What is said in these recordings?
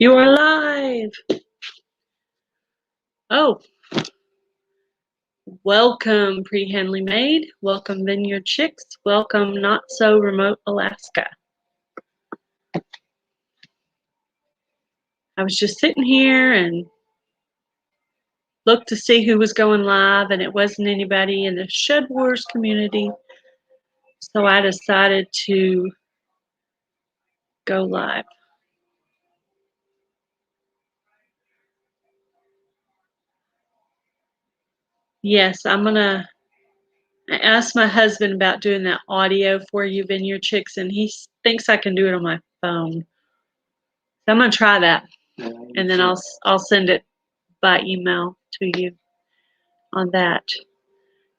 You are live. Oh, welcome Freehandly Made. Welcome Vineyard Chicks. Welcome Not So Remote Alaska. I was just sitting here and looked to see who was going live, and it wasn't anybody in the Shed Wars community. So I decided to go live. Yes, I asked my husband about doing that audio for you, Vineyard Chicks, and he thinks I can do it on my phone. So I'm gonna try that, and then I'll send it by email to you on that.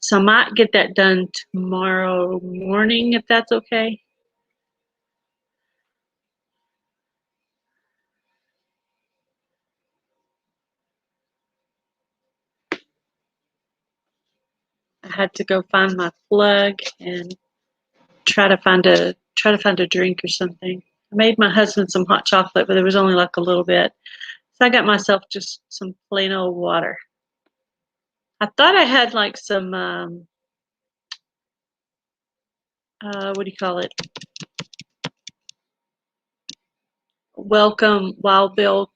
So I might get that done tomorrow morning if that's okay. I had to go find my plug and try to find a drink or something. I made my husband some hot chocolate, but there was only like a little bit. So I got myself just some plain old water. I thought I had like some what do you call it? Welcome Wild Bill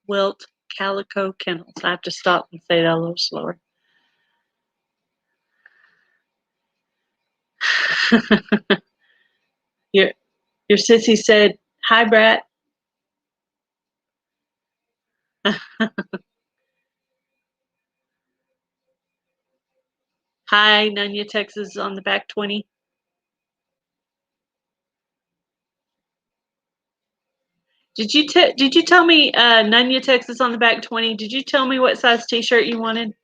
Wilt Calico Kennels. I have to stop and say that a little slower. your sissy said, "Hi, Brat." Hi, Nunya, Texas on the back 20. Did you tell me Nunya, Texas on the back 20? Did you tell me what size t-shirt you wanted?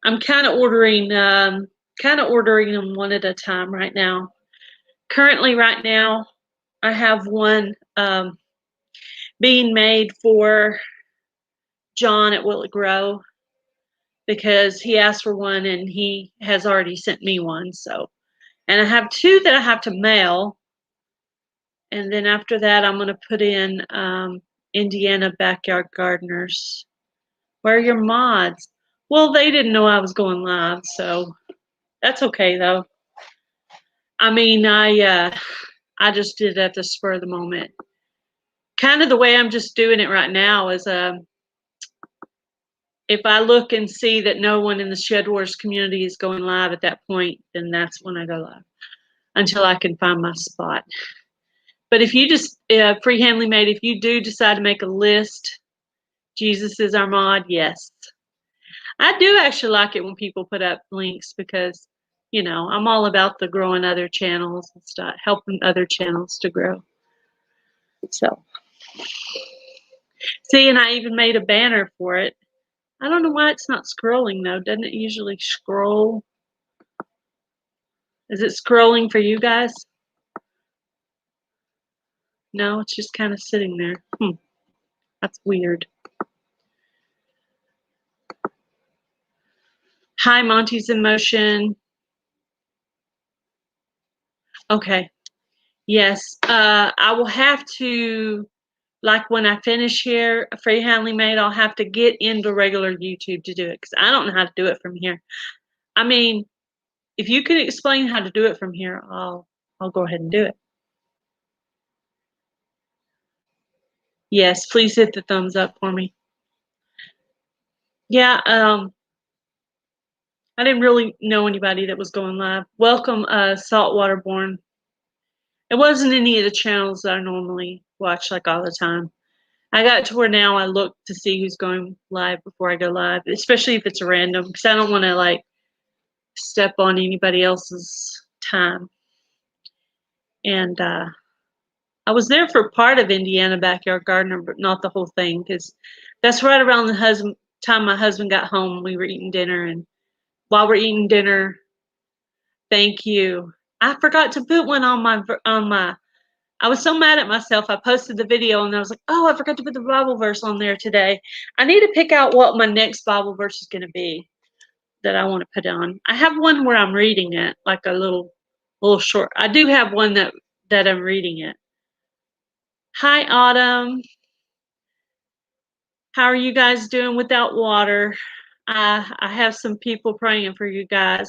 I'm kind of ordering them one at a time right now. Currently, right now, I have one being made for John at Will It Grow because he asked for one and he has already sent me one. So, and I have two that I have to mail. And then after that, I'm going to put in Indiana Backyard Gardeners. Where are your mods? Well, they didn't know I was going live, so that's okay though. I mean, I just did it at the spur of the moment. Kind of the way I'm just doing it right now is if I look and see that no one in the Shed Wars community is going live at that point, then that's when I go live until I can find my spot. But if you just Freehandly Made, if you do decide to make a list, Jesus is our mod, yes. I do actually like it when people put up links because, you know, I'm all about the growing other channels and stuff, helping other channels to grow. So, see, and I even made a banner for it. I don't know why it's not scrolling though. Doesn't it usually scroll? Is it scrolling for you guys? No, it's just kind of sitting there. That's weird. Hi, Monty's in motion. Okay. Yes. I will have to, like when I finish here, Freehandly Made, I'll have to get into regular YouTube to do it because I don't know how to do it from here. I mean, if you can explain how to do it from here, I'll go ahead and do it. Yes, please hit the thumbs up for me. Yeah, I didn't really know anybody that was going live. Welcome, Saltwaterborn. It wasn't any of the channels that I normally watch like all the time. I got to where now I look to see who's going live before I go live, especially if it's random, because I don't want to like step on anybody else's time. And I was there for part of Indiana Backyard Gardener, but not the whole thing, because that's right around the time my husband got home. We were eating dinner, and while we're eating dinner, thank you. I forgot to put one on my. I was so mad at myself. I posted the video and I was like, oh, I forgot to put the Bible verse on there today. I need to pick out what my next Bible verse is going to be that I want to put on. I have one where I'm reading it, like a little little short. I do have one that I'm reading it. Hi, Autumn. How are you guys doing without water? I have some people praying for you guys.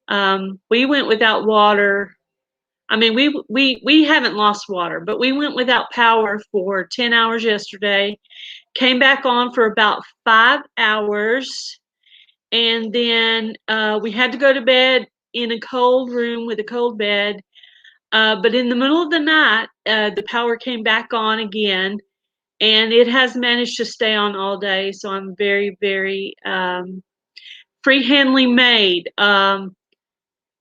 We went without water. I mean, we haven't lost water, but we went without power for 10 hours yesterday. Came back on for about 5 hours, and then we had to go to bed in a cold room with a cold bed. But in the middle of the night, the power came back on again, and it has managed to stay on all day. So I'm very, very Freehandly Made.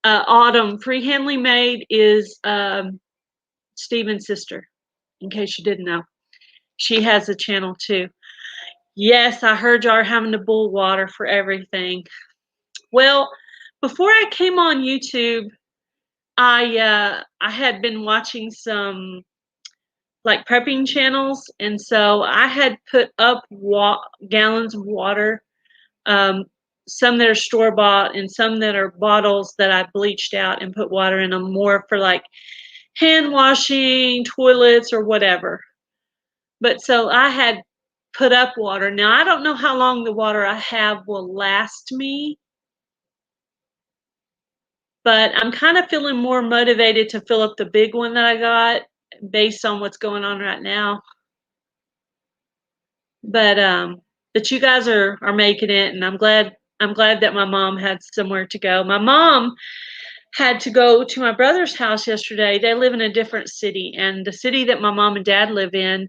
Autumn, Freehandly Made is Steven's sister, in case you didn't know. She has a channel too. Yes, I heard y'all are having to boil water for everything. Well, before I came on YouTube, I had been watching some like prepping channels, and so I had put up gallons of water, some that are store-bought and some that are bottles that I bleached out and put water in them, more for like hand washing, toilets, or whatever. But so I had put up water. Now, I don't know how long the water I have will last me, but I'm kind of feeling more motivated to fill up the big one that I got based on what's going on right now. But you guys are making it, and I'm glad that my mom had somewhere to go. My mom had to go to my brother's house yesterday. They live in a different city, and the city that my mom and dad live in,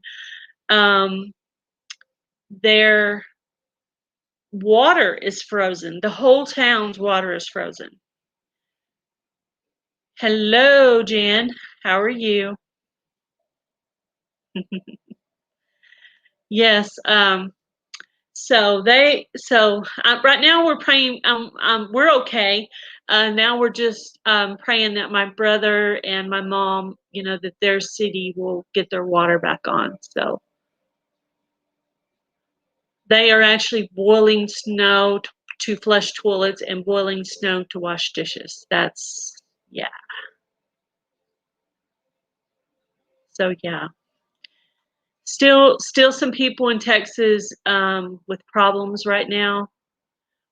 their water is frozen. The whole town's water is frozen. Hello, Jen. How are you? Yes. So right now we're praying. We're okay. Now we're just praying that my brother and my mom, that their city will get their water back on. So they are actually boiling snow to flush toilets and boiling snow to wash dishes. Yeah. So yeah. Still some people in Texas with problems right now.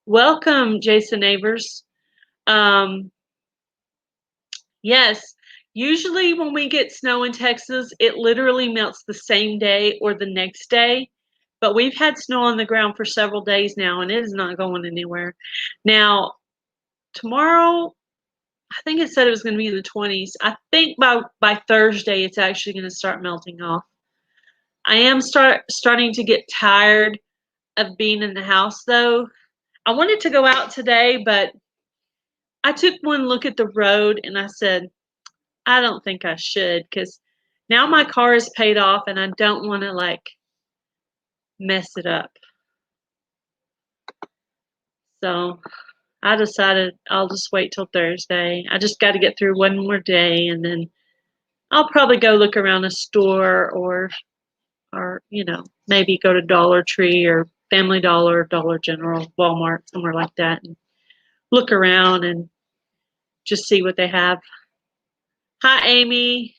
Welcome, Jason Neighbors. Yes, usually when we get snow in Texas, it literally melts the same day or the next day. But we've had snow on the ground for several days now, and it is not going anywhere. Now, tomorrow, I think it said it was going to be in the 20s. I think by Thursday, it's actually going to start melting off. I am starting to get tired of being in the house, though. I wanted to go out today, but I took one look at the road and I said, I don't think I should, because now my car is paid off and I don't want to like mess it up. So I decided I'll just wait till Thursday. I just got to get through one more day, and then I'll probably go look around a store or maybe go to Dollar Tree or Family Dollar, Dollar General, Walmart, somewhere like that, and look around and just see what they have. Hi, Amy.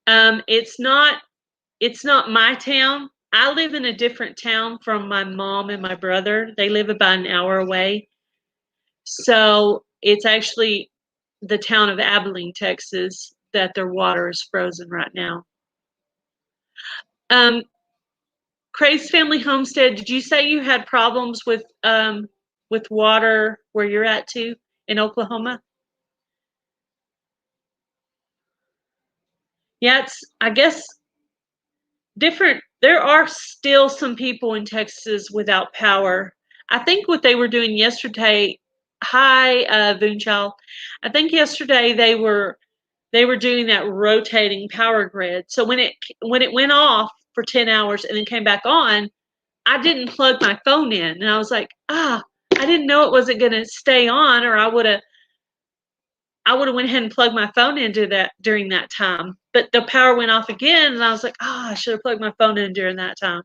It's not my town. I live in a different town from my mom and my brother. They live about an hour away. So it's actually the town of Abilene, Texas, that their water is frozen right now. Craig's Family Homestead, did you say you had problems with water where you're at too, in Oklahoma? Yeah, it's, I guess, different. There are still some people in Texas without power. I think what they were doing yesterday, hi, Boonchild. I think yesterday they were doing that rotating power grid. So when it went off for 10 hours and then came back on, I didn't plug my phone in, and I was like, I didn't know it wasn't going to stay on, or I would have went ahead and plugged my phone into that during that time. But the power went off again, and I was like, I should have plugged my phone in during that time.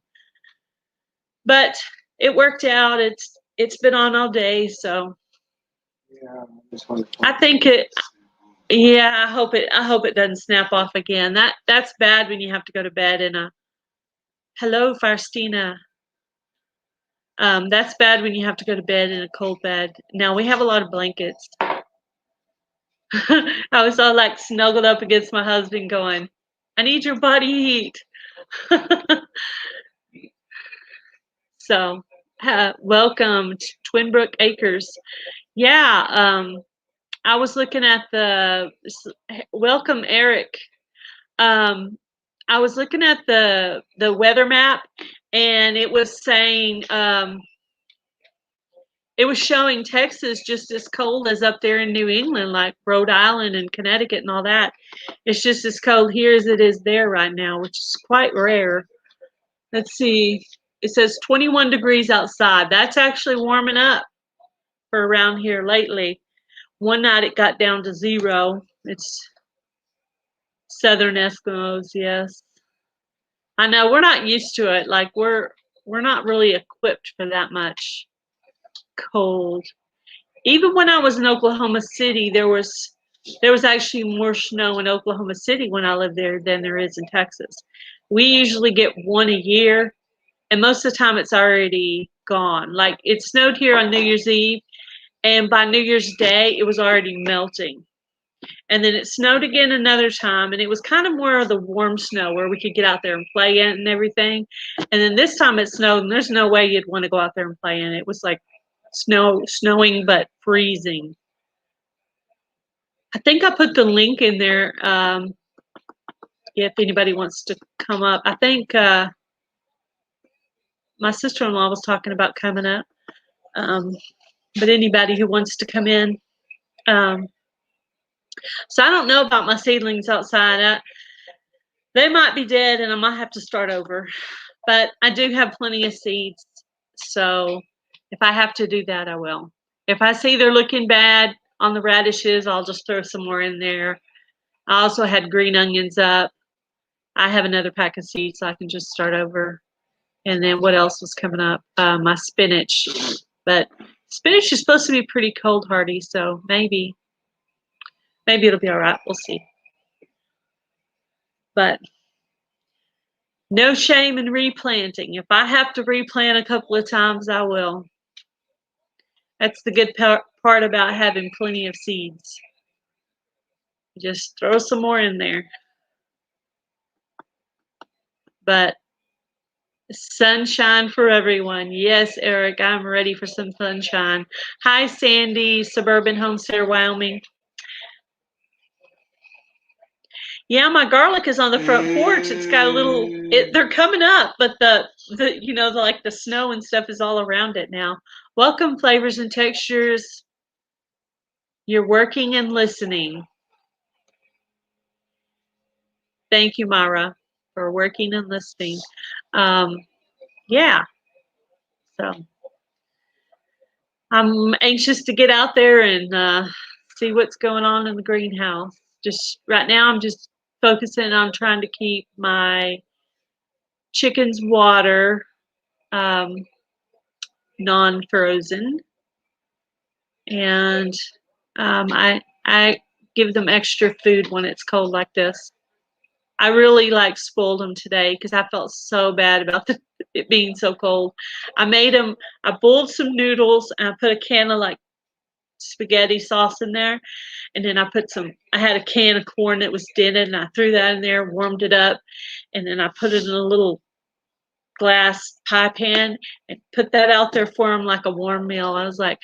But it worked out. It's been on all day, so I think it. Yeah, I hope it doesn't snap off again. That's bad when you have to go to bed in a. Hello, Faustina. That's bad when you have to go to bed in a cold bed. Now we have a lot of blankets. I was all like snuggled up against my husband, going, "I need your body heat." So, welcome to Twinbrook Acres. Yeah, I was looking at the welcome, Eric. I was looking at the weather map, and it was saying it was showing Texas just as cold as up there in New England, like Rhode Island and Connecticut and all that. It's just as cold here as it is there right now, which is quite rare. Let's see. It says 21 degrees outside. That's actually warming up for around here lately. One night it got down to 0. It's Southern Eskimos, yes. I know we're not used to it. Like we're not really equipped for that much cold. Even when I was in Oklahoma City, there was actually more snow in Oklahoma City when I lived there than there is in Texas. We usually get one a year, and most of the time it's already gone. Like it snowed here on New Year's Eve, and by New Year's Day it was already melting. And then it snowed again another time, and it was kind of more of the warm snow where we could get out there and play in it and everything. And then this time it snowed, and there's no way you'd want to go out there and play in it. It was like snowing but freezing. I think I put the link in there if anybody wants to come up. I think my sister-in-law was talking about coming up, but anybody who wants to come in. So I don't know about my seedlings outside. They might be dead, and I might have to start over. But I do have plenty of seeds, so if I have to do that, I will. If I see they're looking bad on the radishes, I'll just throw some more in there. I also had green onions up. I have another pack of seeds, so I can just start over. And then what else was coming up? My spinach. But spinach is supposed to be pretty cold hardy, so maybe it'll be all right. We'll see. But no shame in replanting. If I have to replant a couple of times, I will. That's the good part about having plenty of seeds. Just throw some more in there. But sunshine for everyone. Yes, Eric, I'm ready for some sunshine. Hi, Sandy, Suburban Homestead, Wyoming. Yeah, my garlic is on the front porch. It's got a little. They're coming up, but the like the snow and stuff is all around it now. Welcome, Flavors and Textures. You're working and listening. Thank you, Myra, for working and listening. Yeah. So I'm anxious to get out there and see what's going on in the greenhouse. Just right now, I'm just focusing on trying to keep my chickens' water non-frozen, and I give them extra food when it's cold like this. I really spoiled them today because I felt so bad about it being so cold. I boiled some noodles and I put a can of spaghetti sauce in there, and then I had a can of corn that was dented, and I threw that in there, warmed it up, and then I put it in a little glass pie pan and put that out there for them like a warm meal. I was like,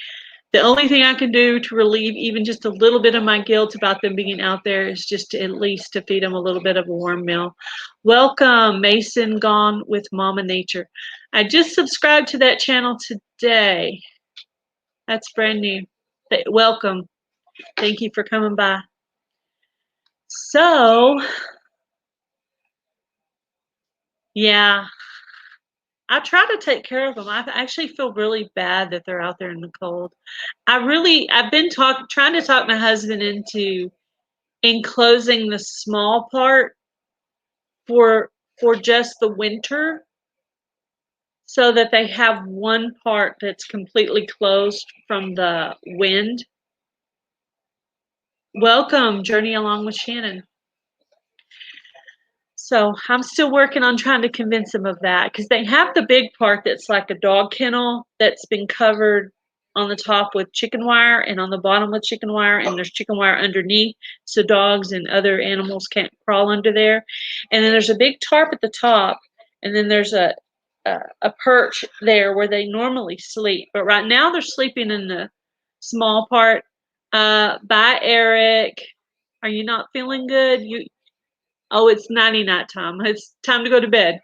the only thing I can do to relieve even just a little bit of my guilt about them being out there is just at least to feed them a little bit of a warm meal. Welcome, Mason Gone with Mama Nature. I just subscribed to that channel today. That's brand new. Welcome. Thank you for coming by. So, yeah, I try to take care of them. I actually feel really bad that they're out there in the cold. I've been trying to talk my husband into enclosing the small part for just the winter, so that they have one part that's completely closed from the wind, Welcome, Journey Along with Shannon. So I'm still working on trying to convince them of that because they have the big part that's like a dog kennel that's been covered on the top with chicken wire and on the bottom with chicken wire, and there's chicken wire underneath so dogs and other animals can't crawl under there. And then there's a big tarp at the top, and then there's a perch there where they normally sleep. But right now they're sleeping in the small part. Bye, Eric. Are you not feeling good? Oh, it's night time. It's time to go to bed.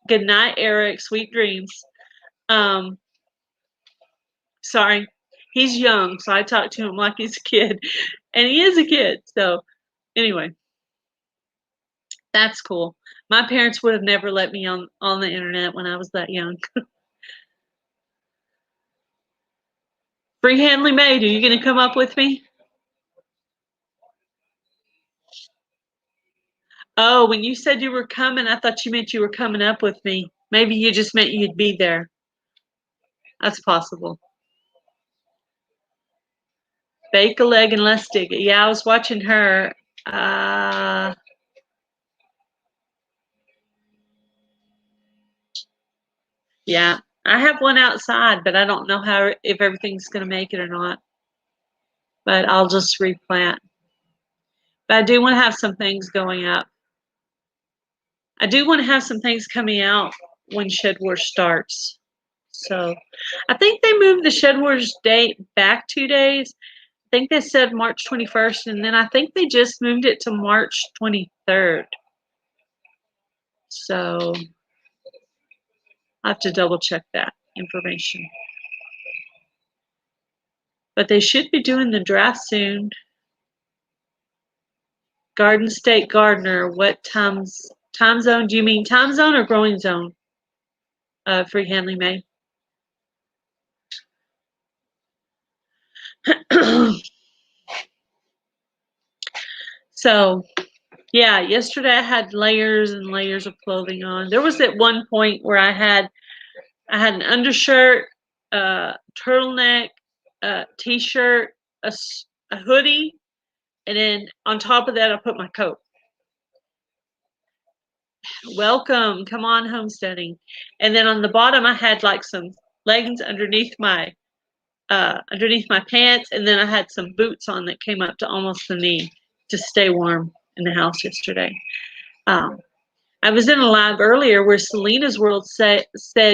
Good night, Eric. Sweet dreams. Sorry. He's young, so I talk to him like he's a kid. And he is a kid. So anyway, that's cool. My parents would have never let me on the internet when I was that young. Freehandly Made, are you going to come up with me? Oh, when you said you were coming, I thought you meant you were coming up with me. Maybe you just meant you'd be there. That's possible. Bake a leg and let's dig it. Yeah, I was watching her. Yeah, I have one outside, but I don't know if everything's going to make it or not. But I'll just replant. But I do want to have some things going up. I do want to have some things coming out when Shed Wars starts. So I think they moved the Shed Wars date back 2 days. I think they said March 21st, and then I think they just moved it to March 23rd. So I have to double check that information. But they should be doing the draft soon. Garden State Gardener, what time zone? Do you mean time zone or growing zone? Freehandly Made. So, yeah, yesterday I had layers and layers of clothing on. There was at one point where I had an undershirt, turtleneck, t-shirt, a hoodie, and then on top of that I put my coat. Welcome, come on homesteading. And then on the bottom I had like some leggings underneath my pants, and then I had some boots on that came up to almost the knee to stay warm in the house yesterday. I was in a live earlier where Selena's World said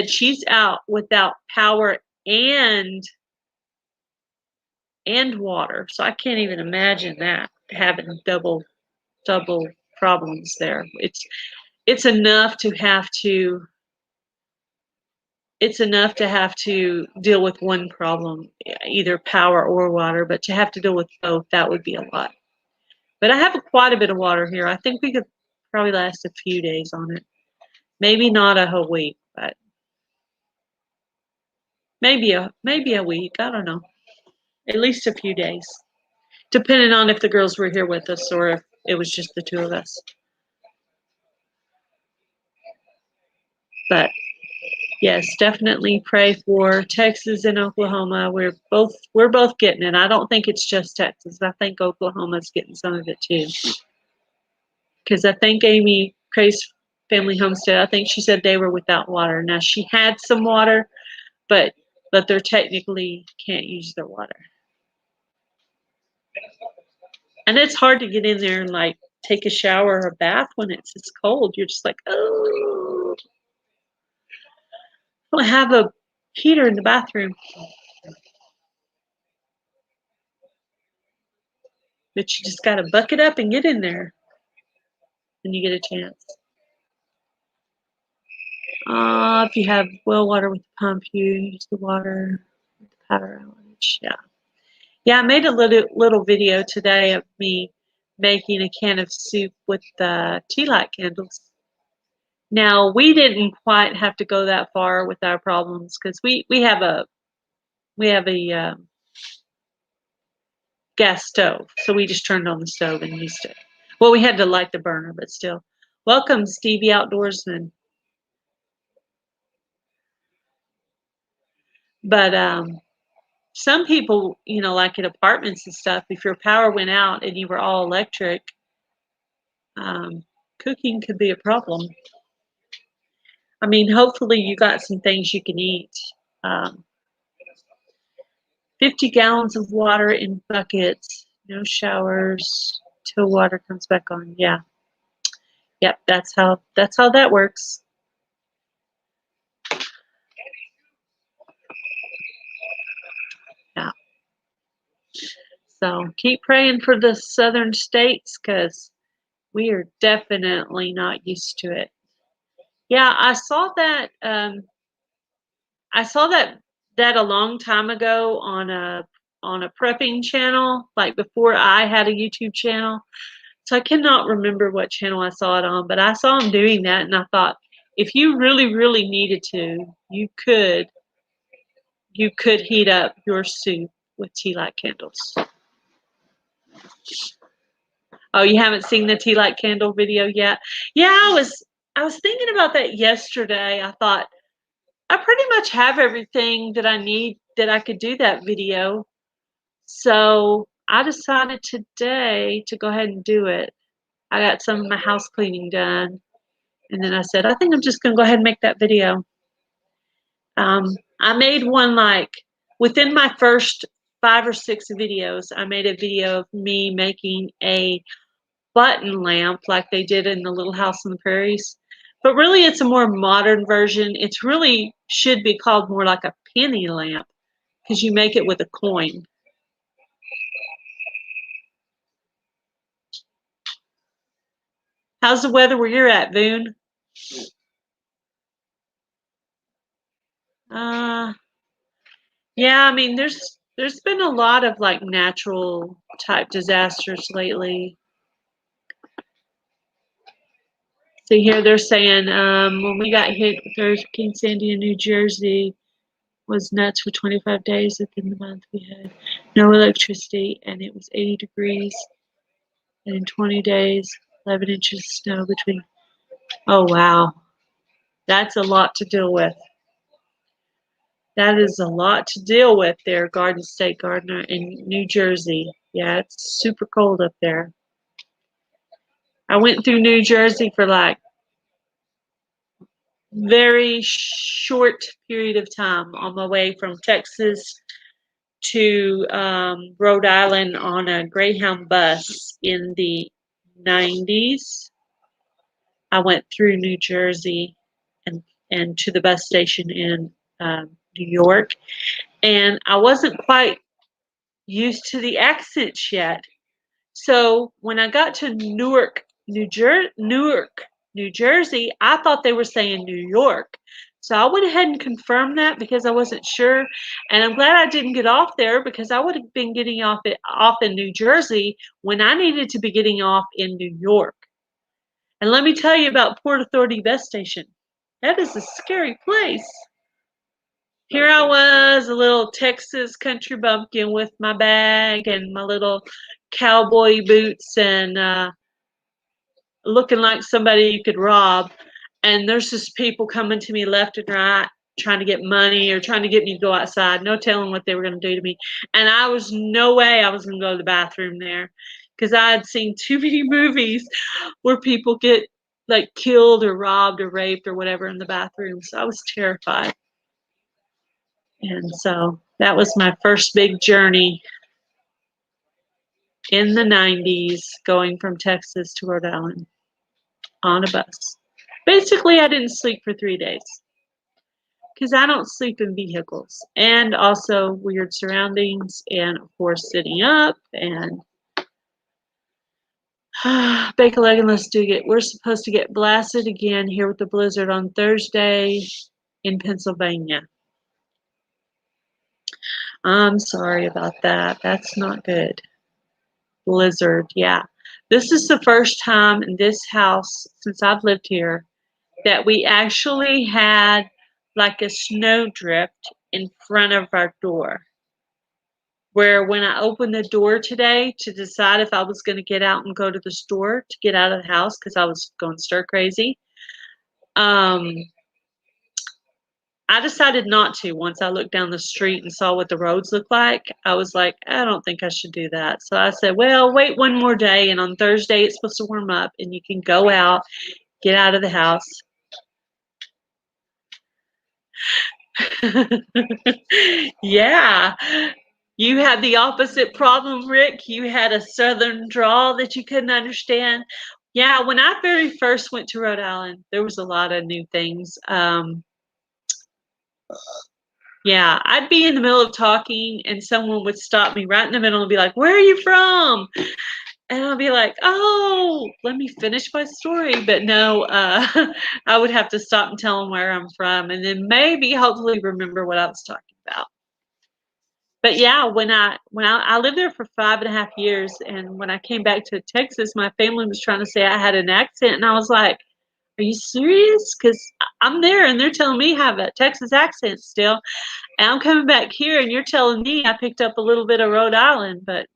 she's out without power and water, so I can't even imagine that, having double problems there. It's enough to have to deal with one problem, either power or water, but to have to deal with both, that would be a lot. But I have quite a bit of water here. I think we could probably last a few days on it. Maybe not a whole week, but maybe a week. I don't know. At least a few days, depending on if the girls were here with us or if it was just the two of us. But yes, definitely pray for Texas and Oklahoma. We're both getting it. I don't think it's just Texas. I think Oklahoma's getting some of it too. Because I think Amy Craze Family Homestead, I think she said they were without water. Now she had some water, but they're technically can't use their water. And it's hard to get in there and like take a shower or a bath when it's cold. You're just like, oh, I don't have a heater in the bathroom. But you just got to buck it up and get in there when you get a chance. If you have well water with the pump, you use the water with the power outage. Yeah. I made a little video today of me making a can of soup with the tea light candles. Now we didn't quite have to go that far with our problems because we have a gas stove, so we just turned on the stove and used it. Well, we had to light the burner, but still. Welcome, Stevie Outdoorsman. But some people, you know, like in apartments and stuff, if your power went out and you were all electric, cooking could be a problem. I mean, hopefully you got some things you can eat. 50 gallons of water in buckets, no showers till water comes back on. Yeah. Yep, that's how that works. Yeah. So keep praying for the southern states because we are definitely not used to it. Yeah, I saw that. I saw that a long time ago on a prepping channel, like before I had a YouTube channel. So I cannot remember what channel I saw it on, but I saw him doing that, and I thought, if you really, really needed to, you could heat up your soup with tea light candles. Oh, you haven't seen the tea light candle video yet? Yeah, I was thinking about that yesterday. I thought I pretty much have everything that I need that I could do that video. So I decided today to go ahead and do it. I got some of my house cleaning done. And then I said, I think I'm just going to go ahead and make that video. I made one like within my first 5 or 6 videos. I made a video of me making a button lamp like they did in the Little House on the Prairies. But really, it's a more modern version. It's really should be called more like a penny lamp because you make it with a coin. How's the weather where you're at, Boone? Yeah, I mean, there's been a lot of like natural type disasters lately. See here, they're saying when we got hit with Hurricane Sandy in New Jersey was nuts for 25 days within the month. We had no electricity and it was 80 degrees. And in 20 days, 11 inches of snow between. Oh, wow. That's a lot to deal with. That is a lot to deal with there, Garden State Gardener in New Jersey. Yeah, it's super cold up there. I went through New Jersey for like very short period of time on my way from Texas to Rhode Island on a Greyhound bus in the 90s. I went through New Jersey and to the bus station in New York, and I wasn't quite used to the accents yet. So when I got to Newark, New Jersey, I thought they were saying New York. So I went ahead and confirmed that because I wasn't sure, and I'm glad I didn't get off there because I would have been getting off in New Jersey when I needed to be getting off in New York. And let me tell you about Port Authority Bus Station. That is a scary place. Here I was, a little Texas country bumpkin with my bag and my little cowboy boots and looking like somebody you could rob. And there's just people coming to me left and right, trying to get money or trying to get me to go outside. No telling what they were going to do to me. And I was no way I was going to go to the bathroom there because I had seen too many movies where people get like killed or robbed or raped or whatever in the bathroom. So I was terrified. And so that was my first big journey in the 90s going from Texas to Rhode Island on a bus. Basically, I didn't sleep for 3 days because I don't sleep in vehicles and also weird surroundings and, of course, sitting up and bake a leg and let's do it. We're supposed to get blasted again here with the blizzard on Thursday in Pennsylvania. I'm sorry about that. That's not good. Blizzard, yeah. This is the first time in this house since I've lived here that we actually had like a snowdrift in front of our door. Where when I opened the door today to decide if I was going to get out and go to the store to get out of the house because I was going stir crazy, I decided not to. Once I looked down the street and saw what the roads look like, I was like, I don't think I should do that. So I said, well, wait one more day, and on Thursday it's supposed to warm up, and you can go out, get out of the house. Yeah. You had the opposite problem, Rick. You had a southern drawl that you couldn't understand. Yeah, when I very first went to Rhode Island, there was a lot of new things. Yeah, I'd be in the middle of talking and someone would stop me right in the middle and be like, "Where are you from?" And I'll be like, "Oh, let me finish my story." But no, I would have to stop and tell them where I'm from and then maybe hopefully remember what I was talking about. But yeah, when I lived there for 5.5 years, and when I came back to Texas, my family was trying to say I had an accent, and I was like, "Are you serious? Because I'm there, and they're telling me I have a Texas accent still, and I'm coming back here, and you're telling me I picked up a little bit of Rhode Island, but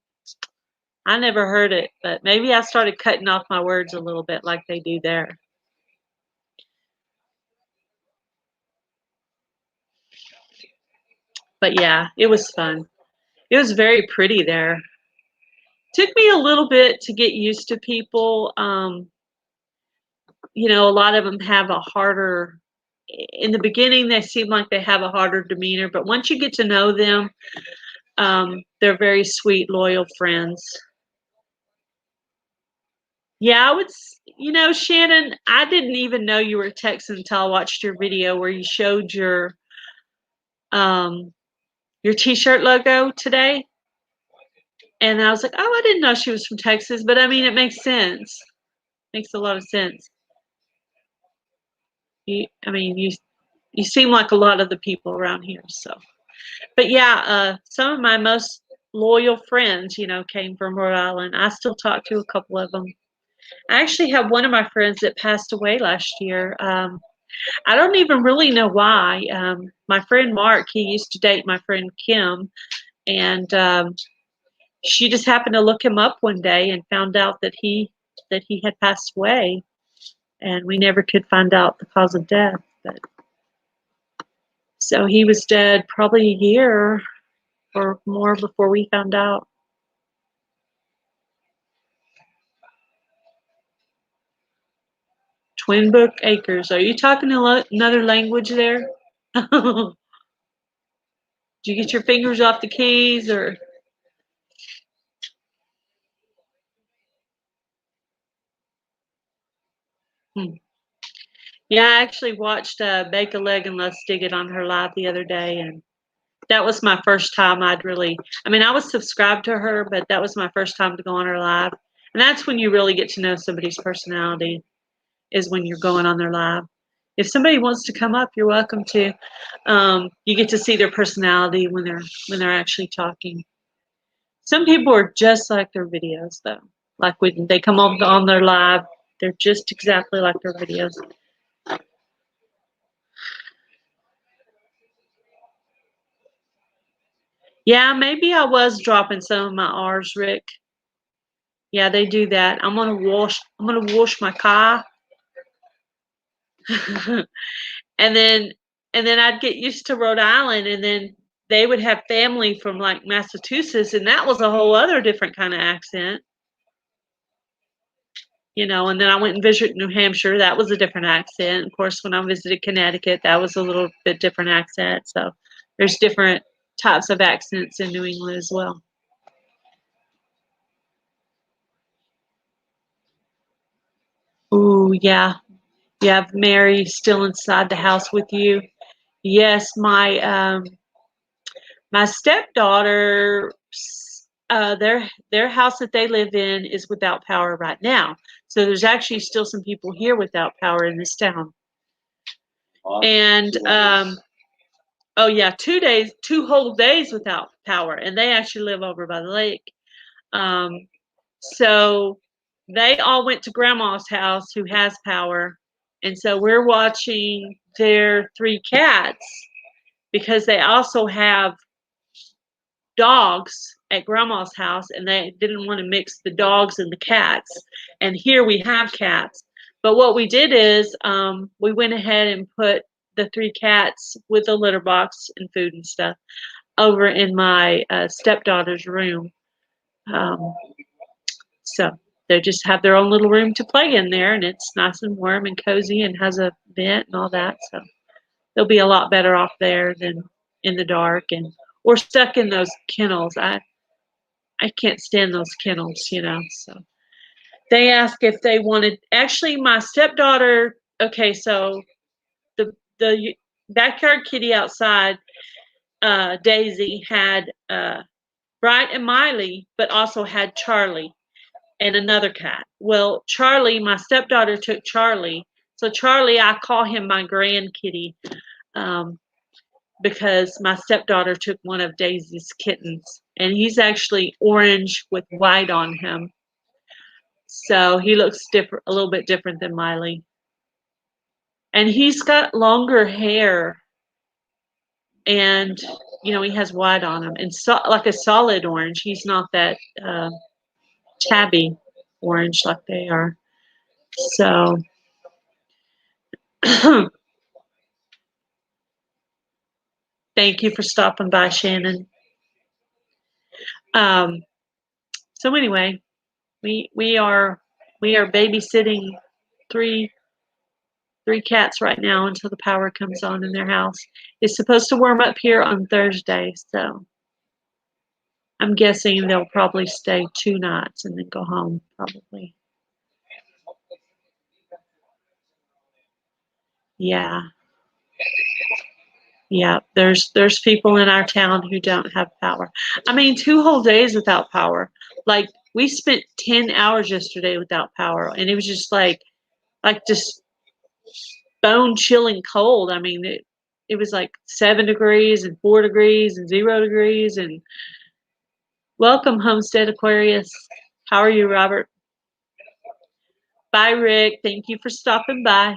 I never heard it. But maybe I started cutting off my words a little bit like they do there." But yeah, it was fun. It was very pretty there. Took me a little bit to get used to people. A lot of them have a harder, in the beginning, they seem like they have a harder demeanor, but once you get to know them, they're very sweet, loyal friends. Yeah, Shannon, I didn't even know you were Texan until I watched your video where you showed um, your T-shirt logo today. And I was like, oh, I didn't know she was from Texas, but I mean, it makes sense. Makes a lot of sense. You seem like a lot of the people around here, so. But yeah, some of my most loyal friends, came from Rhode Island. I still talk to a couple of them. I actually have one of my friends that passed away last year. I don't even really know why. My friend Mark, he used to date my friend Kim, and she just happened to look him up one day and found out that he had passed away, and we never could find out the cause of death. But so he was dead probably a year or more before we found out. Twin Brook Acres. Are you talking another language there? Did you get your fingers off the keys or? Hmm. Yeah, I actually watched Bake a Leg and Let's Dig It on her live the other day, and that was my first time I was subscribed to her, but that was my first time to go on her live. And that's when you really get to know somebody's personality, is when you're going on their live. If somebody wants to come up, you're welcome to. You get to see their personality when they're actually talking. Some people are just like their videos, though. Like when they come on their live, they're just exactly like their videos. Yeah, maybe I was dropping some of my R's, Rick. Yeah, they do that. I'm gonna wash my car. and then and then I'd get used to Rhode Island, and then they would have family from like Massachusetts, and that was a whole other different kind of accent. And then I went and visited New Hampshire. That was a different accent. Of course, when I visited Connecticut, that was a little bit different accent. So there's different types of accents in New England as well. Ooh, yeah. You have Mary still inside the house with you. Yes, my stepdaughter, their house that they live in is without power right now. So there's actually still some people here without power in this town. And oh yeah, 2 days, 2 whole days without power, and they actually live over by the lake. So they all went to Grandma's house, who has power, and so we're watching their 3 cats because they also have dogs at Grandma's house, and they didn't want to mix the dogs and the cats. And here we have cats. But what we did is we went ahead and put the 3 cats with a litter box and food and stuff over in my stepdaughter's room. So they just have their own little room to play in there, and it's nice and warm and cozy and has a vent and all that. So they'll be a lot better off there than in the dark and or stuck in those kennels. I can't stand those kennels, you know. So they asked if they wanted. Actually, my stepdaughter. Okay, so the backyard kitty outside, Daisy had Bright and Miley, but also had Charlie and another cat. Well, Charlie, my stepdaughter took Charlie. So Charlie, I call him my grand kitty, because my stepdaughter took one of Daisy's kittens, and he's actually orange with white on him. So he looks different, a little bit different than Miley. And he's got longer hair, and you know, he has white on him, and so like a solid orange. He's not that tabby orange like they are. So thank you for stopping by, Shannon. So anyway, we are babysitting three cats right now until the power comes on in their house. It's supposed to warm up here on Thursday, so I'm guessing they'll probably stay 2 nights and then go home probably. Yeah. Yeah, there's people in our town who don't have power. I mean, 2 whole days without power. Like we spent 10 hours yesterday without power, and it was just like just bone chilling cold. I mean, it was like 7 degrees and 4 degrees and 0 degrees. And welcome, Homestead Aquarius. How are you, Robert? Bye, Rick. Thank you for stopping by.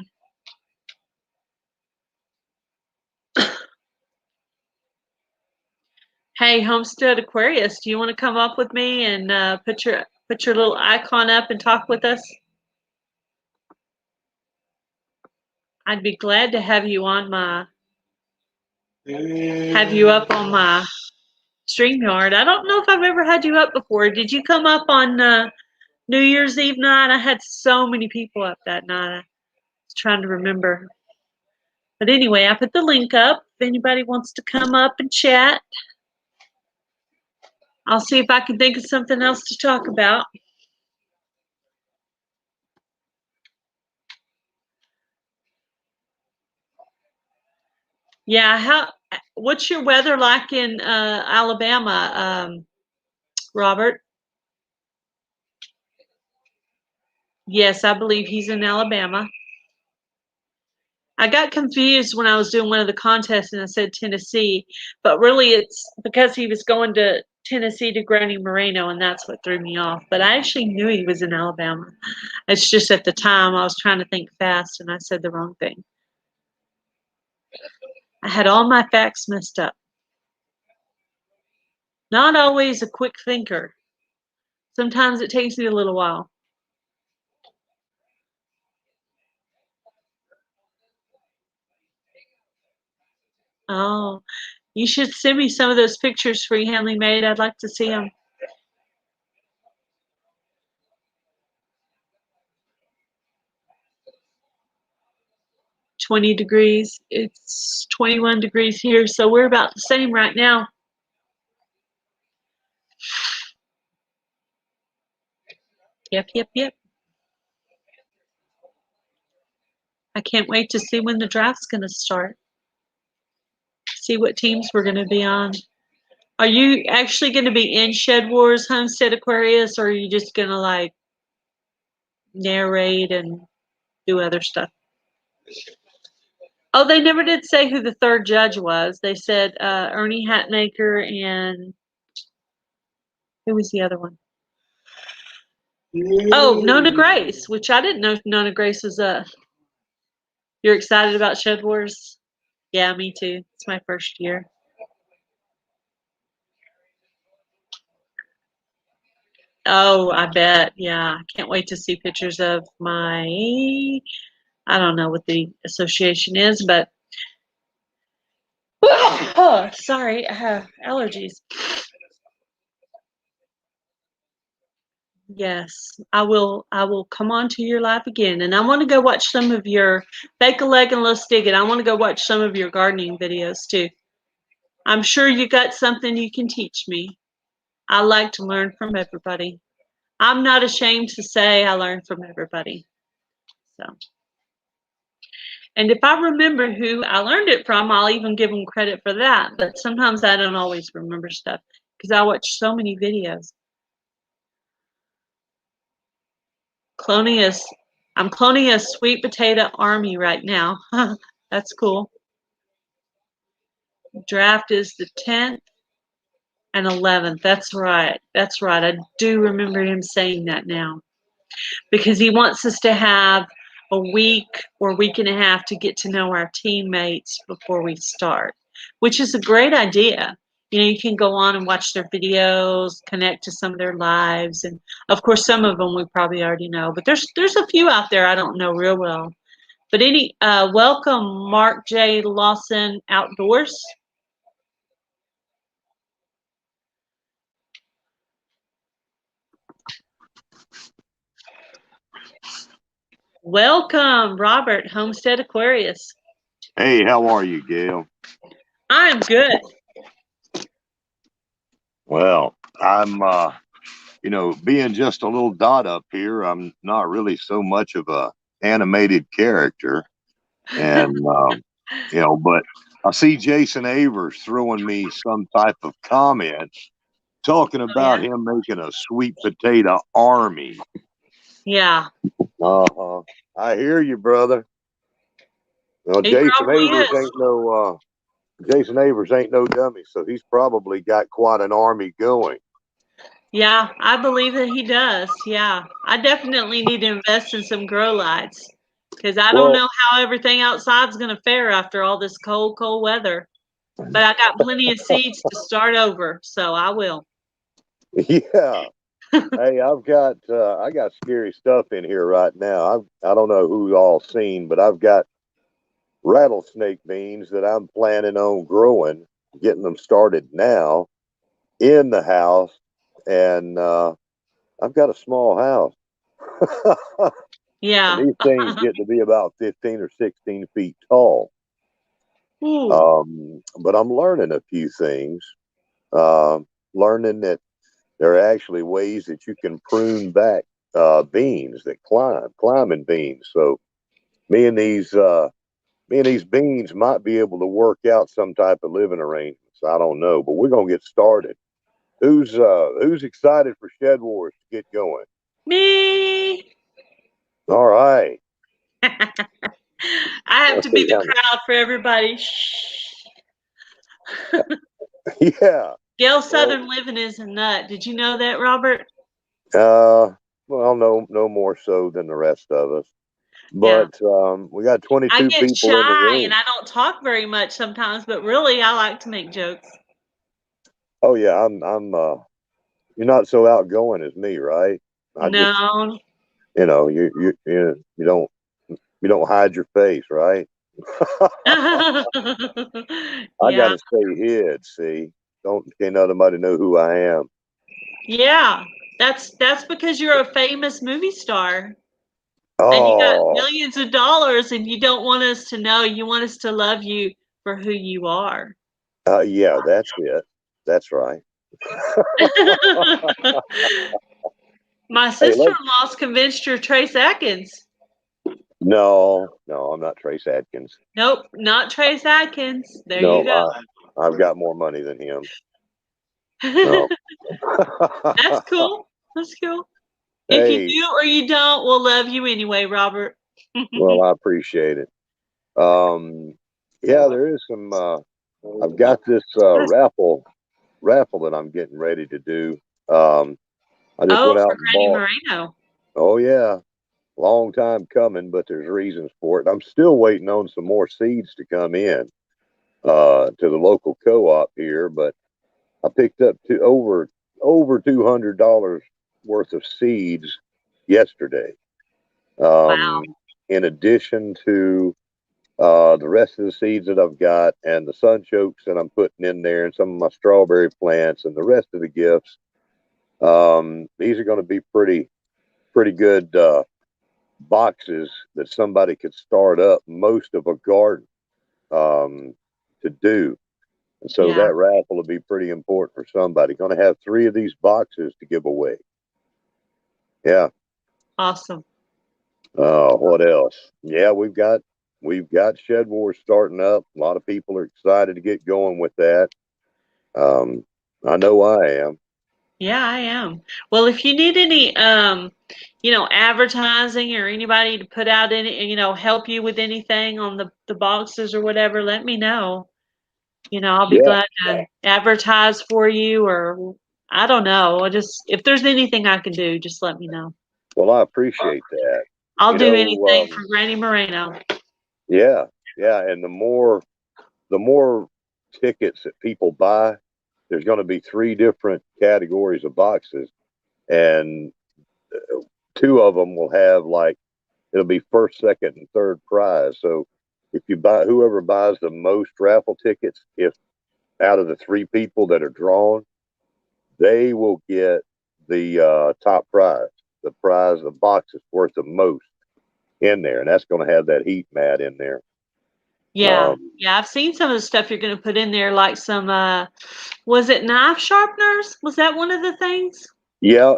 Hey, Homestead Aquarius, do you want to come up with me and put your little icon up and talk with us? I'd be glad to have you on have you up on my StreamYard. I don't know if I've ever had you up before. Did you come up on New Year's Eve night? I had so many people up that night. I was trying to remember. But anyway, I put the link up. If anybody wants to come up and chat, I'll see if I can think of something else to talk about. Yeah, what's your weather like in Alabama, Robert? Yes, I believe he's in Alabama. I got confused when I was doing one of the contests and I said Tennessee, but really it's because he was going to Tennessee to Granny Moreno, and that's what threw me off. But I actually knew he was in Alabama. It's just at the time I was trying to think fast and I said the wrong thing. I had all my facts messed up. Not always a quick thinker. Sometimes it takes me a little while. Oh, you should send me some of those pictures Freehandly Made. I'd like to see them. "20 degrees. It's 21 degrees here, so we're about the same right now. Yep. I can't wait to see when the draft's going to start. See what teams we're going to be on. Are you actually going to be in Shed Wars, Homestead Aquarius, or are you just going to like narrate and do other stuff? Oh, they never did say who the third judge was. They said Ernie Hatmaker and who was the other one? Oh, Nona Grace, which I didn't know Nona Grace was You're excited about Shed Wars? Yeah, me too. It's my first year. Oh, I bet. Yeah, I can't wait to see pictures of my, I don't know what the association is, but Oh, sorry, I have allergies. Yes, I will. I will come on to your live again, and I want to go watch some of your bake a leg and let's dig it. I want to go watch some of your gardening videos too. I'm sure you got something you can teach me. I like to learn from everybody. I'm not ashamed to say I learn from everybody. So, and if I remember who I learned it from, I'll even give them credit for that. But sometimes I don't always remember stuff because I watch so many videos. I'm cloning a sweet potato army right now. That's cool. Draft is the 10th and 11th. That's right. That's right. I do remember him saying that now because he wants us to have a week or week and a half to get to know our teammates before we start, which is a great idea. You know, you can go on and watch their videos, connect to some of their lives, and of course, some of them we probably already know. But there's a few out there I don't know real well. But welcome, Mark J. Lawson Outdoors. Welcome, Robert, Homestead Aquarius. Hey, how are you, Gail? I'm good. Well, I'm, being just a little dot up here, I'm not really so much of a animated character. And, but I see Jason Avers throwing me some type of comment talking Oh, yeah. about him making a sweet potato army. Yeah. Uh-huh. I hear you, brother. Well, He probably is. Jason Avers ain't no dummy, so he's probably got quite an army going. Yeah, I believe that he does. Yeah. I definitely need to invest in some grow lights because I don't Well, know how everything outside's going to fare after all this cold weather. But I got plenty of seeds to start over, so I will. yeah. Hey, I got scary stuff in here right now. I don't know who y'all seen, but I've got rattlesnake beans that I'm planning on growing, getting them started now in the house, and I've got a small house, and Yeah. these things get to be about 15 or 16 feet tall. Ooh. But I'm learning a few things. Learning that there are actually ways that you can prune back beans that climbing beans. So me and these beans might be able to work out some type of living arrangements. I don't know, but we're gonna get started. Who's excited for Shed Wars to get going? Me. All right. I have Let's to be see the how crowd for everybody. Shh. yeah. Gail Well, Southern Living is a nut. Did you know that, Robert? uh, well, no more so than the rest of us. Yeah. But we got I 22 get people in the shy and room. I don't talk very much sometimes, but really I like to make jokes. Oh yeah, I'm you're not so outgoing as me, right? I just, No. you don't hide your face, right? I Yeah. gotta stay hid. See, don't can't let nobody know who I am. Yeah. That's because you're a famous movie star and you got Oh, millions of dollars and you don't want us to know. You want us to love you for who you are. yeah, that's it. That's right. My Hey, let's. sister-in-law's convinced you're Trace Atkins. No, I'm not Trace Adkins. Nope, not Trace Atkins. There you No, go. I've got more money than him. No. That's cool. That's cool. If you Hey, do or you don't, we'll love you anyway, Robert. well, I appreciate it. Um, yeah, there is some. I've got this raffle that I'm getting ready to do. I just Oh, went for out and Granny bought. Moreno. Oh yeah, long time coming, but there's reasons for it. I'm still waiting on some more seeds to come in to the local co-op here, but I picked up to over $200 worth of seeds yesterday. Wow. In addition to the rest of the seeds that I've got, and the sunchokes that I'm putting in there, and some of my strawberry plants, and the rest of the gifts. These are going to be pretty good boxes that somebody could start up most of a garden to do. And so that raffle will be pretty important for somebody. Going to have 3 of these boxes to give away. Yeah. Awesome. What else? Yeah, we've got Shed Wars starting up. A lot of people are excited to get going with that. I know I am. Yeah, I am. Well, if you need any, advertising or anybody to put out any, help you with anything on the boxes or whatever, let me know. I'll be glad to advertise for you, or I don't know. If there's anything I can do, just let me know. Well, I appreciate that. I'll do anything for Granny Moreno. Yeah. And the more tickets that people buy, there's going to be 3 different categories of boxes, and 2 of them will have it'll be first, second, and third prize. So if you whoever buys the most raffle tickets, if out of the 3 people that are drawn, they will get the top prize. The box is worth the most in there, and that's going to have that heat mat in there. Yeah, I've seen some of the stuff you're going to put in there, like some, was it knife sharpeners? Was that one of the things? Yeah.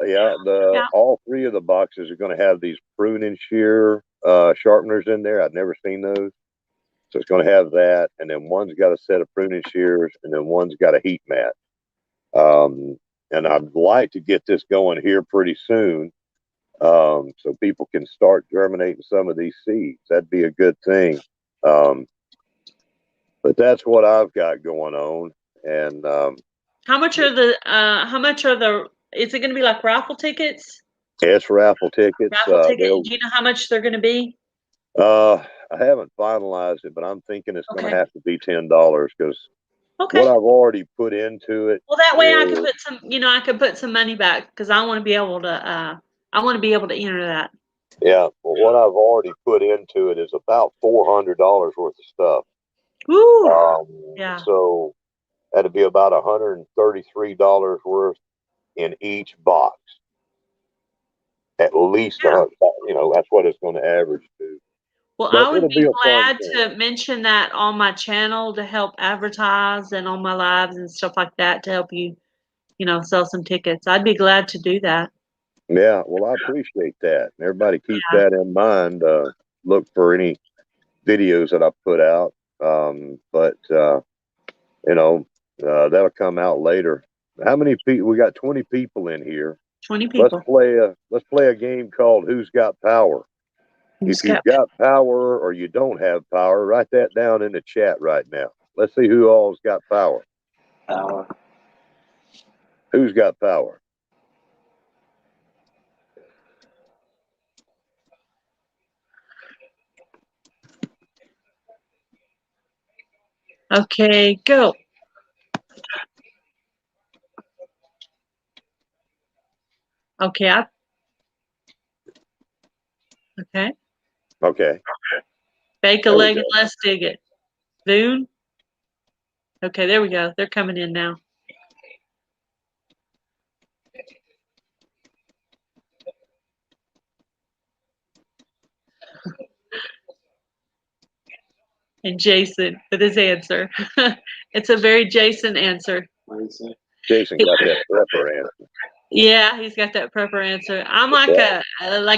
All 3 of the boxes are going to have these prune and shear sharpeners in there. I've never seen those. So it's going to have that, and then one's got a set of prune and shears, and then one's got a heat mat. And I'd like to get this going here pretty soon, so people can start germinating some of these seeds. That'd be a good thing. But that's what I've got going on. And how much are the is it going to be like raffle tickets? It's raffle tickets. Do you know how much they're going to be? I haven't finalized it, but I'm thinking it's going to have to be $10 because what I've already put into it. Well, that way I could put some, I could put some money back because I want to be able to enter that. Yeah, well, what I've already put into it is about $400 worth of stuff. Ooh. Yeah. So that'd be about $133 worth in each box. At least, that's what it's going to average to. Well, I would be glad to mention that on my channel to help advertise and on my lives and stuff like that to help you, sell some tickets. I'd be glad to do that. Yeah, well, I appreciate that. Everybody keep that in mind. Look for any videos that I put out. That'll come out later. How many people? We got 20 people in here. 20 people. Let's play a game called Who's Got Power? If you've got power or you don't have power, write that down in the chat right now. Let's see who all's got power. Who's got power? Okay, go. Okay. Okay. Bake a leg and let's dig it. Boone. Okay, there we go. They're coming in now. And Jason with his answer. It's a very Jason answer. Jason got that prepper answer. Yeah, he's got that prepper answer. I'm like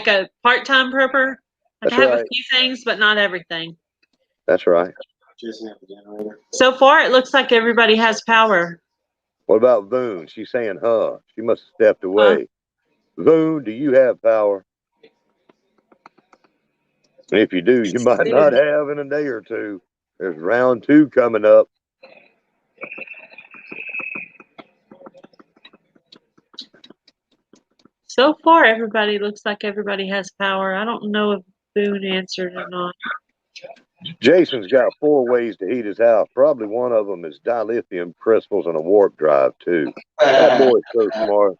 a part-time prepper. I have a few things, but not everything. That's right. So far, it looks like everybody has power. What about Boone? She's saying, huh? She must have stepped away. Boone, do you have power? And if you do, you might not have in a day or two. There's round 2 coming up. So far, everybody looks like everybody has power. I don't know if Boone answered or not. Jason's got 4 ways to heat his house. Probably one of them is dilithium crystals and a warp drive, too. That boy's so smart.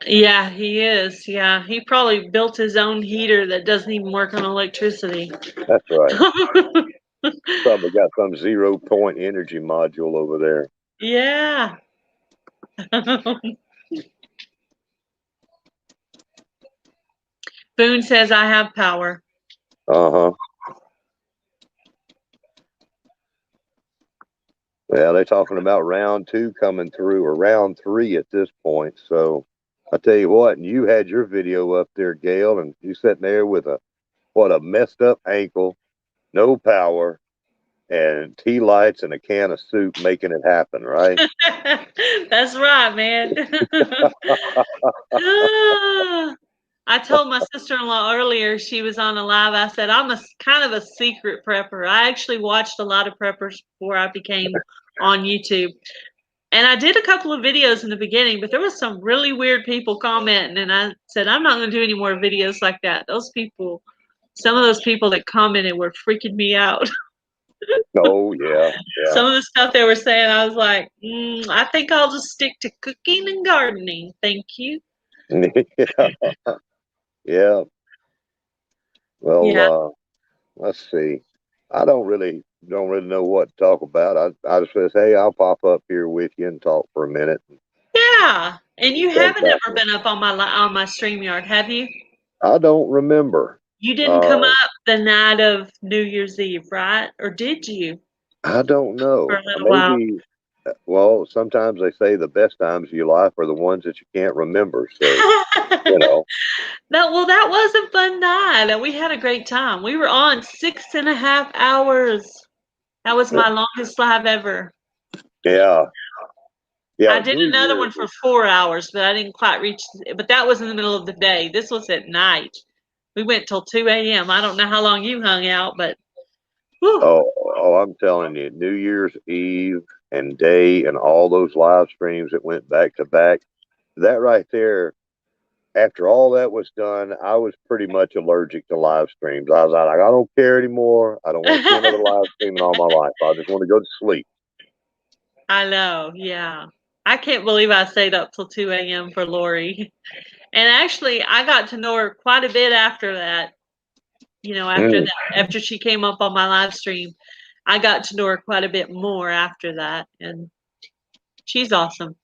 Yeah, he is. Yeah, he probably built his own heater that doesn't even work on electricity. That's right. Probably got some 0 point energy module over there. Yeah. Boone says I have power. Uh-huh. Well, they're talking about round 2 coming through, or round 3 at this point. So I tell you what, and you had your video up there, Gail, and you sitting there with a messed up ankle, no power, and tea lights and a can of soup making it happen, right? That's right, man. I told my sister-in-law earlier, she was on a live, I said, I'm a kind of a secret prepper. I actually watched a lot of preppers before I became on YouTube. And I did a couple of videos in the beginning, but there was some really weird people commenting, and I said, I'm not going to do any more videos like that. Those people, some of those people that commented were freaking me out. Oh, yeah, yeah. Some of the stuff they were saying, I was like, I think I'll just stick to cooking and gardening. Thank you. Yeah. Yeah. Well, Yeah. let's see. I don't really know what to talk about. I just says, hey, I'll pop up here with you and talk for a minute. Yeah. And you haven't ever Fantastic. been up on my StreamYard, have you? I don't remember. You didn't come Uh, up the night of New Year's Eve, right? Or did you I don't for know. a little while? Maybe. Well, sometimes they say the best times of your life are the ones that you can't remember. So, you know, That was a fun night, and we had a great time. We were on 6.5 hours. That was my longest live ever. yeah, I yeah. did New another Year's. one for 4 hours, but I didn't quite reach. But that was in the middle of the day. This was at night. We went till 2 a.m. I don't know how long you hung out, but whew. Oh, I'm telling you, New Year's Eve and day and all those live streams that went back to back. That right there. After all that was done, I was pretty much allergic to live streams. I was like, I don't care anymore. I don't want to see another live stream in all my life. I just want to go to sleep. I know, yeah. I can't believe I stayed up till 2 a.m. for Lori. And actually, I got to know her quite a bit after that. After Mm. that, after she came up on my live stream, I got to know her quite a bit more after that. And she's awesome.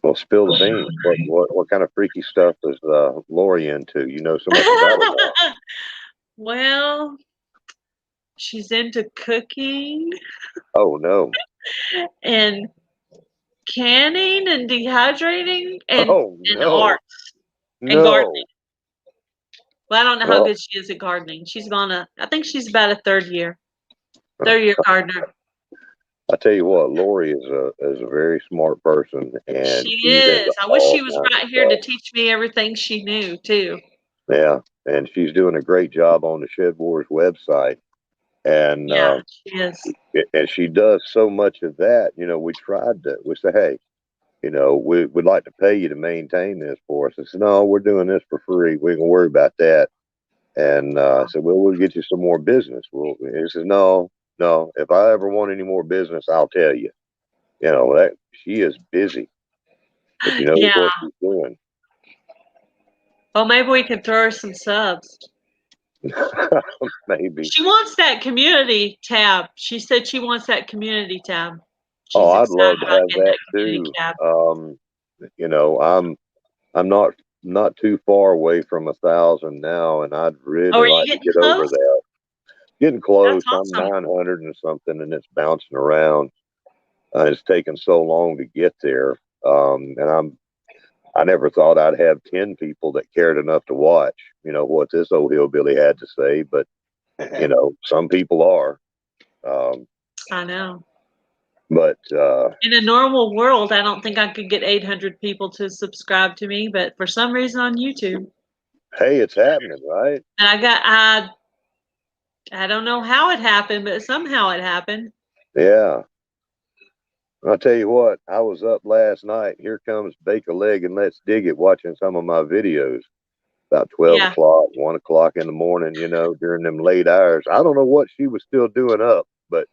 Well, spill the beans. What kind of freaky stuff is Lori into? You know so much about her now. Well, she's into cooking Oh no. and canning and dehydrating and Oh art no. and gardening. No. Well, I don't know how Well, good she is at gardening. I think she's about a third year gardener. I tell you what, Lori is a very smart person, She and she's into is. I wish all she was kinds of right here to stuff. teach me everything she knew too. Yeah, and she's doing a great job on the Shed Wars website, and Yeah, she is. she does so much of that. We say, hey, we'd like to pay you to maintain this for us. I said, no, we're doing this for free. We can worry about that. And I said, well, we'll get you some more business. He says, no, no. If I ever want any more business, I'll tell you. That she is busy, but she knows Yeah. what she's doing. Well, maybe we could throw her some subs. Maybe. She wants that community tab. She said she wants that community tab. Oh, She's I'd excited love to about have getting that that community too. tab. I'm not too far away from 1,000 now, and I'd Oh, really are you like to getting get over close? that. Getting That's close. I'm awesome. 900 and something, and it's bouncing around. It's taken so long to get there, and I never thought I'd have 10 people that cared enough to watch. What this old hillbilly had to say, but some people are. Um, I know. but In a normal world, I don't think I could get 800 people to subscribe to me, but for some reason on YouTube, hey, it's happening, right? and I don't know how it happened, but somehow it happened. Yeah. I'll tell you what, I was up last night. Here comes Bake a Leg and Let's Dig It watching some of my videos about 12 Yeah. o'clock, 1 o'clock in the morning, during them late hours. I don't know what she was still doing up, but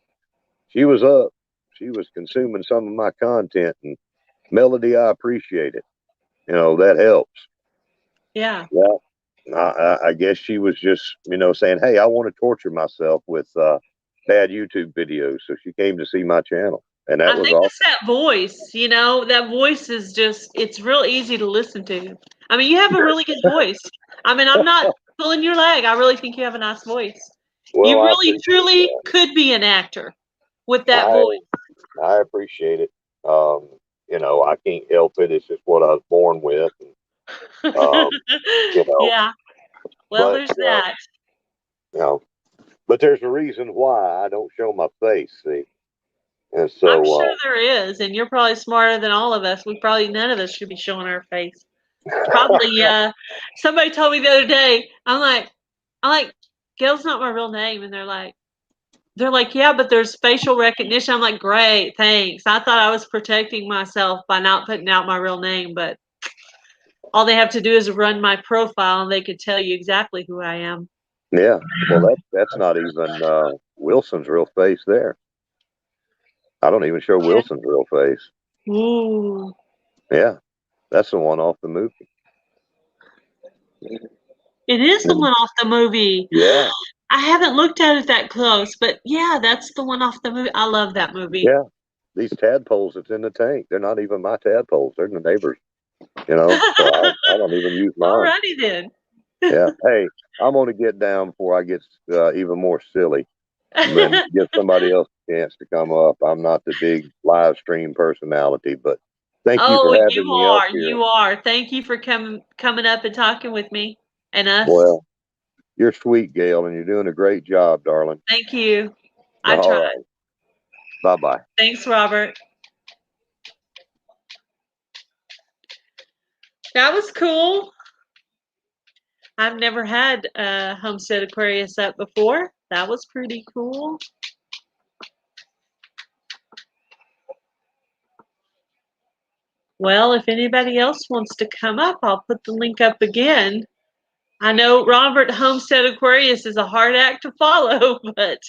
she was up. She was consuming some of my content, and Melody, I appreciate it. That helps. Yeah. Yeah. I guess she was just, saying, hey, I want to torture myself with had YouTube videos, so she came to see my channel, and that I was think awesome. it's that voice, you know, that voice is just, it's real easy to listen to. I mean, you have a really good voice. I mean, I'm not pulling your leg. I really think you have a nice voice. Well, You I really, appreciate truly that. could be an actor with that voice. I appreciate it. You know, I can't help it. It's just what I was born with. And, you know, Yeah. Well, but there's that. you know, but there's a reason why I don't show my face. See, and I'm so sure there is, and you're probably smarter than all of us. None of us should be showing our face. Probably, somebody told me the other day, I'm like, Gail's not my real name, and they're like, yeah, but there's facial recognition. I'm like, great, thanks. I thought I was protecting myself by not putting out my real name, but all they have to do is run my profile, and they could tell you exactly who I am. yeah. Well, that's not even Wilson's real face there. I don't even show Wilson's real face. Ooh. Yeah, that's the one off the movie. It is the one off the movie. Yeah, I haven't looked at it that close, but yeah, that's the one off the movie. I love that movie. yeah. These tadpoles that's in the tank, they're not even my tadpoles. They're the neighbors. You know, so I don't even use mine. Alrighty then. Yeah. Hey, I'm gonna get down before I get even more silly. Then give somebody else a chance to come up. I'm not the big live stream personality, but thank you for Oh, having you me up are. here. You are. Thank you for coming up and talking with me and us. Well, you're sweet, Gail, and you're doing a great job, darling. Thank you. I All tried. right. Bye-bye. Thanks, Robert. That was cool. I've never had a Homestead Aquarius up before. That was pretty cool. Well, if anybody else wants to come up, I'll put the link up again. I know Robert Homestead Aquarius is a hard act to follow, but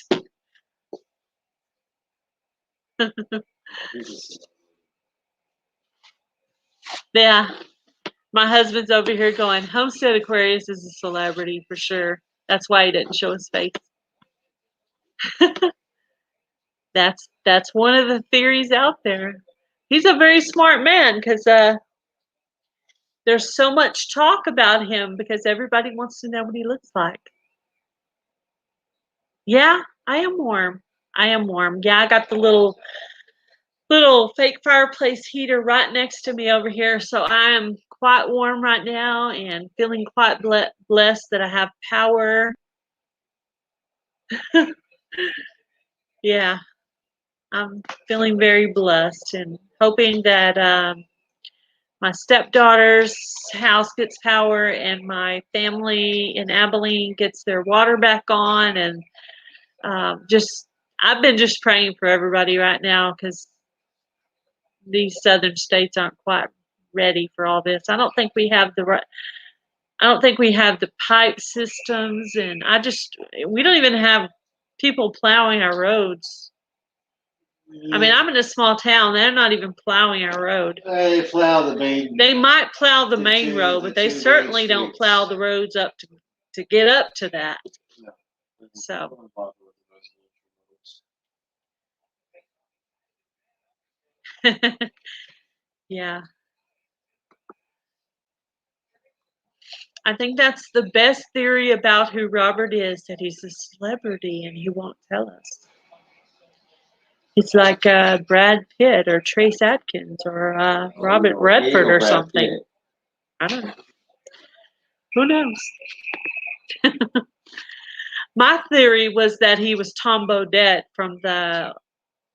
yeah, my husband's over here going, Homestead Aquarius is a celebrity for sure. That's why he didn't show his face. That's one of the theories out there. He's a very smart man because there's so much talk about him because everybody wants to know what he looks like. Yeah, I am warm. I am warm. Yeah, I got the little fake fireplace heater right next to me over here, so I am quite warm right now and feeling quite blessed that I have power. Yeah, I'm feeling very blessed and hoping that my stepdaughter's house gets power and my family in Abilene gets their water back on, and I've been just praying for everybody right now because these southern states aren't quite ready for all this. I don't think we have the pipe systems, and we don't even have people plowing our roads. I mean, I'm in a small town. They're not even plowing our road. They plow the main. They might plow the main road, but they certainly don't plow the roads up to get up to that. So. Yeah. I think that's the best theory about who Robert is, that he's a celebrity and he won't tell us. He's like Brad Pitt or Trace Adkins or Robert Redford or something. I don't know. Who knows? My theory was that he was Tom Bodett from the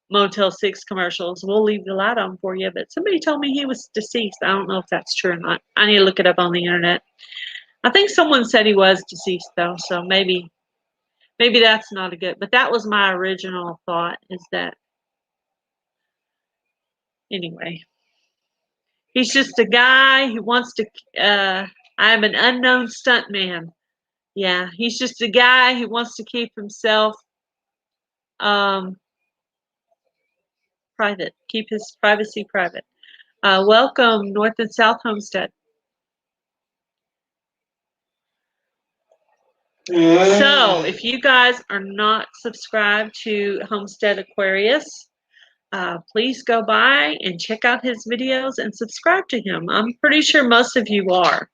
Motel 6 commercials. We'll leave the light on for you, but somebody told me he was deceased. I don't know if that's true or not. I need to look it up on the internet. I think someone said he was deceased though, so maybe that's not a good, but that was my original thought, is that anyway. He's just a guy who wants to I'm an unknown stuntman. Yeah, he's just a guy who wants to keep himself private, keep his privacy private. Welcome, North and South Homestead. So if you guys are not subscribed to Homestead Aquarius, please go by and check out his videos and subscribe to him. I'm pretty sure most of you are.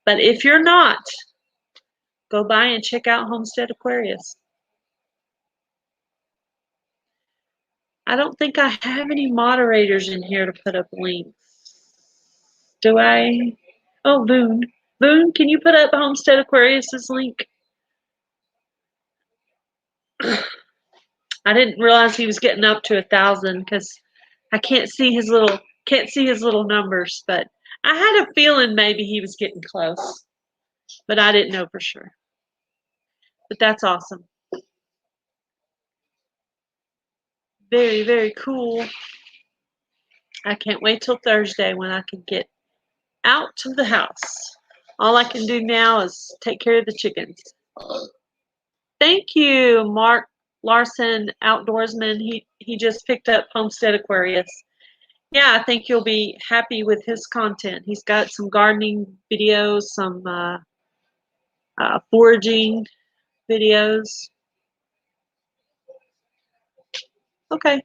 But if you're not, go by and check out Homestead Aquarius. I don't think I have any moderators in here to put up links. Do I? Oh, Boone. Boone, can you put up Homestead Aquarius's link? I didn't realize he was getting up to 1,000 because I can't see his little numbers, but I had a feeling maybe he was getting close, but I didn't know for sure. But that's awesome. Very, very cool. I can't wait till Thursday when I can get out to the house. All I can do now is take care of the chickens. Thank you, Mark Larson, outdoorsman. He just picked up Homestead Aquarius. Yeah, I think you'll be happy with his content. He's got some gardening videos, some foraging videos. Okay.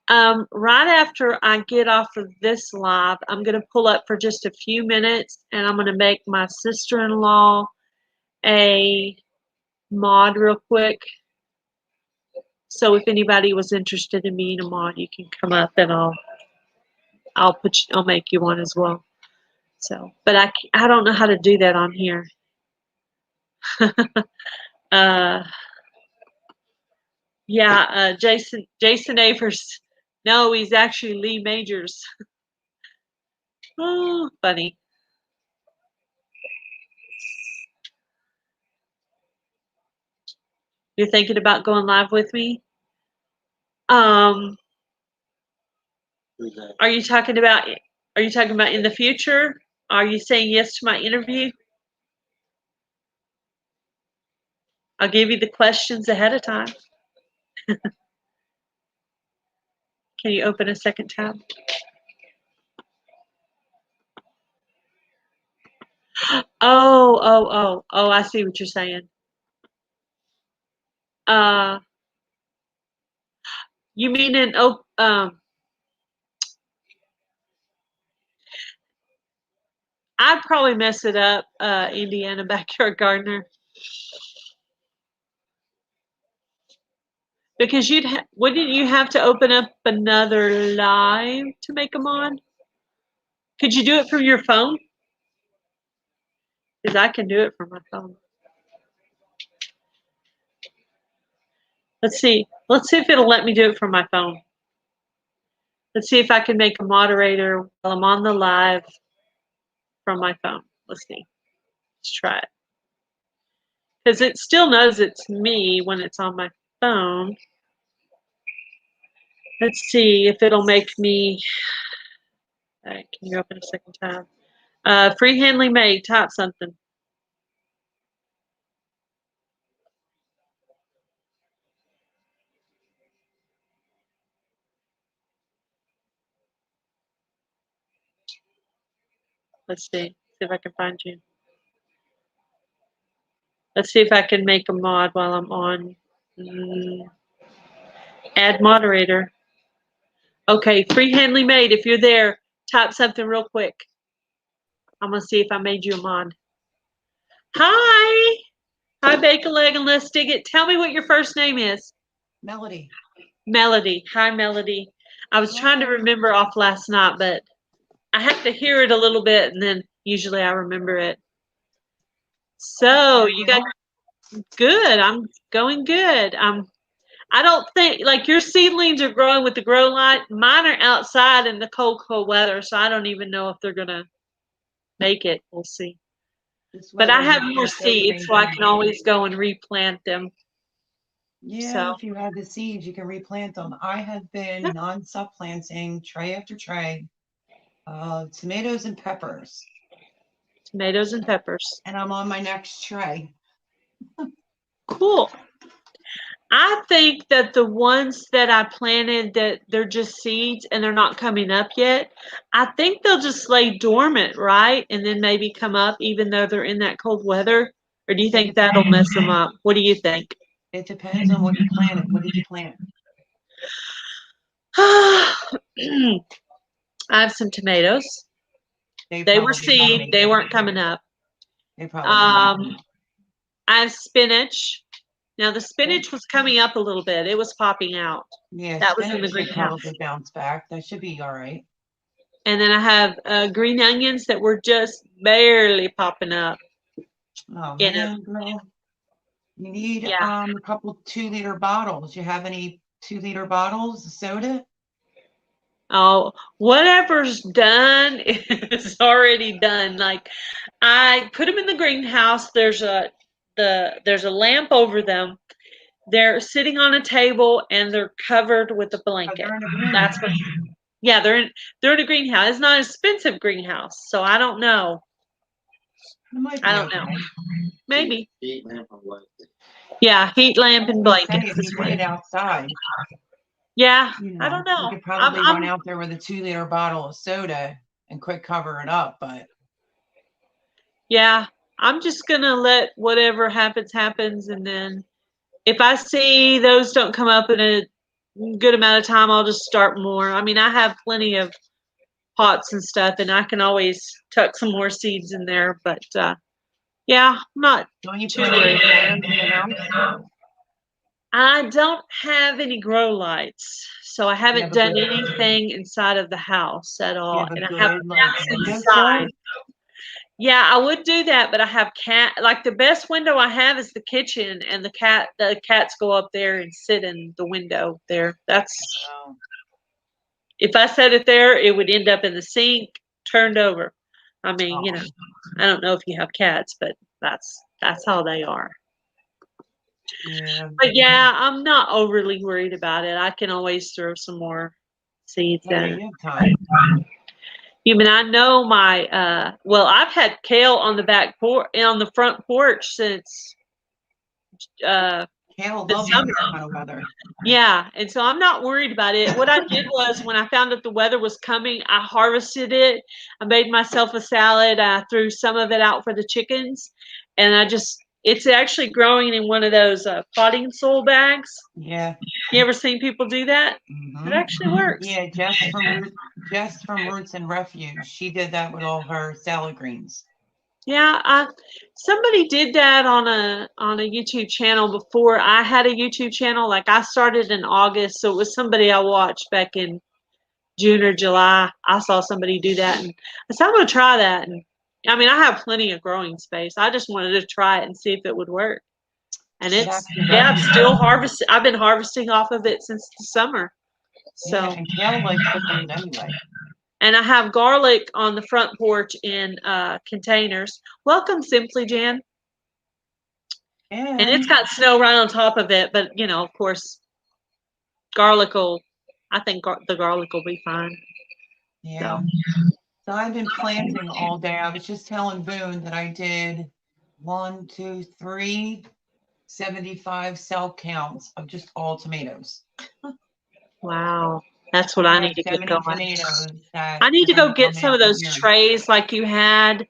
Right after I get off of this live, I'm going to pull up for just a few minutes, and I'm going to make my sister-in-law a mod real quick. So if anybody was interested in being a mod, you can come up and I'll make you one as well. So, but I don't know how to do that on here. Yeah, Jason Avers. No, he's actually Lee Majors. Oh, funny. You're thinking about going live with me? Are you talking about in the future? Are you saying yes to my interview? I'll give you the questions ahead of time. Can you open a second tab? Oh, I see what you're saying. You mean I'd probably mess it up, Indiana Backyard Gardener. Because wouldn't you have to open up another live to make them on? Could you do it from your phone? Because I can do it from my phone. Let's see. Let's see if it'll let me do it from my phone. Let's see if I can make a moderator while I'm on the live from my phone. Let's see. Let's try it. Because it still knows it's me when it's on my phone. Let's see if it'll make me. All right, can you open a second tab? Freehandly Made. Type something. Let's see. See if I can find you. Let's see if I can make a mod while I'm on. Add moderator. Okay, Freehandly Made. If you're there, type something real quick. I'm going to see if I made you a mod. Hi. Hi, Bake-A-Leg and Let's Dig It. Tell me what your first name is. Melody. Melody. Hi, Melody. I was trying to remember off last night, but I have to hear it a little bit, and then usually I remember it. So you got good. I'm going good. I don't think, like, your seedlings are growing with the grow light. Mine are outside in the cold weather, so I don't even know if they're going to make it. We'll see. But I have more seeds, so I can always go and replant them. Yeah, so if you have the seeds, you can replant them. I have been non-stop planting tray after tray of tomatoes and peppers. Tomatoes and peppers. And I'm on my next tray. Cool. I think that the ones that I planted that they're just seeds and they're not coming up yet, I think they'll just lay dormant, right? And then maybe come up even though they're in that cold weather. Or do you think that'll mess them up? What do you think? It depends on what you planted. What did you plant? I have some tomatoes. They were seed. They weren't coming up. They probably I have spinach. Now the spinach was coming up a little bit. It was popping out. Yeah, that was in the greenhouse. Probably bounce back. That should be all right. And then I have green onions that were just barely popping up. Oh man, girl. You need a couple 2-liter bottles. You have any 2-liter bottles of soda? Oh, whatever's done is already done. Like I put them in the greenhouse. There's a lamp over them. They're sitting on a table and they're covered with a blanket. That's what. Yeah, they're in a greenhouse. It's not an expensive greenhouse, so I don't know. I don't know. Maybe. Heat lamp and blanket. Yeah, heat lamp and blanket. If you put it outside. Yeah, I don't know. You could probably run out there with a 2-liter bottle of soda and quick cover it up, but. Yeah, I'm just gonna let whatever happens, and then if I see those don't come up in a good amount of time, I'll just start more. I mean, I have plenty of pots and stuff, and I can always tuck some more seeds in there. But yeah, I'm not too worried. I don't have any grow lights, so I haven't done anything inside of the house at all. And I have cats inside. Yeah, I would do that, but I have like the best window I have is the kitchen, and the cats go up there and sit in the window there. If I set it there, it would end up in the sink, turned over. I mean, I don't know if you have cats, but that's how they are. Yeah. But yeah, I'm not overly worried about it. I can always throw some more seeds in. I know my I've had kale on the front porch since Kale loves this kind of weather. Yeah, and so I'm not worried about it. What I did was when I found that the weather was coming, I harvested it. I made myself a salad. I threw some of it out for the chickens, and it's actually growing in one of those potting soil bags. Yeah. You ever seen people do that? Mm-hmm. It actually works. Yeah, Jess from Roots and Refuge. She did that with all her salad greens. Yeah, somebody did that on a YouTube channel before I had a YouTube channel. Like I started in August, so it was somebody I watched back in June or July. I saw somebody do that, and I said I'm going to try that. And I mean, I have plenty of growing space. I just wanted to try it and see if it would work. And I'm still harvesting. I've been harvesting off of it since the summer. So yeah, and Gail likes chickens anyway. And I have garlic on the front porch in containers. Welcome, Simply Jan. And it's got snow right on top of it, but of course, I think the garlic will be fine. Yeah. So I've been planting all day. I was just telling Boone that I did 1, 2, 3, 75 cell counts of just all tomatoes. Wow. That's what I need to get going. I need to go get some of those trays like you had.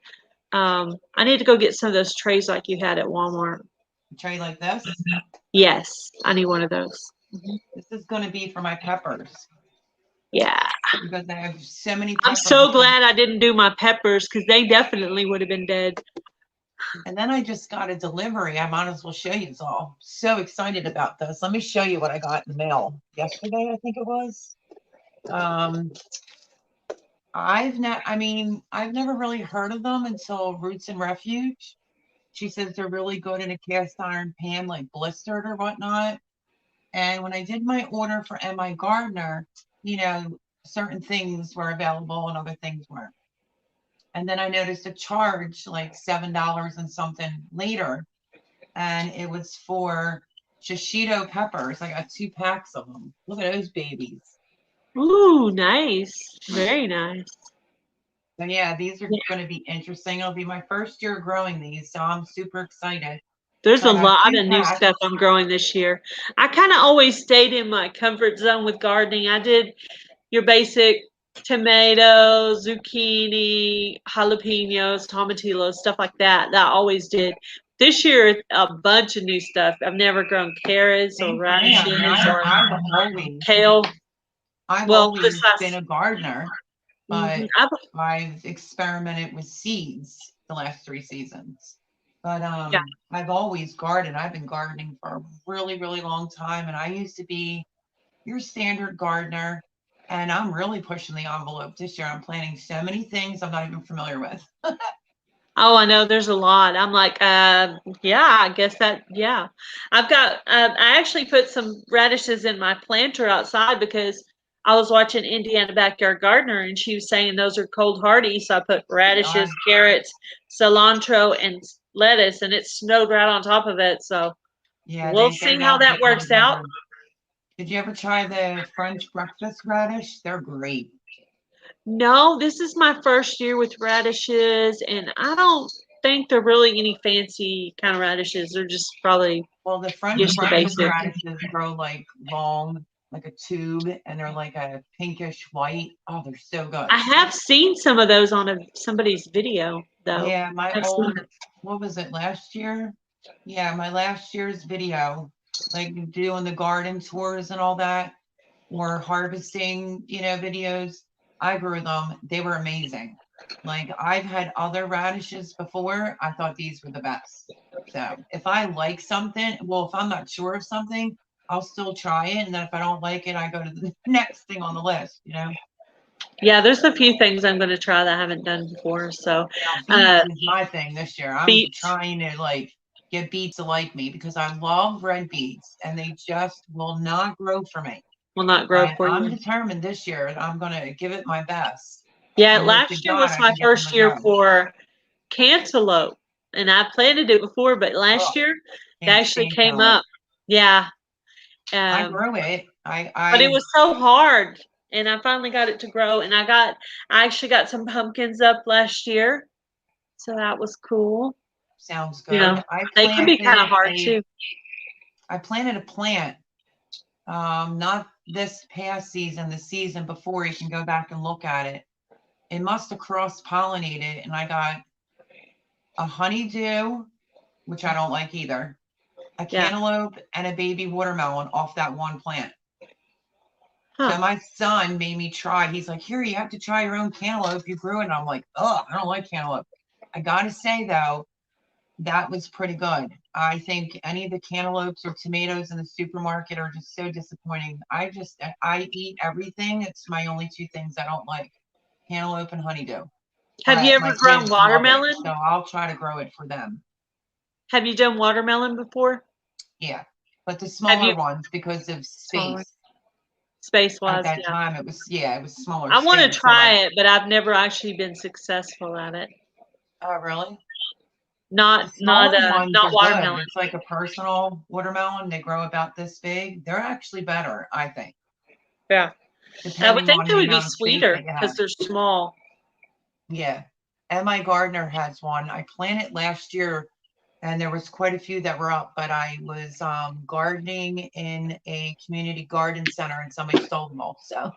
I need to go get some of those trays like you had at Walmart. A tray like this? Yes, I need one of those. Mm-hmm. This is going to be for my peppers. Yeah. Because I have so many peppers. I'm so glad I didn't do my peppers because they definitely would have been dead. And then I just got a delivery. I might as well show you all. So excited about this. Let me show you what I got in the mail yesterday, I think it was. I've never really heard of them until Roots and Refuge. She says they're really good in a cast iron pan, like blistered or whatnot. And when I did my order for MI Gardener, certain things were available and other things weren't. And then I noticed a charge like $7 and something later. And it was for shishito peppers. I got 2 packs of them. Look at those babies. Ooh, nice. Very nice. So yeah, these are going to be interesting. It'll be my first year growing these, so I'm super excited. There's a lot of new stuff I'm growing this year. I kind of always stayed in my comfort zone with gardening. I did your basic tomatoes, zucchini, jalapenos, tomatillos, stuff like that. That I always did. this year a bunch of new stuff. I've never grown carrots or Same for me. I mean, radishes or always, kale. I've Well, always this been last a gardener, but I've, I've experimented with seeds the last 3 seasons. But yeah. I've always gardened. I've been gardening for a really, really long time, and I used to be your standard gardener. And I'm really pushing the envelope this year. I'm planting so many things I'm not even familiar with. Oh, I know there's a lot. I'm like, yeah, I guess that, yeah. I've got, I actually put some radishes in my planter outside because I was watching Indiana Backyard Gardener and she was saying those are cold hardy. So I put radishes, carrots, cilantro, and lettuce, and it snowed right on top of it. So Yeah, we'll they see how love that getting works out. together. Did you ever try the French breakfast radish? They're great. No, this is my first year with radishes, and I don't think they're really any fancy kind of radishes. They're just probably Well, the French just the breakfast basic. radishes grow like long, like a tube, and they're like a pinkish white. Oh, they're so good. I have seen some of those on somebody's video, though. Yeah, my I've seen old, what was it, last year? Yeah, my last year's video, like doing the garden tours and all that, or harvesting, videos. I grew them. They were amazing. Like I've had other radishes before. I thought these were the best. So if I like something, well, if I'm not sure of something, I'll still try it. And then if I don't like it, I go to the next thing on the list. Yeah, there's a few things I'm going to try that I haven't done before. So, Beets is my thing this year. I'm beets trying to like get beets to like me because I love red beets and they just will not grow for me. will not grow But for I'm you. determined this year I'm gonna give it my best. Yeah, And hope to last year God was I my can get them first to year grow. for cantaloupe, and I planted it before, but last year it Can't actually stand came cantaloupe. up. Yeah, I grew it. but it was so hard, and I finally got it to grow, and I actually got some pumpkins up last year, so that was cool. Sounds You good. know, they can be kind of hard too. I planted a plant. Not this past season, the season before. You can go back and look at it. It must have cross-pollinated, and I got a honeydew, which I don't like either, a Yeah. cantaloupe, and a baby watermelon off that one plant. Huh. So my son made me try. He's like, here, you have to try your own cantaloupe. You grew it. And I'm like, oh, I don't like cantaloupe. I got to say, though, that was pretty good. I think any of the cantaloupes or tomatoes in the supermarket are just so disappointing. I eat everything. It's my only 2 things I don't like, cantaloupe and honeydew. Have you But my ever grown kids love it, watermelon? so I'll try to grow it for them. Have you done watermelon before? Yeah, but the smaller you- ones because of Smaller. space. At Space-wise, that yeah. time, it was smaller I want to space. So try it, but I've never actually been successful at it. oh, really? Not The smaller ones are watermelon. good. It's like a personal watermelon. They grow about this big. They're actually better, I think, Yeah. I would depending think on they the would be amount of space sweeter that you because have. they're small. Yeah. And my gardener has one. I planted last year and there was quite a few that were up, but I was gardening in a community garden center and somebody stole them all. So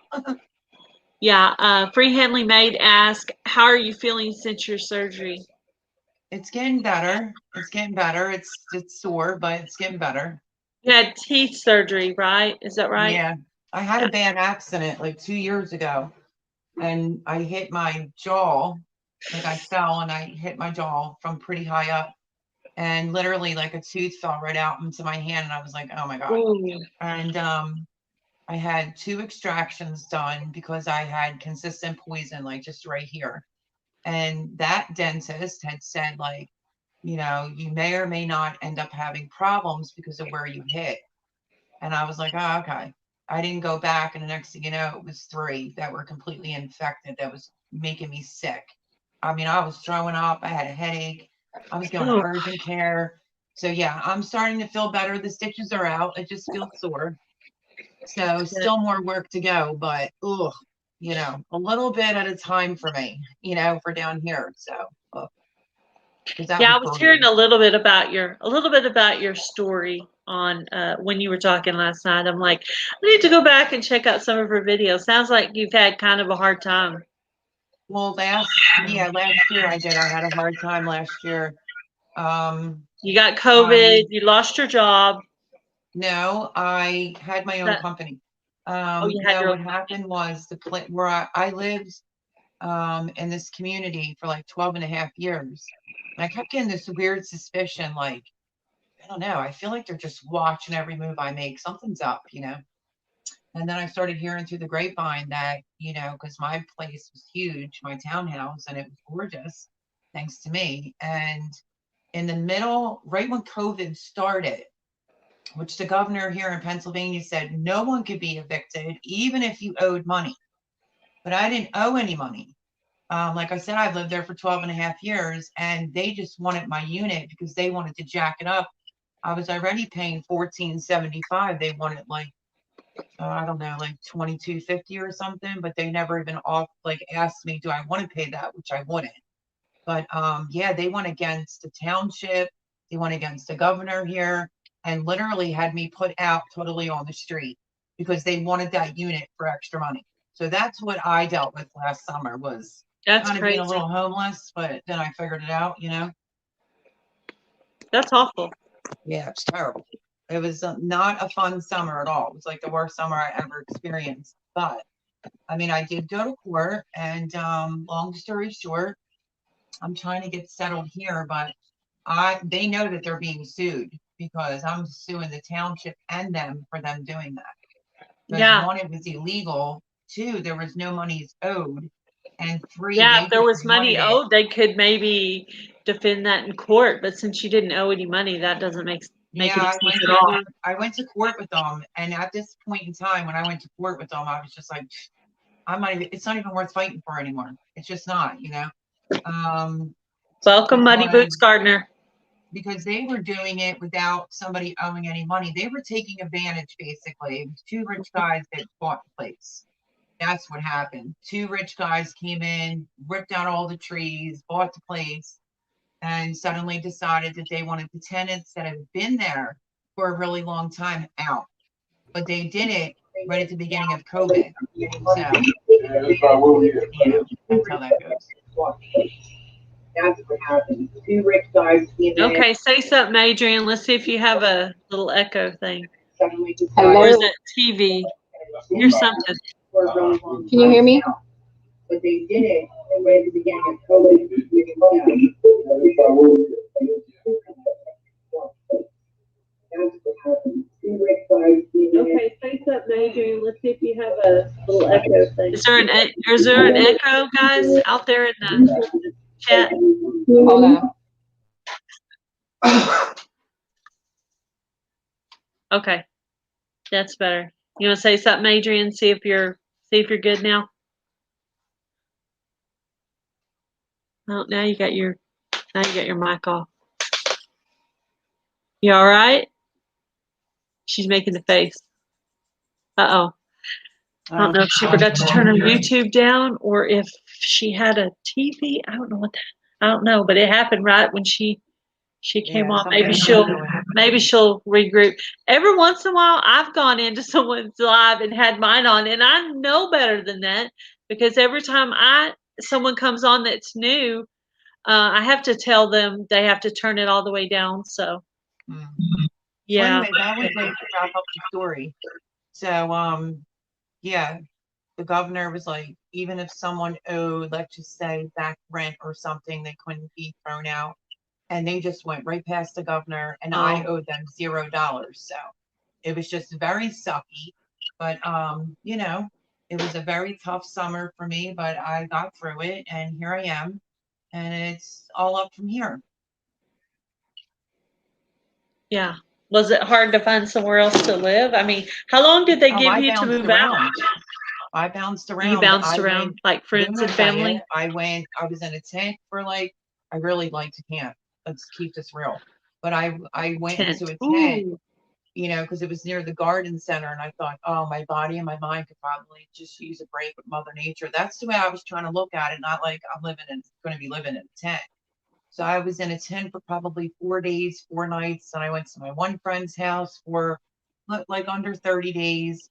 Yeah. Freehandly Made asked, how are you feeling since your surgery? it's getting better. It's getting better. It's sore, but it's getting better. You had teeth surgery, right? Is that right? Yeah. I had a bad accident like 2 years ago and I hit my jaw. Like I fell and I hit my jaw from pretty high up and literally like a tooth fell right out into my hand and I was like, oh my God. Ooh. And I had 2 extractions done because I had consistent poison, like just right here. And that dentist had said, like, you may or may not end up having problems because of where you hit. And I was like, oh, okay. I didn't go back. And the next thing you know, it was 3 that were completely infected. That was making me sick. I mean, I was throwing up. I had a headache. I was going to urgent care. So yeah, I'm starting to feel better. The stitches are out. It just feels sore. So still more work to go, but a little bit at a time for me, for down here. So Yeah, I was hearing a little bit about your story on when you were talking last night. I'm like, I need to go back and check out some of her videos. Sounds like you've had kind of a hard time. Well, last year I did. I had a hard time last year. You got COVID. You lost your job. No, I had my own company. You had No, your what own happened was where I lived in this community for like 12 and a half years. And I kept getting this weird suspicion, like, I don't know, I feel like they're just watching every move I make. Something's up, you know? And then I started hearing through the grapevine that, you know, because my place was huge, my townhouse, and it was gorgeous, thanks to me. And in the middle, right when COVID started, which the governor here in Pennsylvania said no one could be evicted, even if you owed money. But I didn't owe any money. Like I said, I've lived there for 12 and a half years, and they just wanted my unit because they wanted to jack it up. I was already paying $14.75. They wanted like, I don't know, like $22.50 or something, but they never even asked me, do I want to pay that, which I wouldn't. But yeah, they went against the township. They went against the governor here and literally had me put out totally on the street because they wanted that unit for extra money. So that's what I dealt with last summer, was That's kind of crazy. being a little homeless, but then I figured it out, you know? That's awful. Yeah, it's terrible. It was not a fun summer at all. It was like the worst summer I ever experienced. But I mean, I did go to court, and long story short, I'm trying to get settled here, but they know that they're being sued because I'm suing the township and them for them doing that. Because one, it was illegal. Two, there was no monies owed. And three, if there was money owed, they could maybe defend that in court. But since you didn't owe any money, that doesn't make any sense at all. I went to court with them, and at this point in time, when I went to court with them, I was just like, it's not even worth fighting for anymore. It's just not, you know. Welcome, Muddy Boots Gardner. Because they were doing it without somebody owing any money. They were taking advantage, basically. It was two rich guys that bought the place. That's what happened. Two rich guys came in, ripped out all the trees, bought the place, and suddenly decided that they wanted the tenants that have been there for a really long time out. But they did it right at the beginning of COVID. So, yeah, that's how that goes. That's what happened. Two rich guys came in. Okay, say something, Adrian. Let's see if you have a little echo thing. Hello? Or is it TV? Here's something. Can you hear me? But they did it right at the beginning of COVID. Okay, say something, Adrian. Let's see if you have a little echo thing. Is there an echo, guys, out there in the chat? Hold on. Okay, that's better. You want to say something, Adrian? See if you're good now. Oh, now you got your mic off. You all right? She's making the face. Uh-oh. I don't know if she forgot to turn her YouTube down or if she had a TV. I don't know I don't know, but it happened right when she came on. Maybe she'll regroup. Every once in a while, I've gone into someone's live and had mine on, and I know better than that because every time someone comes on that's new, I have to tell them they have to turn it all the way down. So, yeah. Well, anyway, that was like to wrap up the story. So, yeah, the governor was like, even if someone owed, let's just say, back rent or something, they couldn't be thrown out. And they just went right past the governor, and I owed them $0. So it was just very sucky. But you know, it was a very tough summer for me, but I got through it, and here I am, and it's all up from here. Yeah. Was it hard to find somewhere else to live? I mean, how long did they give you to move out? I bounced around. You bounced around like friends and family? I was in a tent for I really like to camp. Let's keep this real. But I went into a tent, you know, because it was near the garden center. And I thought, oh, my body and my mind could probably just use a break with Mother Nature. That's the way I was trying to look at it, not like I'm going to be living in a tent. So I was in a tent for probably 4 days, 4 nights. And I went to my one friend's house for like under 30 days.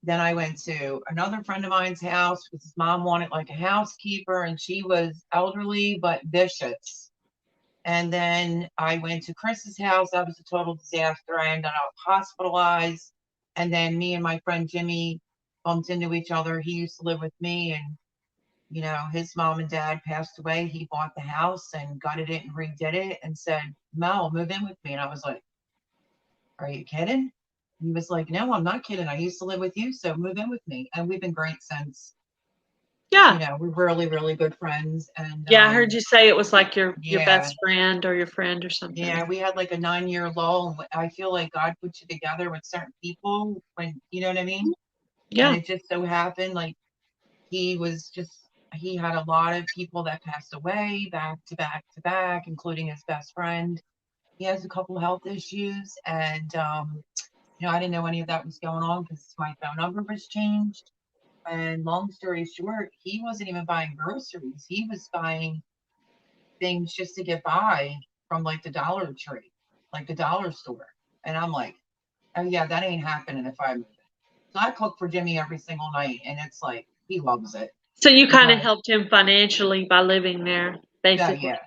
Then I went to another friend of mine's house because his mom wanted like a housekeeper, and she was elderly but vicious. And then I went to Chris's house. That was a total disaster. I ended up hospitalized. And then me and my friend Jimmy bumped into each other. He used to live with me, and his mom and dad passed away. He bought the house and gutted it and redid it and said, Mel, move in with me. And I was like, are you kidding? He was like, no, I'm not kidding. I used to live with you, so move in with me. And we've been great since. Yeah. We're really, really good friends. And Yeah, I heard you say it was like your yeah. best friend or your friend or something. Yeah, we had like a 9-year lull. And I feel like God put you together with certain people when, you know what I mean? Yeah. And it just so happened, like, he had a lot of people that passed away back to back to back, including his best friend. He has a couple health issues, and I didn't know any of that was going on because my phone number was changed. And long story short, he wasn't even buying groceries. He was buying things just to get by from like the Dollar Tree, like the dollar store. And I'm like, oh yeah, that ain't happening if I move it. So I cook for Jimmy every single night, and it's like he loves it. So you kind of helped him financially by living there, basically. Yeah.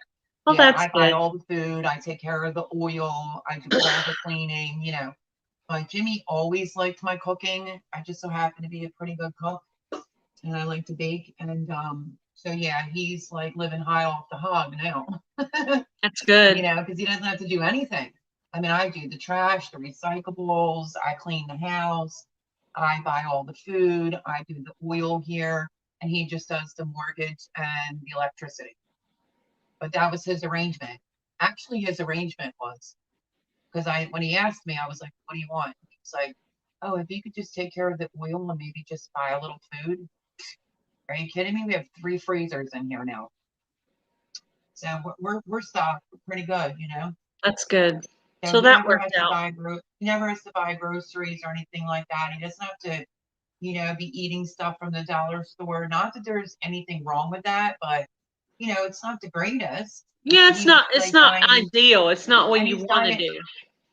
Well, Yeah, that's I buy good. all the food. I take care of the oil. I do all the cleaning, But Jimmy always liked my cooking. I just so happen to be a pretty good cook, and I like to bake. And so yeah, he's like living high off the hog now. That's good. Because he doesn't have to do anything. I mean, I do the trash, the recyclables. I clean the house. I buy all the food. I do the oil here, and he just does the mortgage and the electricity. But that was his arrangement. Actually, his arrangement was because when he asked me, I was like, what do you want? He was like, oh, if you could just take care of the oil and maybe just buy a little food. Are you kidding me? We have 3 freezers in here now. So we're stocked. We're pretty good, That's good. So he that never worked has to out. he never has to buy groceries or anything like that. He doesn't have to, be eating stuff from the dollar store. Not that there's anything wrong with that, but it's not the greatest. Yeah, it's not buying, ideal. It's not what and you he's want to do.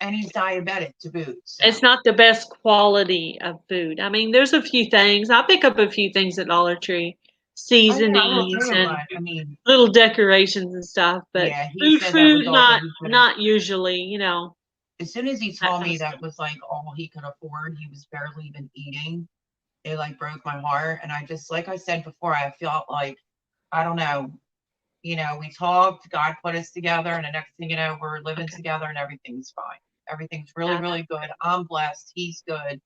and he's diabetic to boot. So. It's not the best quality of food. I mean, there's a few things. I pick up a few things at Dollar Tree, seasonings and But, I mean, little decorations and stuff. But yeah, he said that was food, all that he could. not usually. As soon as he told me stuff. that was like all he could afford, he was barely even eating. It like broke my heart, and I just, like I said before, I felt like, I don't know, we talked, God put us together, and the next thing you know, we're living together, and everything's fine. Everything's really, really good. I'm blessed. He's good,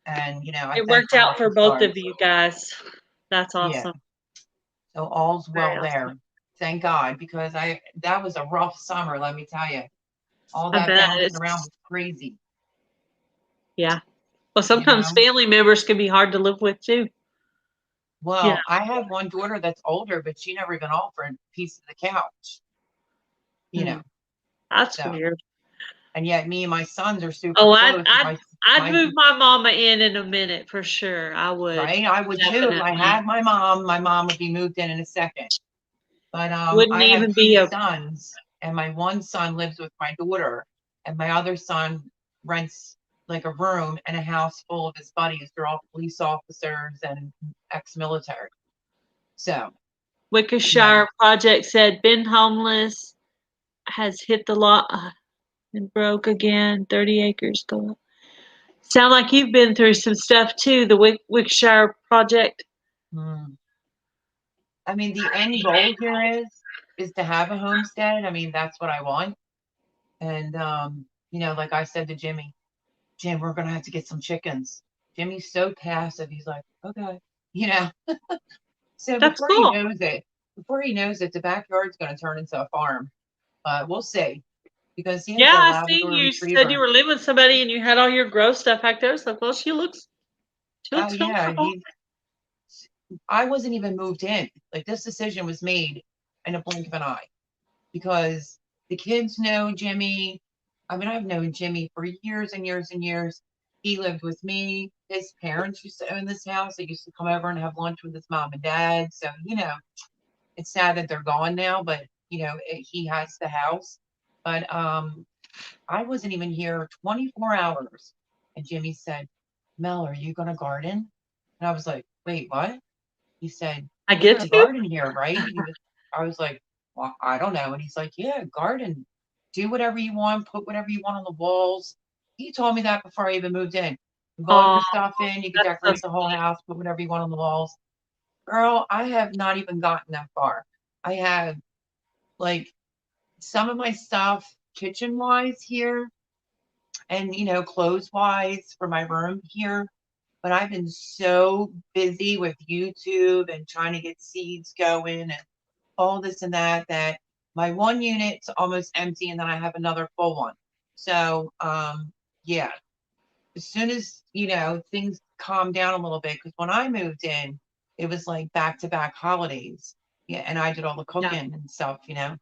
and it worked out for both of you guys. That's awesome. Yeah. So all's well there. Awesome. Thank God, because that was a rough summer. Let me tell you, all that bouncing around was crazy. Yeah. Well, sometimes family members can be hard to live with too. Well, I have one daughter that's older, but she never even offered a piece of the couch. That's weird. And yet, me and my sons are super close. I'd move my mama in a minute for sure. I would. Right, I would too. If I had my mom would be moved in a second. But wouldn't I even have be 2 sons, and my one son lives with my daughter, and my other son rents like a room in a house full of his buddies. They're all police officers and ex-military. So, Wickershire Project said been homeless, has hit the lot and broke again. 30 acres gone. Sound like you've been through some stuff too. The Wickershire Project. I mean, the end goal here is to have a homestead. I mean, that's what I want. And like I said to Jim, we're gonna have to get some chickens. Jimmy's so passive. He's like, okay, So that's before cool. he knows it, the backyard's gonna turn into a farm. But we'll see. Because I see you said you were living with somebody and you had all your gross stuff back there. So, well, she looks comfortable. I wasn't even moved in. Like, this decision was made in a blink of an eye because the kids know Jimmy. I mean, I've known Jimmy for years and years and years. He lived with me. His parents used to own this house. They used to come over and have lunch with his mom and dad. So, it's sad that they're gone now, but, he has the house. But I wasn't even here 24 hours. And Jimmy said, Mel, are you going to garden? And I was like, wait, what? He said, I get to garden here, right? I was like, well, I don't know. And he's like, yeah, garden, do whatever you want, put whatever you want on the walls. He told me that before I even moved in. You vote Oh, your stuff in, you can that's so decorate the whole sweet. house, put whatever you want on the walls. Girl, I have not even gotten that far. I have like some of my stuff kitchen wise here and, you know, clothes wise for my room here. But I've been so busy with YouTube and trying to get seeds going and all this and that, that my one unit's almost empty and then I have another full one. So, yeah, as soon as, you know, things calm down a little bit, because when I moved in, it was like back-to-back holidays. Yeah, and I did all the Yeah. cooking and stuff, you know.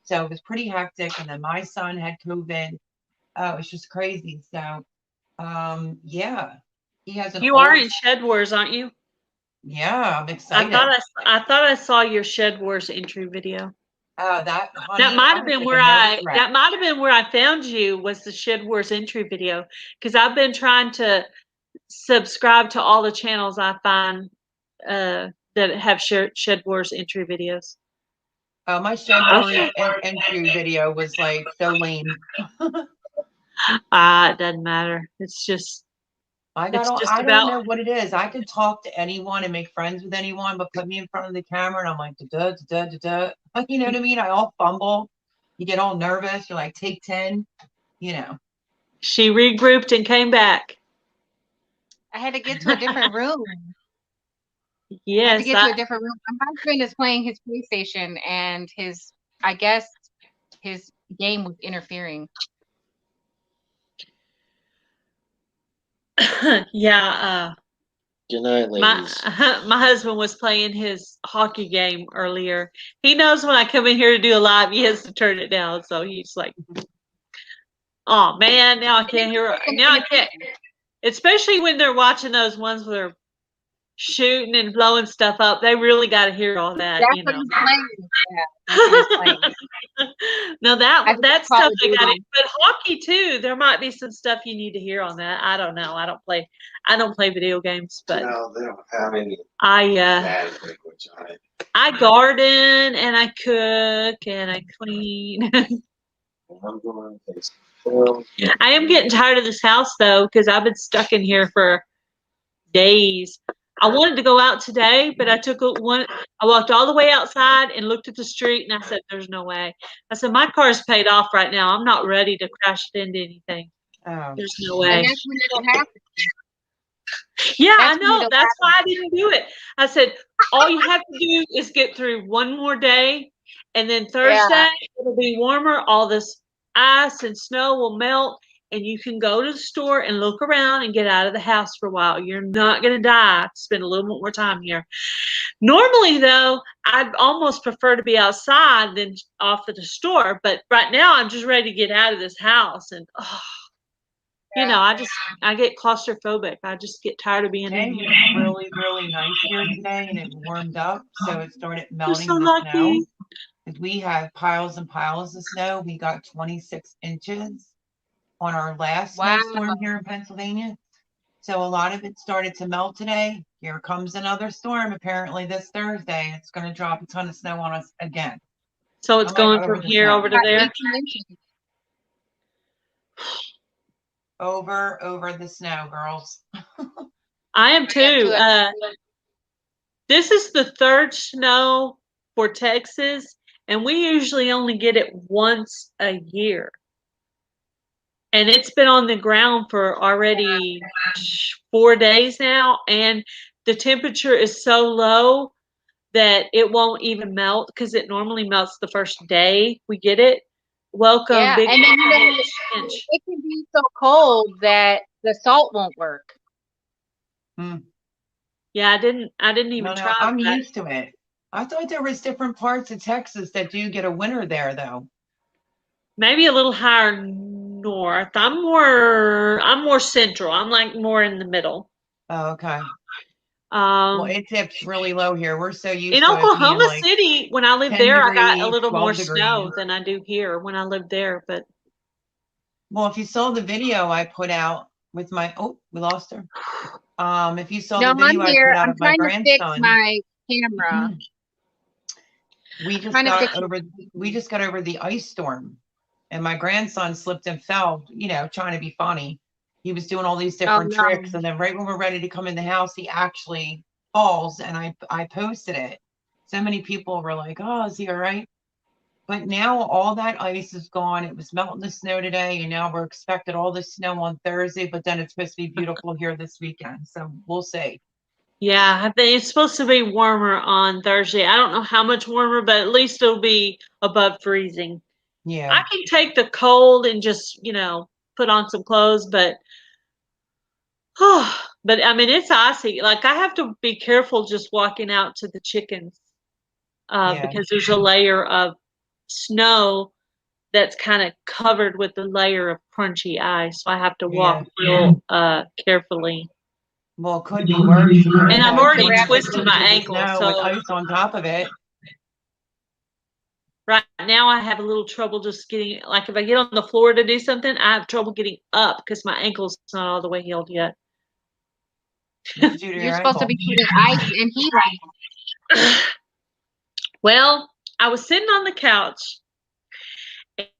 So it was pretty hectic. And then my son had COVID. Oh, it's just crazy. So, yeah, he has an You are old, in Shed Wars, aren't you? yeah, I'm I excited. thought I saw your Shed Wars entry video. Oh, that, honey, That might I have was been like where a nervous wreck. that might have been where I found you, was the Shed Wars entry video, because I've been trying to subscribe to all the channels I find that have Shed Wars entry videos. Oh, my Shed Wars entry video was like so lame. It doesn't matter. It's just I about don't know what it is. I could talk to anyone and make friends with anyone, but put me in front of the camera and I'm like, da da da da. You know what I mean? I all fumble. You get all nervous. You're like, take 10, you know. she regrouped and came back. I had to get to a different room. I had to Yes, get to a different room. My husband is playing his PlayStation and I guess his game was interfering. yeah. Good night, ladies. My husband was playing his hockey game earlier. He knows when I come in here to do a live, he has to turn it down. So he's like, "Oh man, now I can't hear. Now I can't." Especially when they're watching those ones where they're shooting and blowing stuff up. They really got to hear all that, That's you what know. he's playing. Yeah, that's what he's playing. No, I think that Call stuff of I got it. Duty. But hockey too, there might be some stuff you need to hear on that. I don't know. I don't play video games, but No, they don't have any I bad language on it. I garden and I cook and I clean. I'm going to taste film. I am getting tired of this house though, because I've been stuck in here for days. I wanted to go out today, but I walked all the way outside and looked at the street and I said, there's no way. I said, my car's paid off right now. I'm not ready to crash it into anything. Oh. There's no way. And that's when it'll happen. Yeah, I That's when know. it'll That's why I didn't do it. I said, all you have to do is get through one more day, and then Thursday it'll be warmer. All this ice and snow will melt, and you can go to the store and look around and get out of the house for a while. You're not going to die. Spend a little more time here. Normally, though, I'd almost prefer to be outside than off at the store. But right now, I'm just ready to get out of this house, and you know, I get claustrophobic. I just get tired of being in Today here. was really, really nice here today, and it warmed up, so it started melting so the lucky. snow. Because we had piles and piles of snow. We got 26 inches on our last snowstorm here in Pennsylvania. So a lot of it started to melt today. Here comes another storm apparently this Thursday. It's going to drop a ton of snow on us again. So it's going from here over to there? Over the snow, girls. I am too. This is the third snow for Texas, and we usually only get it once a year. And it's been on the ground for already 4 days now, and the temperature is so low that it won't even melt, because it normally melts the first day we get it. Welcome, yeah, big and then inch. it can be so cold that the salt won't work. Yeah, I didn't even try. I'm used to it. I thought there was different parts of Texas that do get a winter there, though. Maybe a little higher north. I'm more central. I'm like more in the middle. Oh, okay. Well, it dips really low here. We're so used in to Oklahoma it being like City, when I lived 10 there, I got a degrees, little more 12 snow degrees. than I do here when I lived there. But well, if you saw the video I put out with my we lost her. If you saw No, the video I'm here. I put out I'm of my trying to fix grandson. my camera. We just Trying to got fix it. over the ice storm, and my grandson slipped and fell, trying to be funny. He was doing all these different no. tricks, and then right when we're ready to come in the house, he actually falls, and I posted it. So many people were like, "Oh, is he all right?" But now all that ice is gone. It was melting the snow today, and now we're expected all the snow on Thursday, but then it's supposed to be beautiful here this weekend. So we'll see. Yeah, I think it's supposed to be warmer on Thursday. I don't know how much warmer, but at least it'll be above freezing. Yeah. I can take the cold and just, put on some clothes, but but I mean it's icy. Like I have to be careful just walking out to the chickens Yeah. because there's a layer of snow that's kind of covered with a layer of crunchy ice. So I have to walk real carefully. Well, it could be worse. You could And I'm have already chickens twisted my in the ankle, snow with so ice on top of it. right now I have a little trouble just getting, like if I get on the floor to do something, I have trouble getting up because my ankle's not all the way healed yet. You're supposed to be putting ice and heat on. Well, I was sitting on the couch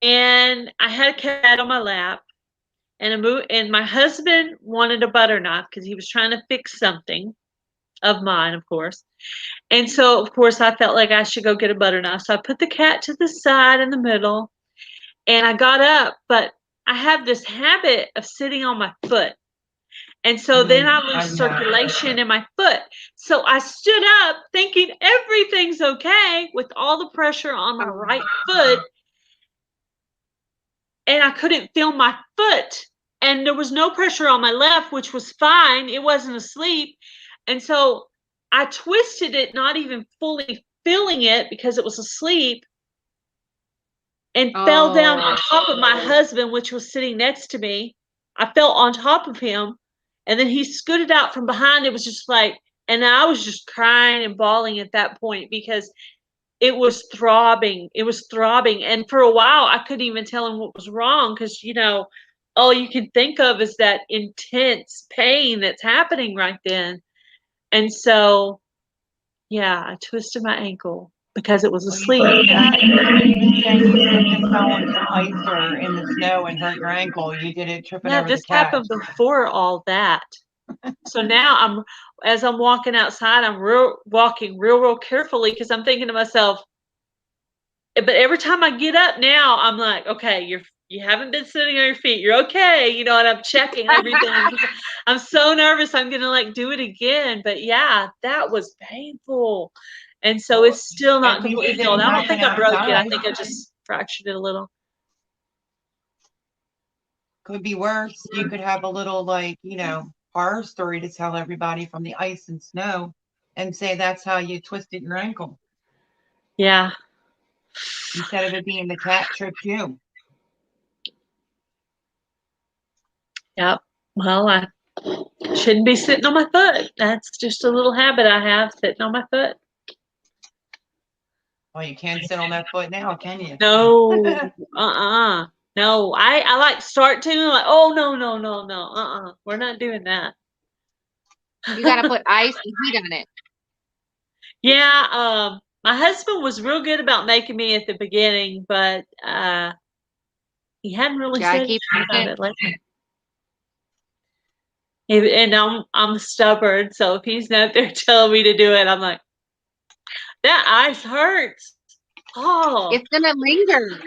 and I had a cat on my lap and my husband wanted a butter knife because he was trying to fix something of mine, of course. And so, of course, I felt like I should go get a butter knife. So I put the cat to the side in the middle and I got up, but I have this habit of sitting on my foot. And so then I lose circulation in my foot. So I stood up thinking everything's okay with all the pressure on my right foot. And I couldn't feel my foot. And there was no pressure on my left, which was fine. It wasn't asleep. And so I twisted it, not even fully feeling it because it was asleep, and fell down on top of my husband, which was sitting next to me. I fell on top of him, and then he scooted out from behind. It was just like, and I was just crying and bawling at that point because it was throbbing. It was throbbing. And for a while, I couldn't even tell him what was wrong because, all you can think of is that intense pain that's happening right then. And so, yeah, I twisted my ankle because it was asleep. You didn't even say you slipped and fell on some ice or in the snow and hurt your ankle. You did it tripping over the this cat. happened before all that. So now as I'm walking outside, I'm walking real carefully because I'm thinking to myself, but every time I get up now, I'm like, okay, you haven't been sitting on your feet. You're okay. And I'm checking everything. I'm so nervous. I'm going to do it again. But yeah, that was painful. And so it's still not completely healed. I don't think I broke it. I think I just fractured it a little. Could be worse. You could have a little horror story to tell everybody from the ice and snow and say that's how you twisted your ankle. Yeah. Instead of it being the cat tripped you. Yep. Well, I shouldn't be sitting on my foot. That's just a little habit I have, sitting on my foot. Well, you can't sit on that foot now, can you? No. No. I start to oh no. We're not doing that. You got to put ice and heat on it. Yeah. My husband was real good about making me at the beginning, but he hadn't really said anything about it lately. And I'm stubborn, so if he's not there telling me to do it, I'm like, that ice hurts. Oh, it's gonna linger.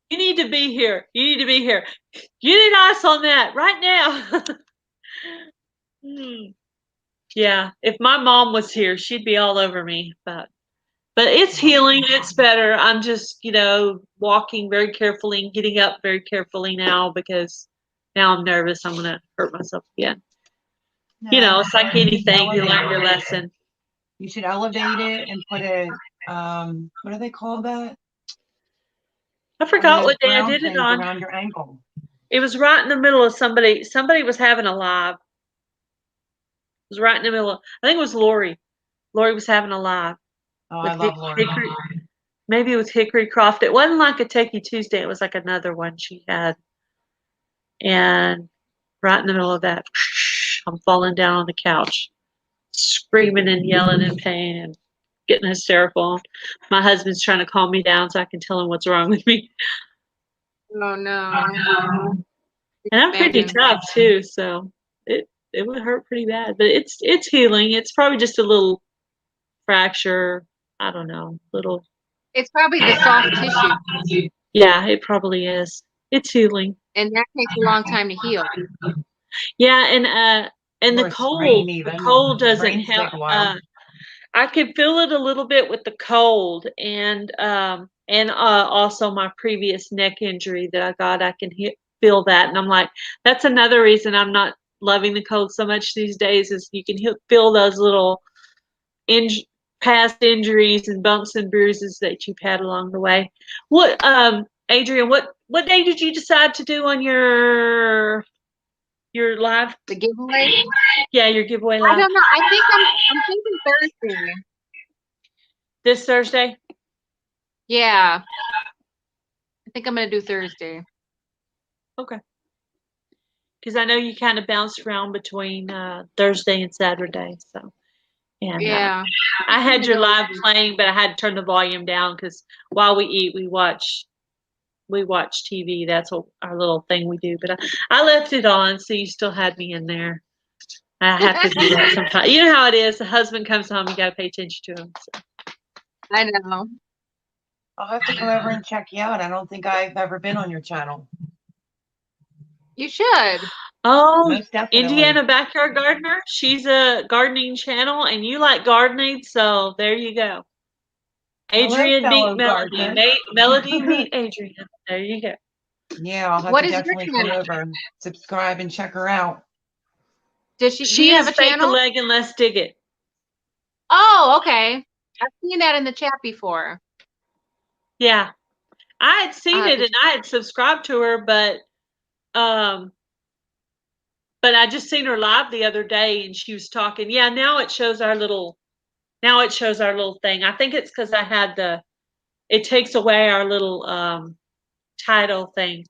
You need to be here. You need to be here. You need ice on that right now. Yeah, if my mom was here, she'd be all over me. But it's healing. It's better. I'm just, walking very carefully and getting up very carefully now because now I'm nervous. I'm gonna hurt myself again. It's like anything. You learn your lesson. You should elevate it and put a what do they call that? I forgot what day I did it on. Around your ankle. It was right in the middle of somebody. Somebody was having a live. It was right in the middle of, I think it was Lori. Lori was having a live. Oh, I love Lori. Maybe it was Hickory Croft. It wasn't like a Techie Tuesday. It was like another one she had. And right in the middle of that, I'm falling down on the couch, screaming and yelling in pain and getting hysterical. My husband's trying to calm me down so I can tell him what's wrong with me. Oh no. And I'm pretty Imagine. tough too, so it would hurt pretty bad. But it's healing. It's probably just a little fracture. I don't know, little. It's probably the soft tissue, Yeah, it probably is. It's healing. and that takes a long time to heal. Yeah, and Or the cold, rain the even. cold doesn't Rains take help. a while. I can feel it a little bit with the cold, and also my previous neck injury that I got. I can feel that, and I'm like, that's another reason I'm not loving the cold so much these days. Is you can feel those little past injuries and bumps and bruises that you've had along the way. What, Adrian? What day did you decide to do on your live? The giveaway? Yeah, your giveaway I live. don't know. I think I'm thinking Thursday. This Thursday? Yeah. I think I'm gonna do Thursday. Okay. Because I know you kind of bounced around between Thursday and Saturday, so. And Yeah. I had your live playing, but I had to turn the volume down because while we eat, we watch TV. That's what our little thing we do. But I left it on, so you still had me in there. I have to do that sometimes. You know how it is. The husband comes home, you got to pay attention to him. So. I know. I'll have to come over and check you out. I don't think I've ever been on your channel. You should. Oh, Most definitely. Indiana Backyard Gardener. She's a gardening channel, and you like gardening, so there you go. Adrian fellow meet Melody. gardener. Melody meet Adrian. There you go. Yeah, I'll have What to is your definitely come channel? over, subscribe, and check her out. Does she? Do She you have is a Fake a channel? Leg and Let's Dig It. Oh, okay. I've seen that in the chat before. Yeah, I had seen it to- and I had subscribed to her, but I just seen her live the other day and she was talking. Yeah, now it shows our little thing. I think it's because I had it takes away our little title thing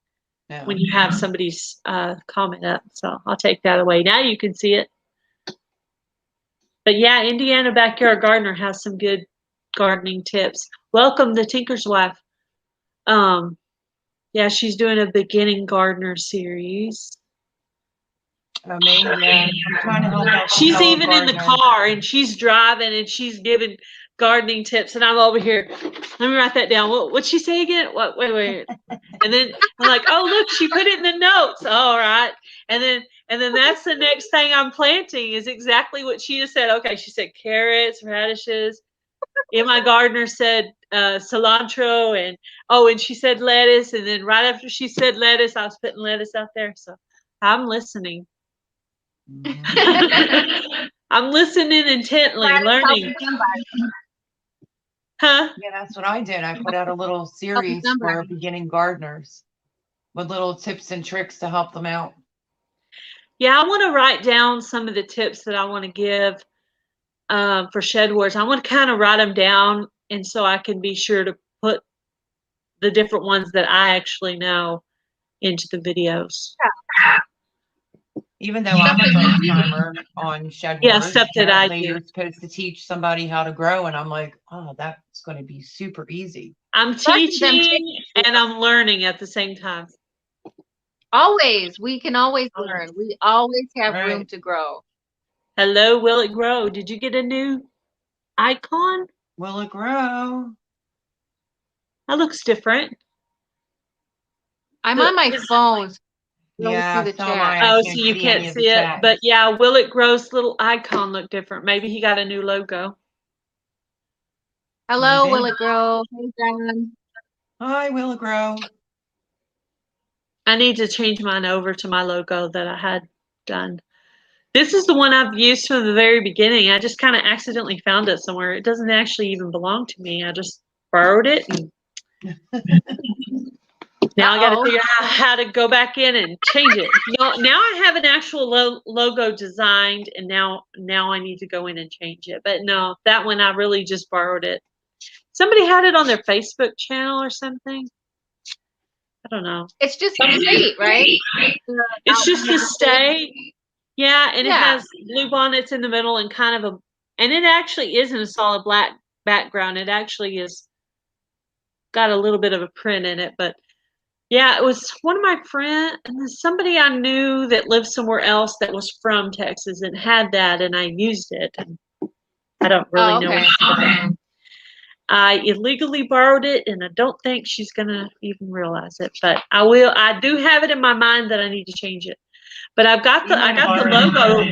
Yeah. when you have somebody's comment up. So I'll take that away. Now you can see it. But yeah, Indiana Backyard Gardener has some good gardening tips. Welcome the Tinker's Wife. Yeah, she's doing a beginning gardener series. Amazing. Yeah. I'm trying to help out. some She's fellow even in the gardeners. car and she's driving and she's giving gardening tips and I'm over here. Let me write that down. What'd she say again? Wait. And then I'm like, oh look, she put it in the notes. All right. And then that's the next thing I'm planting is exactly what she just said. Okay, she said carrots, radishes. And my gardener said cilantro and she said lettuce. And then right after she said lettuce, I was putting lettuce out there. So I'm listening. I'm listening intently, learning. Huh? Yeah, that's what I did. I put out a little series for beginning gardeners with little tips and tricks to help them out. Yeah, I want to write down some of the tips that I want to give for shed wars. I want to kind of write them down, and so I can be sure to put the different ones that I actually know into the videos. Even though I'm a first timer on Shed Yeah, Wars, stuff that I apparently do. you're supposed to teach somebody how to grow, and I'm like, oh, that's going to be super easy. I'm teaching and I'm learning at the same time. Always. We can always learn. We always have room to grow. Hello, Will It Grow? Did you get a new icon? Will it grow? That looks different. I'm on my phone. Yeah, the so chat. am I. Oh, I so you see can't any of the see it. chat. But yeah, Will It Grow's little icon looked different. Maybe he got a new logo. Hello, Maybe. Will It Grow? Hey, John. Hi, Will it grow? I need to change mine over to my logo that I had done. This is the one I've used from the very beginning. I just kind of accidentally found it somewhere. It doesn't actually even belong to me. I just borrowed it. And now I got to figure out how to go back in and change it. Now I have an actual logo designed, and now I need to go in and change it. But no, that one I really just borrowed it. Somebody had it on their Facebook channel or something. I don't know. It's just the state, right? It's just the state. Yeah, and it Yeah. has blue bonnets in the middle and kind of and it actually isn't a solid black background. It actually is got a little bit of a print in it, but yeah, it was one of my friends, somebody I knew that lived somewhere else that was from Texas and had that, and I used it. And I don't really know okay. anything about it. I illegally borrowed it, and I don't think she's gonna even realize it. But I will. I do have it in my mind that I need to change it. But I got the logo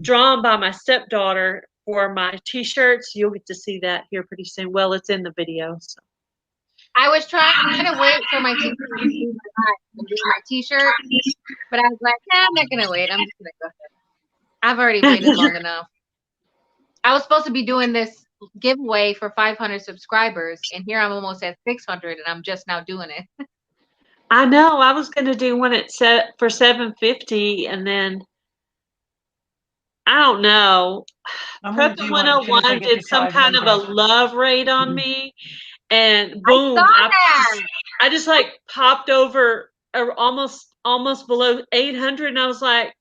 drawn by my stepdaughter for my T-shirts. You'll get to see that here pretty soon. Well, it's in the video. So. I was trying to wait for my T-shirt to do my T-shirt, but I was like, nah, I'm not gonna wait. I'm just gonna go ahead. I've already waited long enough. I was supposed to be doing this giveaway for 500 subscribers, and here I'm almost at 600, and I'm just now doing it. I know. I was gonna do one for 750, and then I don't know. Prepping 101 did some kind of a love raid on me. And boom, I just like popped over almost below 800, and I was like,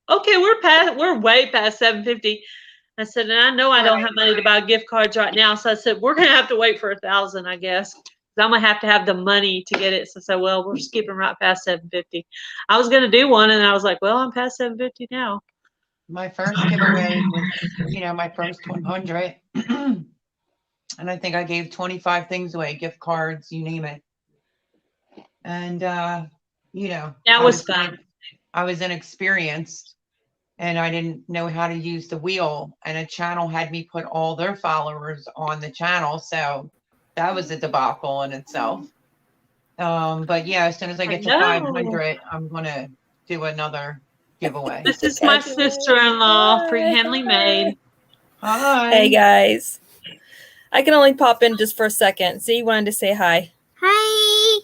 okay, we're way past 750. I said, and I know I don't have money to buy gift cards right now, so I said we're gonna have to wait for 1,000, I guess. I'm gonna have to have the money to get it. So I said, well, we're skipping right past 750. I was gonna do one, and I was like, well, I'm past 750 now. My first giveaway was, my first 100. And I think I gave 25 things away, gift cards, you name it. And, that was fun. I was inexperienced and I didn't know how to use the wheel. And a channel had me put all their followers on the channel. So that was a debacle in itself. But yeah, as soon as I get to 500, I'm going to do another giveaway. This is my sister-in-law, Freehandly Made. Hi. Hey, guys. I can only pop in just for a second. Z wanted to say hi. Hi.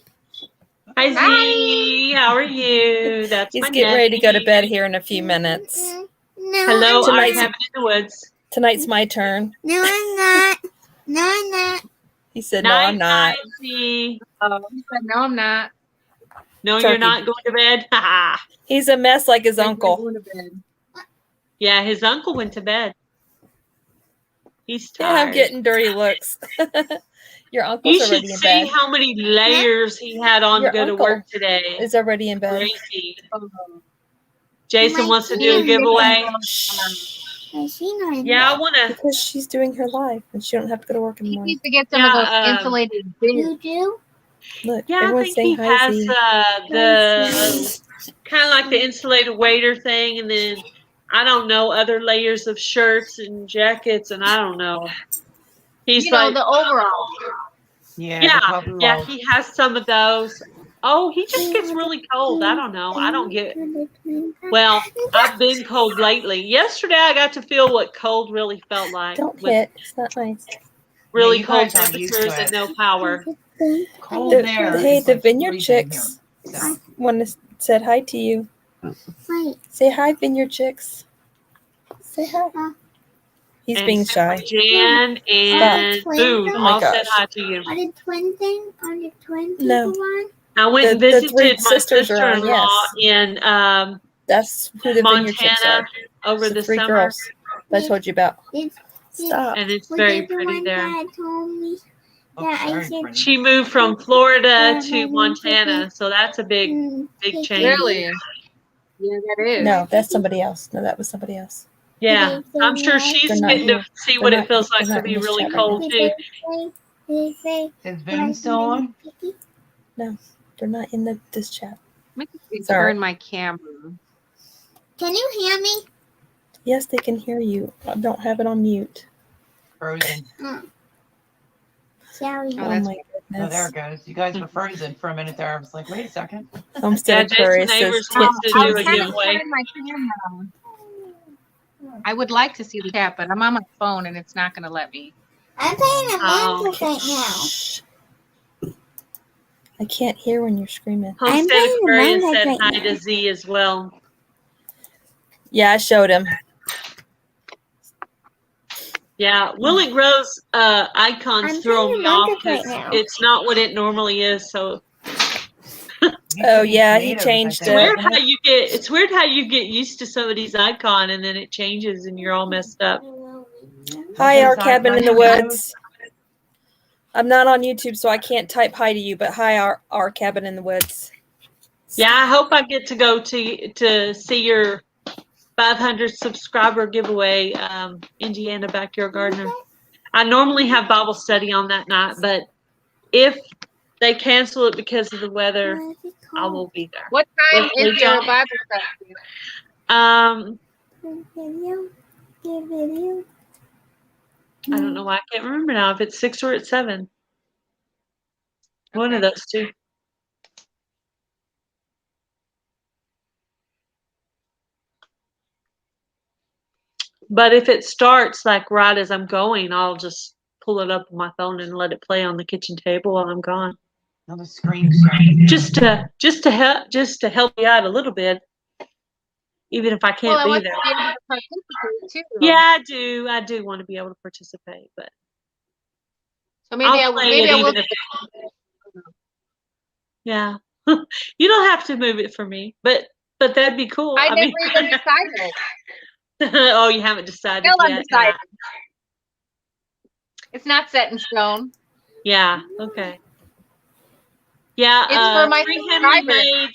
Hi, Z. How are you? He's getting ready to go to bed here in a few minutes. No, hello, tonight's I'm in the woods. Tonight's my turn. No, I'm not. No, I'm not. He said, no, I'm not. He said, no, I'm not. No, Turkey. You're not going to bed? He's a mess like his uncle. Going to bed. Yeah, his uncle went to bed. He's tired. Yeah, I'm getting dirty looks. Your uncle's you already should in bed. see how many layers he had on Your to go to uncle work today. is already in bed. Crazy. Jason wants to do a giveaway. Yeah, I want to. Because she's doing her live and she don't have to go to work in the He morning. needs to get some of those insulated bins. You do? Look, Yeah, I everyone's think he saying hi, has Z. the kind of like the insulated waiter thing, and then I don't know, other layers of shirts and jackets, and I don't know. He's like the overalls. Yeah, he has some of those. Oh, he just gets really cold. I don't know. I don't get. Well, I've been cold lately. Yesterday, I got to feel what cold really felt like. Don't hit. It's not nice. Really you cold guys aren't used temperatures to and it. no power. Cold there. Hey, the It's Vineyard freezing Chicks here, so. said hi to you. Wait. Say hi, Vineyard Chicks. Say hi. He's And being shy. Jan and Boone Oh my all said gosh. hi to you. Are the twin thing? Are the twin people No. on? I went and The three visited my sisters are on, sister-in-law yes. in That's who the Vineyard Chicks Montana are. over The the three summer, girls that I told you about. Stop. and it's Was very it the pretty one there. Dad told me Oh, that I very said pretty. She moved from Florida to Montana, so that's a big change. Really? Yeah, that is. No, that's somebody else. No, that was somebody else. Yeah, I'm sure she's They're not getting here. to see They're what not- it feels like they're to not in be this really chat right cold too. Is Boone still on? No, they're not in this chat. Let me Sorry. turn my camera. Can you hear me? Yes, they can hear you. I don't have it on mute. Frozen. Sorry. Oh, Oh, that's my Oh, there goodness. it goes. You guys were frozen for a minute there. I was like, wait a second. Homestead Yeah, Jason Aquarius says Neighbors hint wants to to do I a was trying to giveaway. turn my camera. I would like to see the chat, but I'm on my phone and it's not going to let me. I'm paying Oh. Atlantis right now. Shh. I can't hear when you're screaming. Homestead playing Aquarius Among Us said right hi now. to Z as well. Yeah, I showed him. Yeah, Willie Grove's icons I'm throw playing me off Among Us right because now. it's not what it normally is. So Oh, yeah, he changed it's it. weird how you get. It's weird how you get used to somebody's icon and then it changes and you're all messed up. Hi, our cabin in the woods. I'm not on YouTube, so I can't type hi to you, but hi, our cabin in the woods. Yeah, I hope I get to go to see your 500 subscriber giveaway, Indiana Backyard Gardener. I normally have Bible study on that night, but if they cancel it because of the weather, I will be there. What time If they is your don't- Bible study? I don't know why I can't remember now if it's 6 or it's 7. One of those two. But if it starts like right as I'm going, I'll just pull it up on my phone and let it play on the kitchen table while I'm gone. On the screen share. Just to help you out a little bit, even if I can't Well, I be want there. to be able to participate too. Yeah, I do want to be able to participate, but So maybe I'll play it I will. even if yeah. You don't have to move it for me, but that'd be cool. I never mean, even decided. oh, you haven't decided Still yet? undecided. It's not set in stone. Yeah. Okay. Yeah. It's for my Freehandly subscribers. Made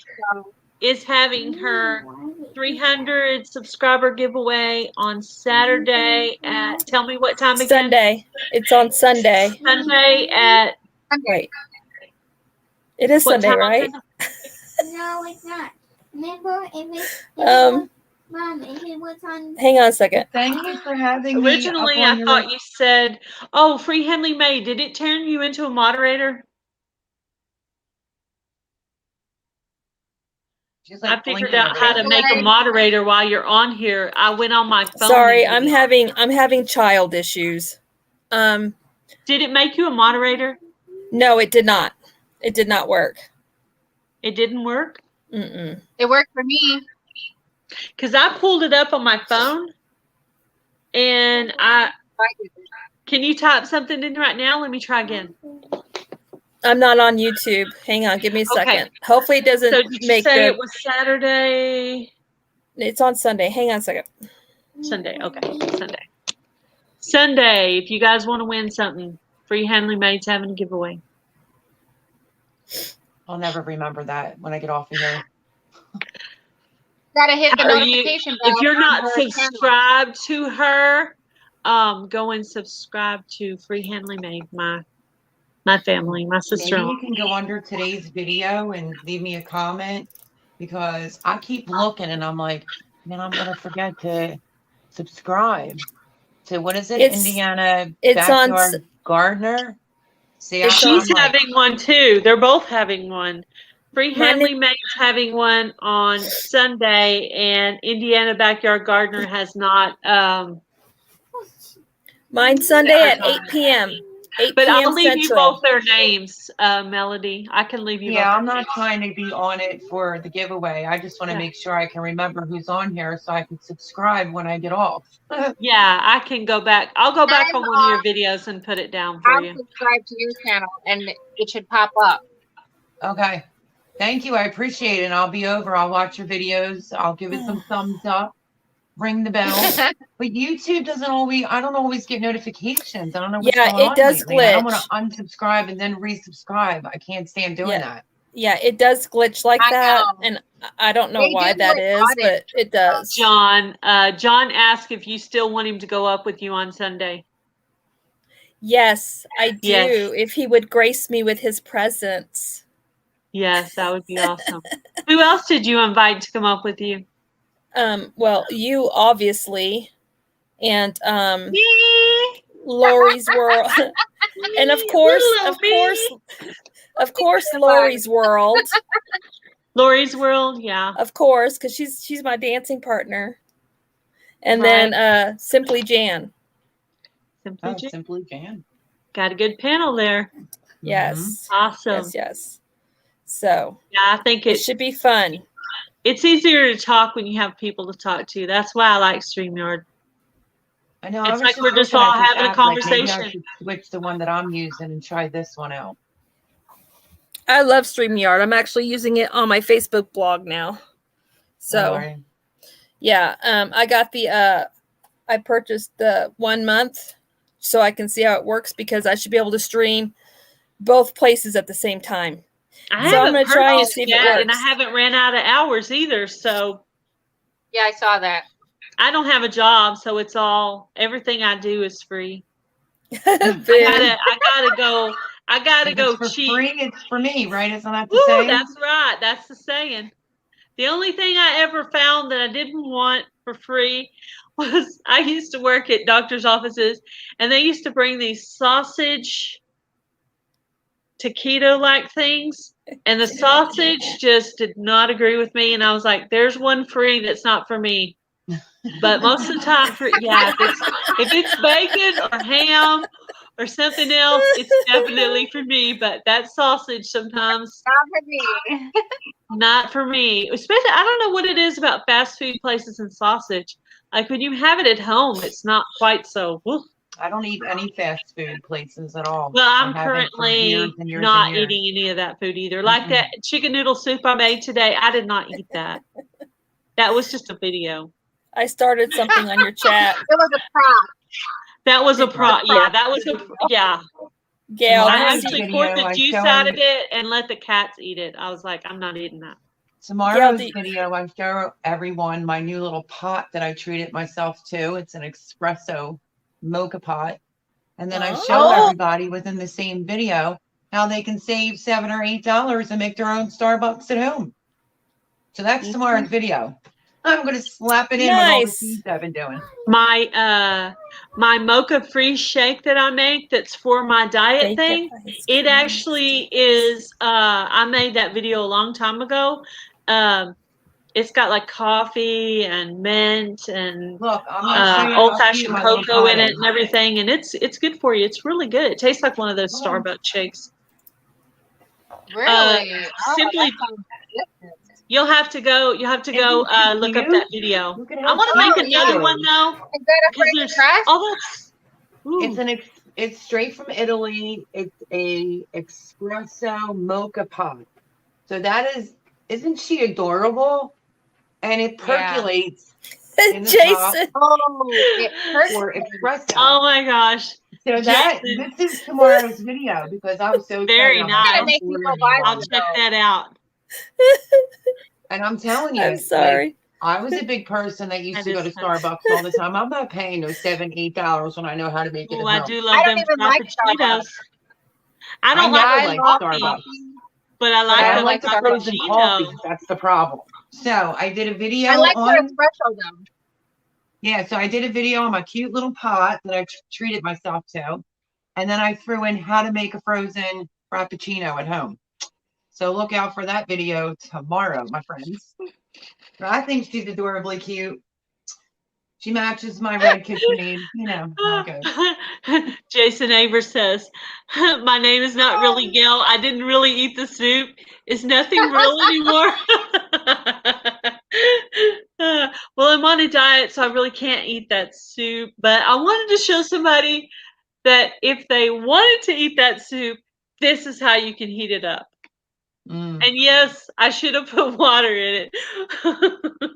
is having her 300 subscriber giveaway on Saturday at, tell me what time again? Sunday. It's on Sunday. Sunday at Wait. It is what Sunday, time? right? No, it's not. Remember, if Mom, if it was on. Hang on a second. Thank you for having Originally, me. Up on I thought you said, "Oh, Freehandly Made." Did it turn you into a moderator? She's I like figured blinking out over how there. to make a moderator while you're on here. I went on my phone. Sorry, and I'm did it. having child issues. Did it make you a moderator? No, it did not. It did not work. It didn't work? Mm-mm. It worked for me. Because I pulled it up on my phone, and can you type something in right now? Let me try again. I'm not on YouTube. Hang on, give me a second. Hopefully it doesn't So did you make say the. it was Saturday? It's on Sunday. Hang on a second. Sunday. Okay, Sunday. Sunday. If you guys want to win something, Freehandly Made's having a giveaway. I'll never remember that when I get off of here. Gotta hit the Are notification bell. if you're on not her channel. subscribed to her, go and subscribe to Freehandly Made, my family, my Maybe sister-in-law. you can go under today's video and leave me a comment, because I keep looking and I'm like, man, I'm gonna forget to subscribe to, what is it? Indiana Backyard Gardener. See, She's having one too. They're both having one. Freehandly Made's having one on Sunday, and Indiana Backyard Gardener has not. Mine's Sunday at 8 p.m. 8 But p.m. I'll leave you Central. both their names, Melody. I can leave you both. Yeah, I'm their not names. trying to be on it for the giveaway. I just want to make sure I can remember who's on here so I can subscribe when I get off. Yeah, I can go back. I'll go back on one of your videos and put it down for I'll you. subscribe to your channel and it should pop up. Okay. Thank you. I appreciate it. And I'll be over. I'll watch your videos. I'll give it some thumbs up. Ring the bell. But YouTube doesn't always, I don't always get notifications. I don't know what's going on. Yeah, it does lately. I don't glitch. want to unsubscribe and then resubscribe. I can't stand doing that. Yeah, it does glitch like that. And I don't know why that is, but it does. John asked if you still want him to go up with you on Sunday. Yes, I do. Yes. If he would grace me with his presence. Yes, that would be awesome. Who else did you invite to come up with you? Well, you obviously, and Lori's World, and of course, Lori's World. Lori's World, yeah. Of course, because she's my dancing partner. And then Simply Jan. Simply Jan. Got a good panel there. Yes. Awesome. Yes. So yeah, I think it should be fun. It's easier to talk when you have people to talk to. That's why I like StreamYard. I know. It's like we're just all having a conversation. Maybe I should switch the one that I'm using and try this one out. I love StreamYard. I'm actually using it on my Facebook blog now. So, yeah, I got I purchased the 1 month so I can see how it works, because I should be able to stream both places at the same time. I So I'm haven't going to try and purchased see if it yet, and I works. haven't ran out of hours either. So Yeah, I saw that. I don't have a job, so it's all everything I do is free. Boo. I gotta If go it's for cheap. free, it's for me, right? Isn't that the Woo, saying? that's right. That's the saying. The only thing I ever found that I didn't want for free was I used to work at doctor's offices, and they used to bring these sausage taquito-like things, and the sausage just did not agree with me, and I was like, there's one free that's not for me. But most of the time, if it's bacon or ham or something else, it's definitely for me. But that sausage sometimes Not for me. not for me. Especially, I don't know what it is about fast food places and sausage. Like when you have it at home, it's not quite so. Woo. I don't eat any fast food places at all. Well, I'm I haven't for currently years and years not and years. eating any of that food either. Like that chicken noodle soup I made today, I did not eat that. That was just a video. I started something on your chat. It was a prop. That was a prop. Yeah, that was a yeah. Gail, I Tomorrow's actually video, poured the I juice show out them- of it and let the cats eat it. I was like, I'm not eating that. Tomorrow's Gail, video, I show everyone my new little pot that I treated myself to. It's an espresso mocha pot. And then I show Oh. everybody within the same video how they can save $7 or $8 and make their own Starbucks at home. So that's tomorrow's video. I'm going to slap it in with all the Nice. seeds I've been doing. My my mocha free shake that I make that's for my diet thing, it actually is I made that video a long time ago. It's got like coffee and mint and Look, I'm going to show you old how fashioned cute my little cocoa in pot it is. and everything, and it's good for you. It's really good. It tastes like one of those Starbucks shakes. Really? Simply, that sounds delicious. you'll have to go look up that video. Look at I how want to make cute another it is. one though, Is that a because French there's press? oh that's ooh. It's straight from Italy. It's a espresso mocha pot. So that isn't she adorable? And it Yeah. percolates in the top Jason. Oh, it hurts. for espresso. Oh my gosh. So Jason. this is tomorrow's video because I was so Very excited. nice. Gotta make me go buy I'll one. check that out. And I'm telling you, I'm sorry. I was a big person that used That to go is to funny. Starbucks all the time. I'm not paying those $7, $8 when I know how to make it Oh, at I home. do I love don't them even like frappuccinos. Starbucks. I don't never like liked coffee, Starbucks. but I But like I the don't like the frozen frappuccino. coffee. That's the problem. So I did a video I like on their espresso though. Yeah, so I did a video on my cute little pot that I treated myself to. And then I threw in how to make a frozen frappuccino at home. So look out for that video tomorrow, my friends. But I think she's adorably cute. She matches my red KitchenAid, you know. How it goes. Jason Aber says, my name is not really Gail. I didn't really eat the soup. Is nothing real anymore? Well, I'm on a diet, so I really can't eat that soup. But I wanted to show somebody that if they wanted to eat that soup, this is how you can heat it up. Mm. And yes, I should have put water in it.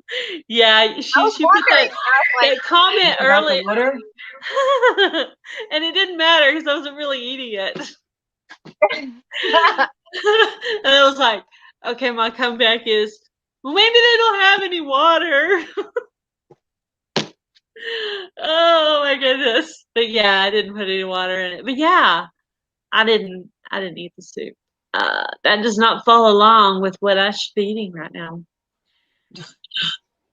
Yeah, she I was put wondering. that I was comment About the early. water? And it didn't matter because I wasn't really eating it. like, And I was like, okay, my comeback is, well, maybe they don't have any water. Oh my goodness. But yeah, I didn't put any water in it. But yeah, I didn't eat the soup. That does not fall along with what I should be eating right now.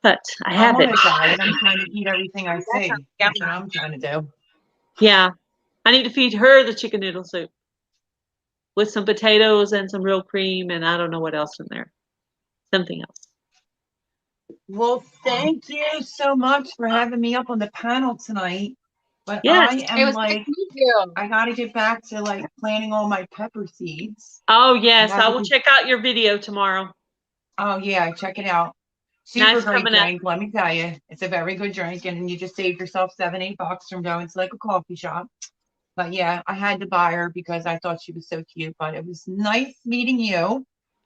But I have I'm it. on a diet. I'm trying to eat everything I see. That's what I'm trying to do. Yeah. I need to feed her the chicken noodle soup with some potatoes and some real cream and I don't know what else in there. Something else. Well, thank you so much for having me up on the panel tonight. But Yes. I it am was like, nice to meet you. I got to get back to like planting all my pepper seeds. Oh, yes. Have I a will good- check out your video tomorrow. Oh, yeah, check it out. Super Nice great coming up. drink, let me tell you. It's a very good drink, and you just saved yourself $7, $8 from going to like a coffee shop. But yeah, I had to buy her because I thought she was so cute. But it was nice meeting you.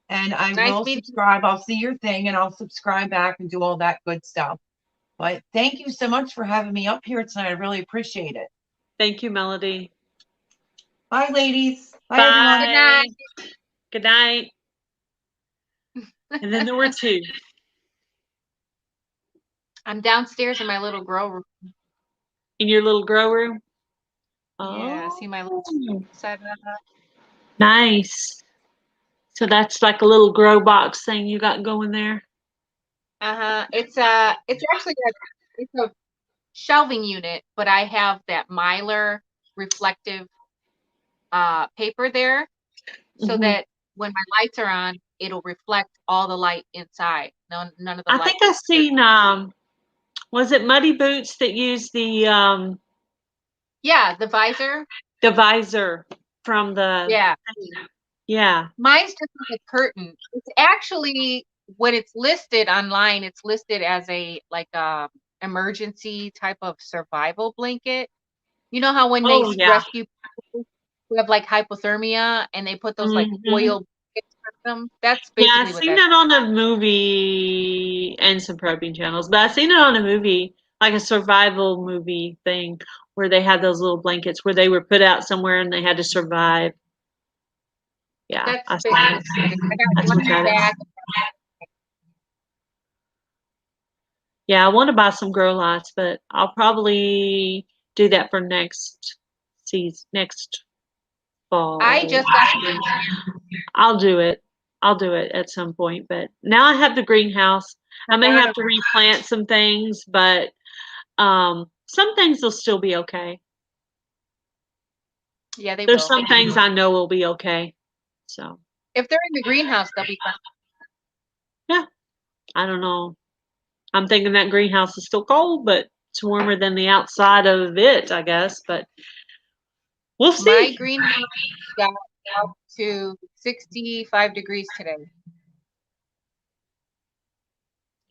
And I Nice will meeting you. subscribe. I'll see your thing and I'll subscribe back and do all that good stuff. But thank you so much for having me up here tonight. I really appreciate it. Thank you, Melody. Bye, ladies. Bye, Bye. everyone. Good night. Good night. And then there were two. I'm downstairs in my little grow room. In your little grow room? Yeah, Oh, see my little setup. nice. So that's like a little grow box thing you got going there. It's actually it's a shelving unit, but I have that Mylar reflective paper there, so that when my lights are on, it'll reflect all the light inside. None of the light. I think I seen was it Muddy Boots that used the yeah, the visor. the visor from the Yeah. Mine's just like a curtain. It's actually, when it's listed online, it's listed as a emergency type of survival blanket. You know how when they rescue people who have like hypothermia and they put those like oil blankets on them? That's basically I've seen that on a movie and some prepping channels, but I've seen it on a movie, like a survival movie thing, where they had those little blankets where they were put out somewhere and they had to survive. Yeah, that's basically what it is. I got one in the back. Yeah, I want to buy some grow lights, but I'll probably do that for next season, next fall. I just got I'll do it. I'll do it at some point, but now I have the greenhouse. I may have to replant some things, but some things will still be okay. Yeah, they There's will. some things I know will be okay. So if they're in the greenhouse, they'll be fine. Yeah, I don't know. I'm thinking that greenhouse is still cold, but it's warmer than the outside of it, I guess. But we'll see. My greenhouse got up to 65 degrees today.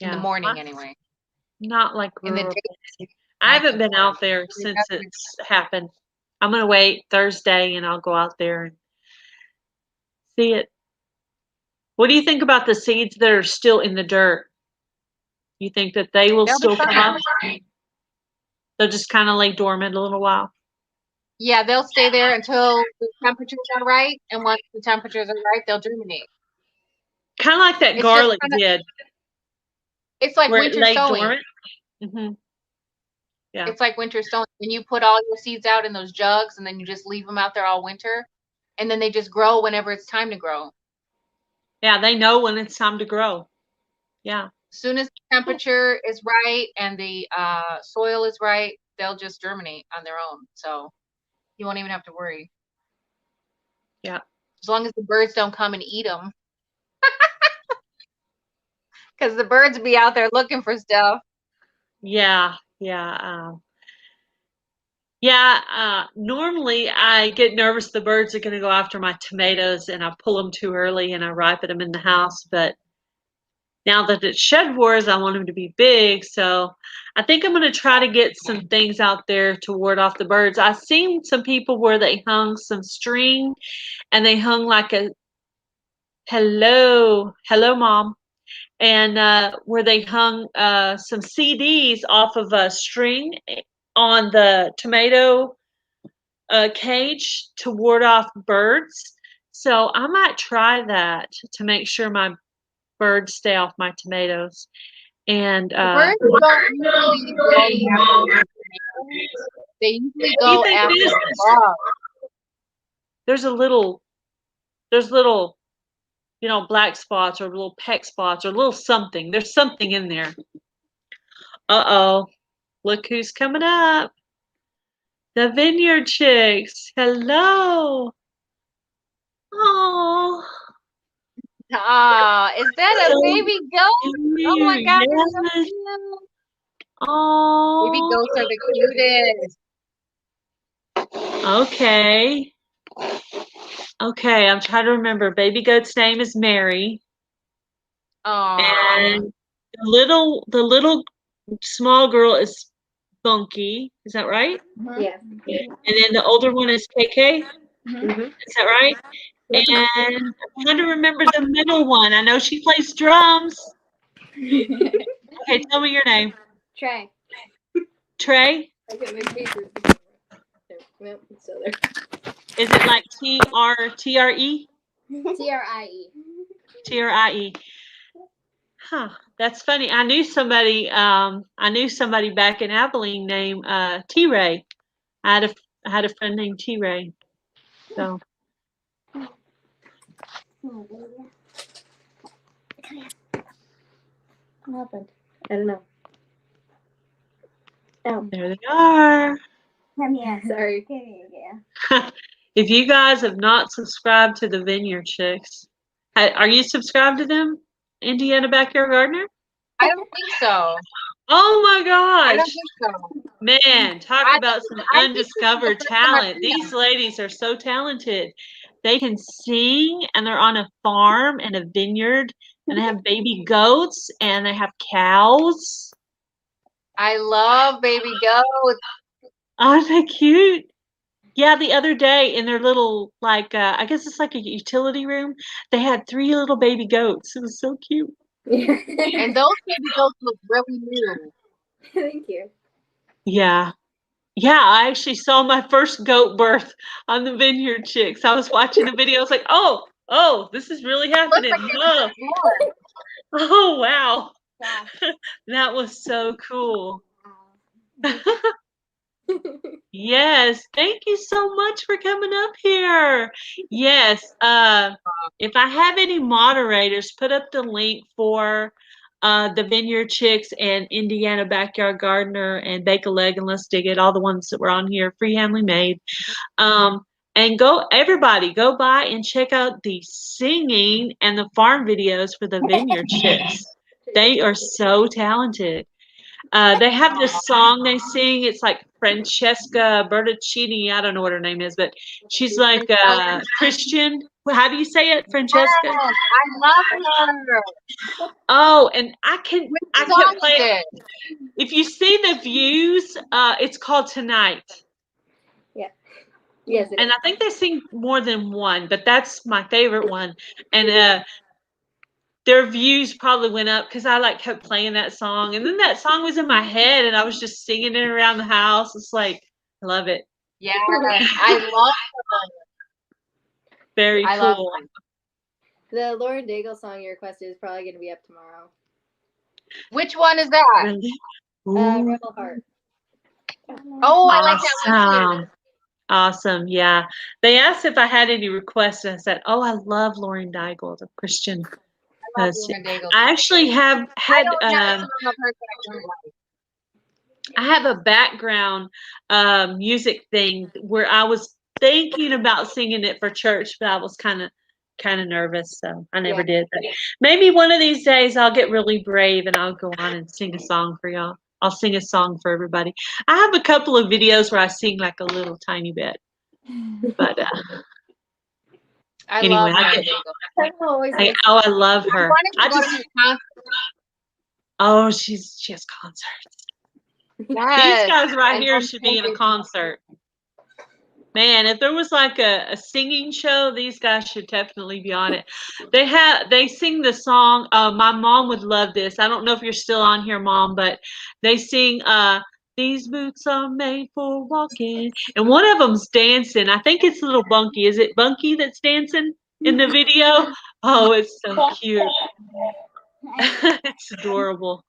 In the morning, anyway. Not like in the day. I haven't been out there since it's happened. I'm gonna wait Thursday and I'll go out there and see it. What do you think about the seeds that are still in the dirt? You think that they will still come up? They'll just kind of lay dormant a little while. Yeah, they'll stay there until the temperatures are right, and once the temperatures are right, they'll germinate. Kind of like that garlic did. It's like winter sowing. Yeah. It's like winter sowing. When you put all your seeds out in those jugs and then you just leave them out there all winter, and then they just grow whenever it's time to grow. Yeah, they know when it's time to grow. Yeah. As soon as the temperature is right and the soil is right, they'll just germinate on their own. So you won't even have to worry. Yeah. As long as the birds don't come and eat them. Because the birds be out there looking for stuff. Yeah. Yeah. Normally I get nervous the birds are going to go after my tomatoes and I pull them too early and I ripen them in the house. But now that it's shed wars, I want them to be big. So I think I'm going to try to get some things out there to ward off the birds. I've seen some people where they hung some string and they hung like a hello, mom. And where they hung some CDs off of a string on the tomato cage to ward off birds. So I might try that to make sure my birds stay off my tomatoes. And birds don't usually go after tomatoes. They usually go after the bugs. There's little, black spots or little peck spots or little something. There's something in there. Uh-oh. Look who's coming up. The Vineyard Chicks. Hello. Oh. Ah, is that a baby goat? Oh my God. Yes. Oh. Baby goats are the cutest. Okay. Okay, I'm trying to remember. Baby goat's name is Mary. Oh. And the little small girl is Bunky. Is that right? Yeah. And then the older one is KK. Mm-hmm. Is that right? And I'm trying to remember the middle one. I know she plays drums. Okay, tell me your name. Trey. Trey? I get my papers. Nope, it's still there. Is it like TRE? TRIE. TRIE. Huh. That's funny. I knew somebody back in Abilene named T Ray. I had a friend named T Ray. So What happened? I don't know. Oh, there they are. come here. Sorry. If you guys have not subscribed to the Vineyard Chicks, are you subscribed to them? Indiana Backyard Gardener? I don't think so. Oh my I don't gosh. think so. Man, talk about some I think undiscovered this is the first time I've talent. seen These them. ladies are so talented. They can sing, and they're on a farm and a vineyard, and they have baby goats, and they have cows. I love baby goats. Aren't they cute? Yeah, the other day in their little, like, I guess it's like a utility room, they had 3 little baby goats. It was so cute. And those baby goats look really new. Thank you. Yeah. Yeah, I actually saw my first goat birth on the Vineyard Chicks. I was watching the video. I was like, oh, this is really happening. Looks like Whoa. it's born. Oh, wow. Wow. That was so cool. Yes, thank you so much for coming up here. Yes, if I have any moderators, put up the link for the Vineyard Chicks and Indiana Backyard Gardener and Bake a Leg and Let's Dig It, all the ones that were on here, Freehandly Made. And everybody, go by and check out the singing and the farm videos for the Vineyard Chicks. They are so talented. They have this song they sing. It's like Francesca Bertoncini. I don't know what her name is, but she's like Christian. How do you say it, Francesca? Yes, I love her. Oh, and I Which kept song playing. is it? If you see the views, it's called Tonight. Yeah. Yes. And I think they sing more than one, but that's my favorite one. And their views probably went up because I kept playing that song, and then that song was in my head, and I was just singing it around the house. It's like, I love it. Yeah, I love her. Very I love cool. her. The Lauren Daigle song you requested is probably going to be up tomorrow. Which one is that? Really? Rebel Heart. Oh, I like that one too. Awesome. Yeah. They asked if I had any requests, and I said, oh, I love Lauren Daigle, the Christian. I love Lauren Daigle. I actually have had I don't have some of her that I don't like. I have a background music thing where I was thinking about singing it for church, but I was kind of nervous, so I never did. But maybe one of these days I'll get really brave and I'll go on and sing a song for y'all. I'll sing a song for everybody. I have a couple of videos where I sing like a little tiny bit, but I anyway, love Lauren Daigle. I love her. I wanted to go to her concert. She has concerts. Yes. These guys right And here I'm should be in a thinking- concert. Man, if there was like a singing show, these guys should definitely be on it. They sing the song. My mom would love this. I don't know if you're still on here, Mom, but they sing "These Boots Are Made for Walking," and one of them's dancing. I think it's little Bunky. Is it Bunky that's dancing in the video? Oh, it's so cute. It's adorable.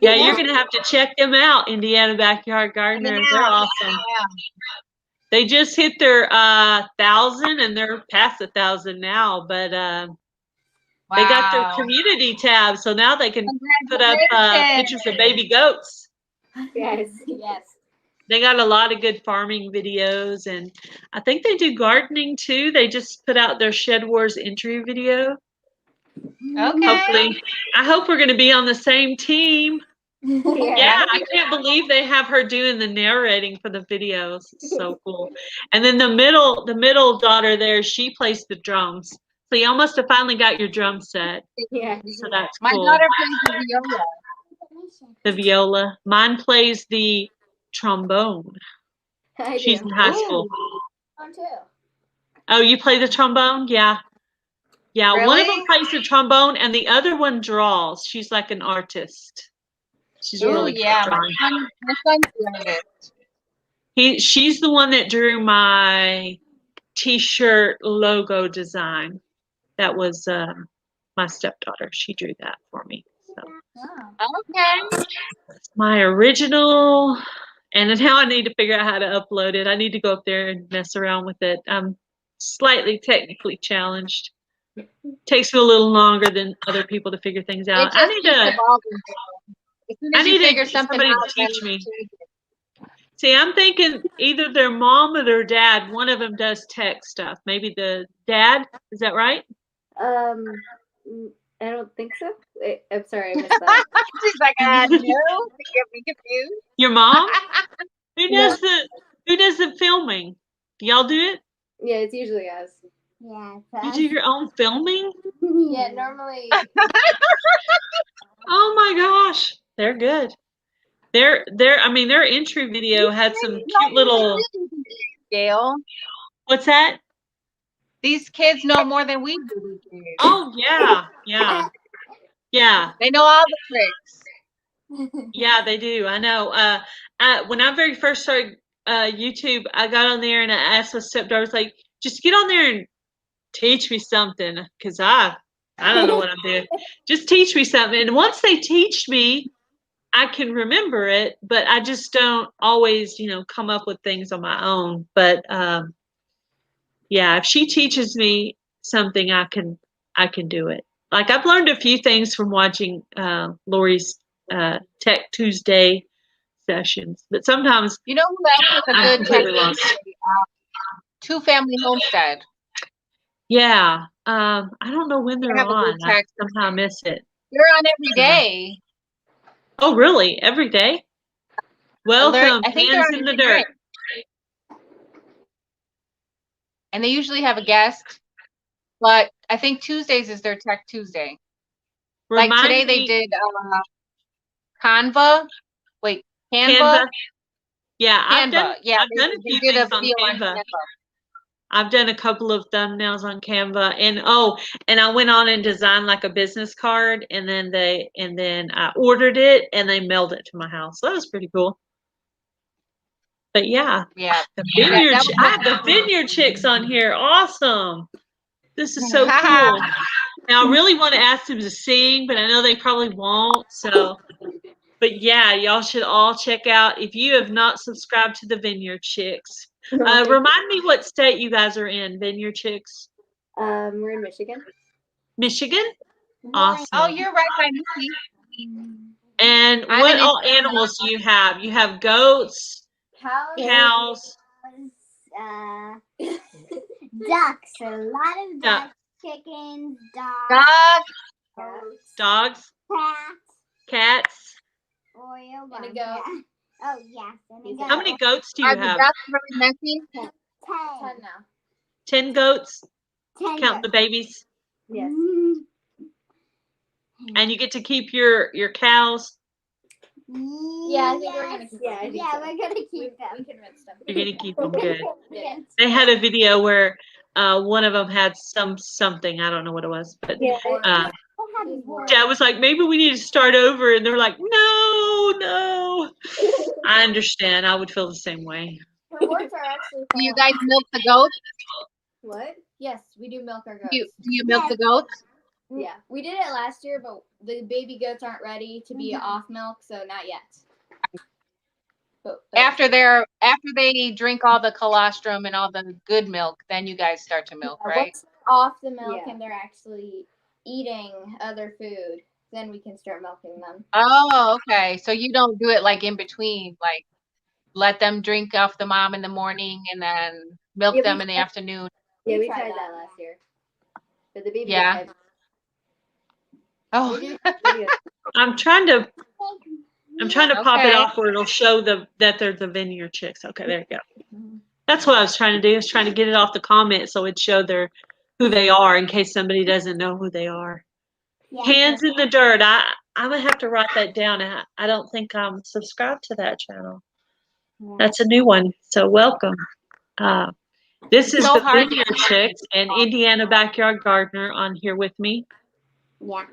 Yeah, you're gonna have to check them out, Indiana Backyard Gardener. They're awesome. Yeah. They just hit their 1,000, and they're past 1,000 now. But they got their community tab, so now they can put up pictures of baby goats. Yes. They got a lot of good farming videos, and I think they do gardening too. They just put out their Shed Wars entry video. Okay. Hopefully, I hope we're going to be on the same team. Yeah, I can't believe they have her doing the narrating for the videos. It's so cool. And then the middle daughter there, she plays the drums. So y'all must have finally got your drum set. Yeah. So that's My cool. daughter plays the viola. The viola. Mine plays the trombone. She's in high school. Oh, you play the trombone? Yeah. Yeah, one of them plays the trombone, and the other one draws. She's like an artist. She's really good at drawing. My son's doing it. She's the one that drew my T-shirt logo design. That was my stepdaughter. She drew that for me. So Okay. it's my original. And then now I need to figure out how to upload it. I need to go up there and mess around with it. I'm slightly technically challenged. Takes me a little longer than other people to figure things out. I need to. As soon as you figure something somebody out, to teach me. See, I'm thinking either their mom or their dad. One of them does tech stuff. Maybe the dad. Is that right? I don't think so. Wait, I'm sorry, I missed that. She's like, no, you get me confused. Your mom? Who does the filming? Do y'all do it? Yeah, it's usually us. Yeah. You do your own filming? Yeah, normally. Oh my gosh, they're good. Their entry video had some cute little. Gail, What's that? these kids know more than we do. Oh yeah. They know all the tricks. Yeah, they do. I know. When I very first started YouTube, I got on there and I asked my stepdaughter, I was like, just get on there and teach me something, because I don't know what I'm doing. Just teach me something. And once they teach me, I can remember it, but I just don't always, come up with things on my own. But yeah, if she teaches me something, I can do it. Like I've learned a few things from watching Lori's Tech Tuesday sessions, but sometimes You know who else is a I'm good completely tech? lost. Two Family Homestead. Yeah, I don't know when They they're have a good on. I tech. somehow miss it. They're on every day. Oh, really? Every day? Welcome, I think they're hands on in the every day. dirt. And they usually have a guest. But I think Tuesdays is their Tech Tuesday. Like Remind today they me- did Canva. Wait, Canva? Canva. Yeah, I've Canva. done. Yeah, I've done a they few did a things on video on Canva. Canva. I've done a couple of thumbnails on Canva, and I went on and designed like a business card, and then I ordered it, and they mailed it to my house. So that was pretty cool. But yeah, Yeah. the Vineyard. that was I have the Vineyard Chicks on here. Awesome. This is so cool. Now I really want to ask them to sing, but I know they probably won't. So, but yeah, y'all should all check out if you have not subscribed to the Vineyard Chicks. Remind me what state you guys are in, Vineyard Chicks. We're in Michigan. Michigan? Awesome. Oh, you're right by me. And I'm what in all animals do you have? You have goats, cows. Ducks. A lot of ducks, chickens, dogs, cats. oil, And a goat. Oh yes, and a goat. How many goats do you Are the have? ducks really messy? 10. 10 now. 10 goats. 10 Count the babies. Yes. And you get to keep your cows. Yeah, I think we're gonna keep them. we're gonna keep them. Convinced them. You're gonna keep them good. Yes. They had a video where one of them had something. I don't know what it was, but Dad was like, maybe we need to start over, and they're like, no. I understand. I would feel the same way. Rewards are actually Do you guys milk the goats? What? Yes, we do milk our goats. Do you milk the goats? Yeah, we did it last year, but the baby goats aren't ready to be off milk, so not yet. But, After they drink all the colostrum and all the good milk, then you guys start to milk, right? once they're off the milk and they're actually eating other food, then we can start milking them. Oh, okay. So you don't do it like in between, like let them drink off the mom in the morning and then milk them in the afternoon. Yeah, we tried that last year. But the baby Yeah. goat Oh, I'm trying to pop it Okay. off where it'll show that they're the Vineyard Chicks. Okay, there you go. That's what I was trying to do. I was trying to get it off the comment so it'd show who they are in case somebody doesn't know who they are. Hands in the dirt. I'm gonna have to write that down. I don't think I'm subscribed to that channel. That's a new one. So welcome. This is So the hard. Vineyard Chicks and Indiana Backyard Gardener on here with me. Yeah.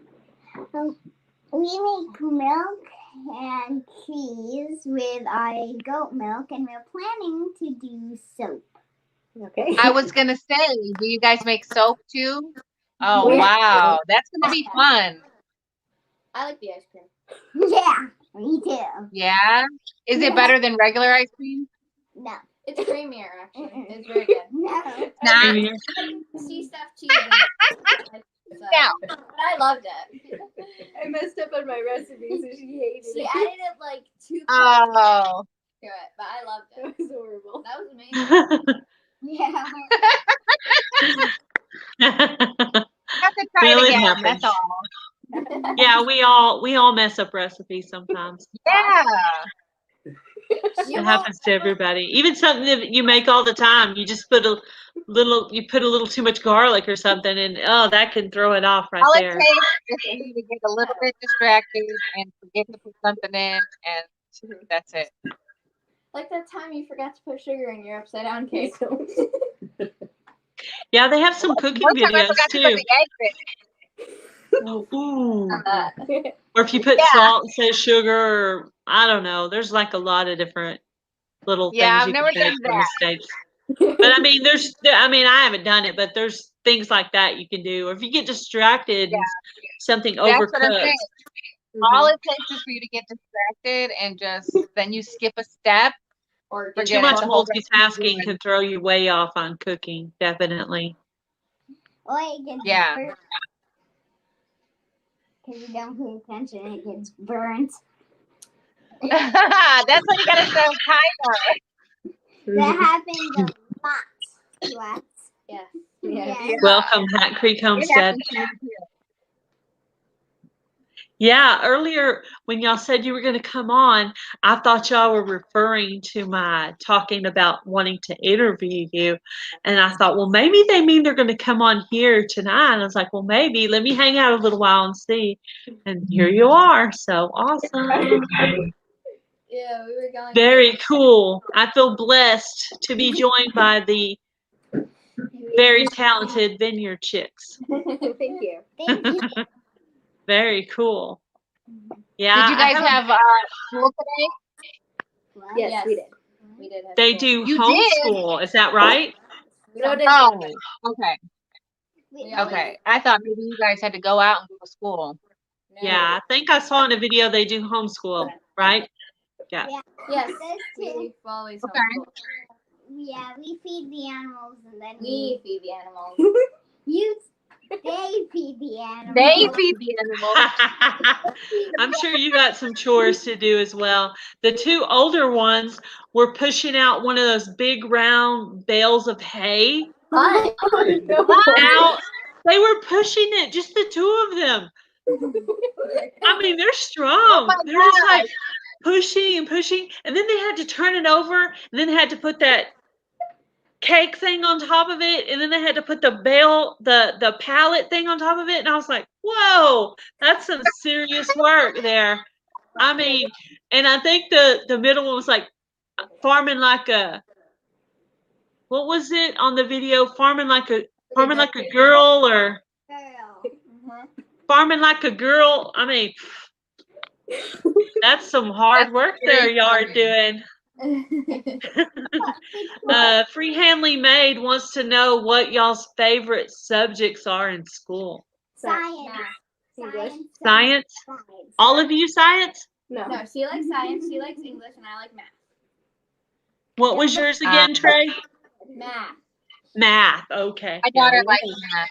We make milk and cheese with our goat milk, and we're planning to do soap. Okay. I was gonna say, do you guys make soap too? Oh Yeah. wow, that's gonna be fun. I like the ice cream. Yeah, me too. Yeah. Is it better than regular ice cream? No. It's creamier, actually. It's very good. No. Not. Sea stuffed cheese. In it. No. But I loved it. I messed up on my recipe, so she hated She it. added it like 2 cups Oh. to it, but I loved That it. was horrible. That was amazing. Yeah. Have to try Well, it it again. happens. That's all. Yeah, we all mess up recipes sometimes. Yeah. It happens to everybody. Even something that you make all the time, you just put a little too much garlic or something, and oh, that can throw it off right All it there. takes is for you to get a little bit distracted and forget to put something in, and that's it. Like that time you forgot to put sugar in your upside down cake. Yeah, they have some cooking One time I videos forgot to put too. the eggs in. Ooh. Or if you put Yeah. salt instead of sugar, or I don't know. There's like a lot of different little Yeah, things I've you never can make done for that. mistakes. But I mean, I haven't done it, but there's things like that you can do. Or if you get distracted and something That's what I'm overcooked. saying. All it takes is for you to get distracted and just then you skip a step. Or Too Forget much it. The whole recipe's multitasking ruined. can throw you way off on cooking, definitely. Or it gets Yeah. burnt. Because you don't pay attention, it gets burnt. That's why you gotta set a timer. That happens a lot to us. Yeah. Yeah. Welcome, Hat Creek It Homestead. happens to me too. Yeah, earlier when y'all said you were going to come on, I thought y'all were referring to my talking about wanting to interview you. And I thought, well, maybe they mean they're going to come on here tonight. And I was like, well, maybe. Let me hang out a little while and see. And here you are. So awesome. Yeah, we were going. Very cool. I feel blessed to be joined by the very talented Vineyard Chicks. Thank you. Thank you. Very cool. Yeah. Did you guys have school today? Well, Yes, we did. We did. Have They school. do You homeschool. Is that right? We don't do Oh, okay. we- Okay. I thought maybe you guys had to go out and go to school. No. Yeah, I think I saw in a video they do homeschool, right? Yeah. Yeah. Yes. Those two. We always Okay. homeschool. Yeah, we feed the animals and then We feed the animals. they feed the animals. They feed the animals. I'm sure you got some chores to do as well. The two older ones were pushing out one of those big round bales of hay. Fun. Out. They were pushing it, just the two of them. I mean, they're strong. my They're just like gosh. pushing and pushing. And then they had to turn it over, and then they had to put that cake thing on top of it, and then they had to put the bale, the pallet thing on top of it. And I was like, whoa, that's some serious work there. I mean, and I think the middle one was like farming like a, what was it on the video? Farming like a girl, or Girl. farming like a girl. I mean, that's some hard work there y'all are doing. Freehandly Made wants to know what y'all's favorite subjects are in school. Science. English. Science? All of you science? No. No, she likes science, she likes English, and I like math. What was yours again, Trey? Math. Math. Okay. My daughter likes that.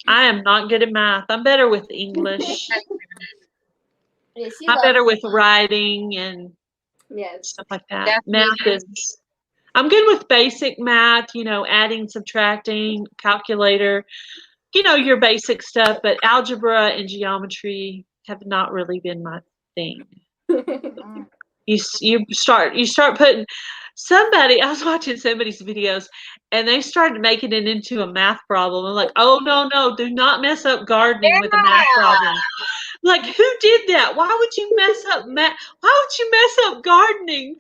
I am not good at math. I'm better with English. Yeah, she I'm loves better with writing and Yes. stuff like that. That's me Math too. is, I'm good with basic math, adding, subtracting, calculator, your basic stuff, but algebra and geometry have not really been my thing. You start putting I was watching somebody's videos and they started making it into a math problem. I'm like, oh no, do not mess up gardening with a math problem. Like, who did that? Why would you mess up math? Why would you mess up gardening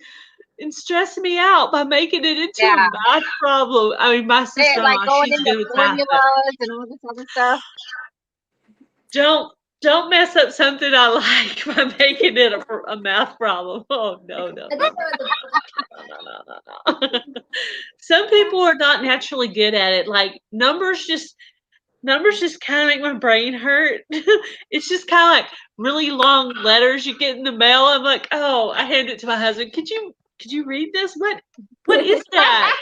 and stress me out by making it into Yeah. a math problem? I mean, my They're sister-in-law, like going she's into good with math. formulas and all this other stuff. Don't Don't mess up something I like by making it a math problem. Oh, no. I think that was No. Some people are not naturally good at it. Like numbers just kind of make my brain hurt. It's just kind of like really long letters you get in the mail. I'm like, oh, I hand it to my husband. Could you read this? What is that?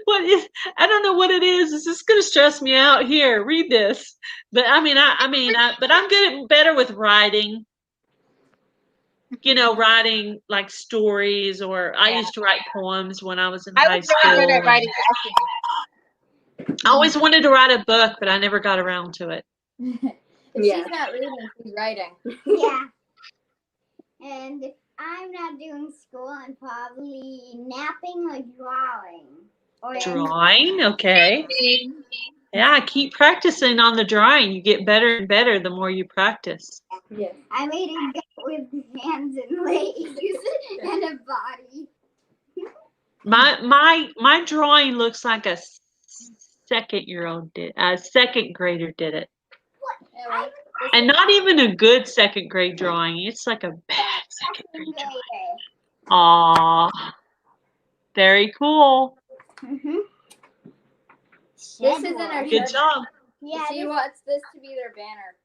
What is? I don't know what it is. It's just gonna stress me out. Here, read this. But but I'm better with writing. You know, writing like stories, or I used to write poems when I was in high I was really good at school. writing essays. I always wanted to write a book, but I never got around to it. if Yeah. she's not reading, she's writing. Yeah. And if I'm not doing school, I'm probably napping or drawing. Or Drawing, okay. Yeah, keep practicing on the drawing. You get better and better the more you practice. Yes. I made a goat with hands and legs and a body. My drawing looks like a second grader did it. Yeah, well, And not even a good second grade drawing. It's like a bad second grade drawing. Aw. Very cool. Mm-hmm. this isn't our Good show. job. Yeah. She wants this to be their banner.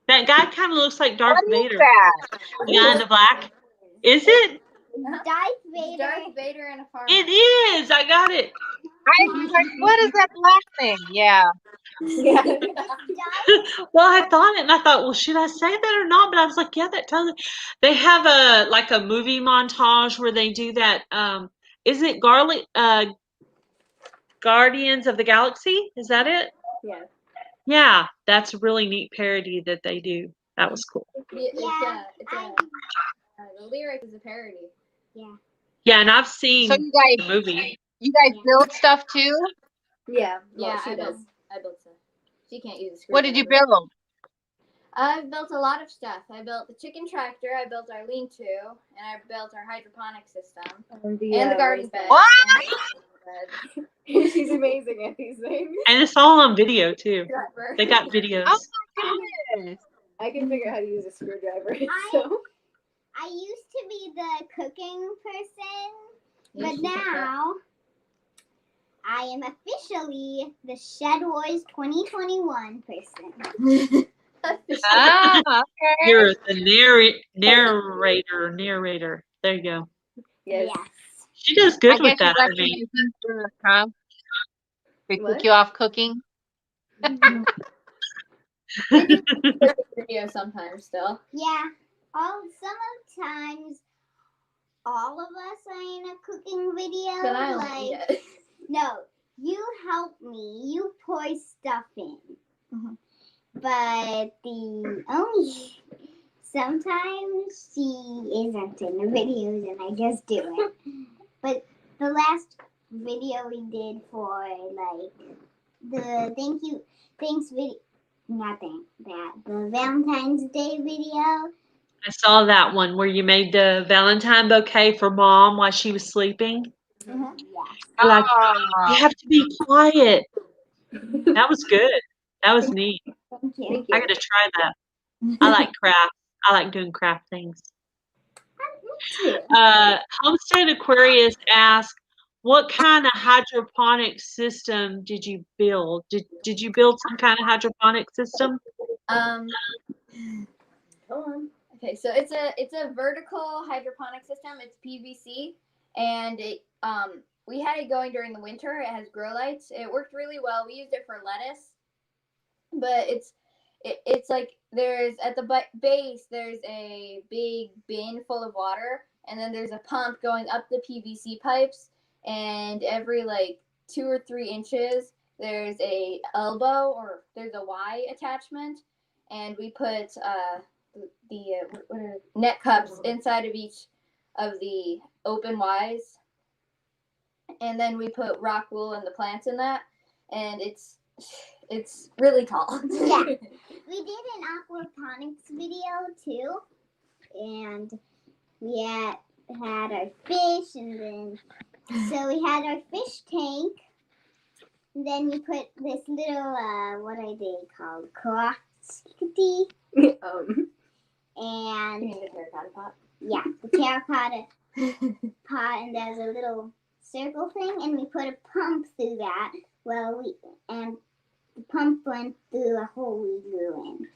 That guy kind of looks like Darth What is Vader. that? The guy in the black. Is it? Darth Vader. Darth Vader and a farmer. It is. I got it. I was like, what is that black thing? Yeah. Yeah. Well, I thought it, and I thought, well, should I say that or not? But I was like, yeah, that totally. They have a movie montage where they do that. Is it Guardians of the Galaxy? Is that it? Yeah. Yeah, that's a really neat parody that they do. That was cool. The lyric is a parody. Yeah, and I've seen So you guys, the movie. build stuff too? Yeah. Well, Yeah, she I does. built some. She can't use a screwdriver. What did you build? I've built a lot of stuff. I built the chicken tractor, I built our lean-to, and I built our hydroponic system. And the garden bed. What? She's amazing at these things. And it's all on video too. They got videos. Oh my goodness. I can figure out how to use a screwdriver. So. I used to be the cooking person, but Yes, now I am officially the Shed Wars 2021 person. Ah, okay. You're the narrator. There you go. Yes. She does I good with guess you that. got I mean, huh? They What? took you off cooking. Video sometimes still. Yeah, sometimes all of us are in a cooking video. But I don't eat it. No, you help me. You pour stuff in. Mhm. But sometimes she isn't in the videos and I just do it. But the last video we did for the the Valentine's Day video. I saw that one where you made the Valentine bouquet for Mom while she was sleeping. Yeah. Like, Oh, you have to be quiet. That was good. That was neat. Thank you. Thank you. I gotta try that. I like craft. I like doing craft things. Homestead Aquarius asked, what kind of hydroponic system did you build? Did you build some kind of hydroponic system? Hold on. Okay, so it's a vertical hydroponic system. It's PVC, and it we had it going during the winter. It has grow lights. It worked really well. We used it for lettuce, but it's like there's at the base there's a big bin full of water, and then there's a pump going up the PVC pipes, and every 2 or 3 inches there's a elbow or there's a Y attachment, and we put the net cups inside of each of the open Ys, and then we put rock wool and the plants in that, and it's really tall. Yeah. We did an aquaponics video too, and we had our fish, and then so we had our fish tank then you put this little what are they called? Crotchety. You And mean the terracotta pot? yeah, the terracotta pot, and there's a little circle thing, and we put a pump through that. And the pump went through a hole we grew in.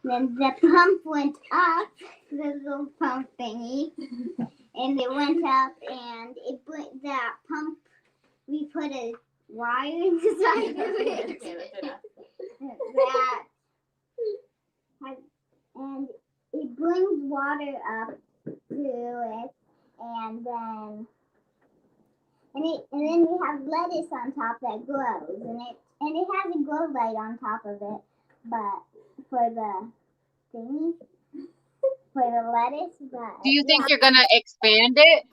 Then the pump went up, the little pump thingy, and it went up, and that pump, we put a wire inside of it. And it brings water up through it, and then we have lettuce on top that grows, and it has a grow light on top of it, but for the thingy, for the lettuce, but Do you think you're gonna expand it?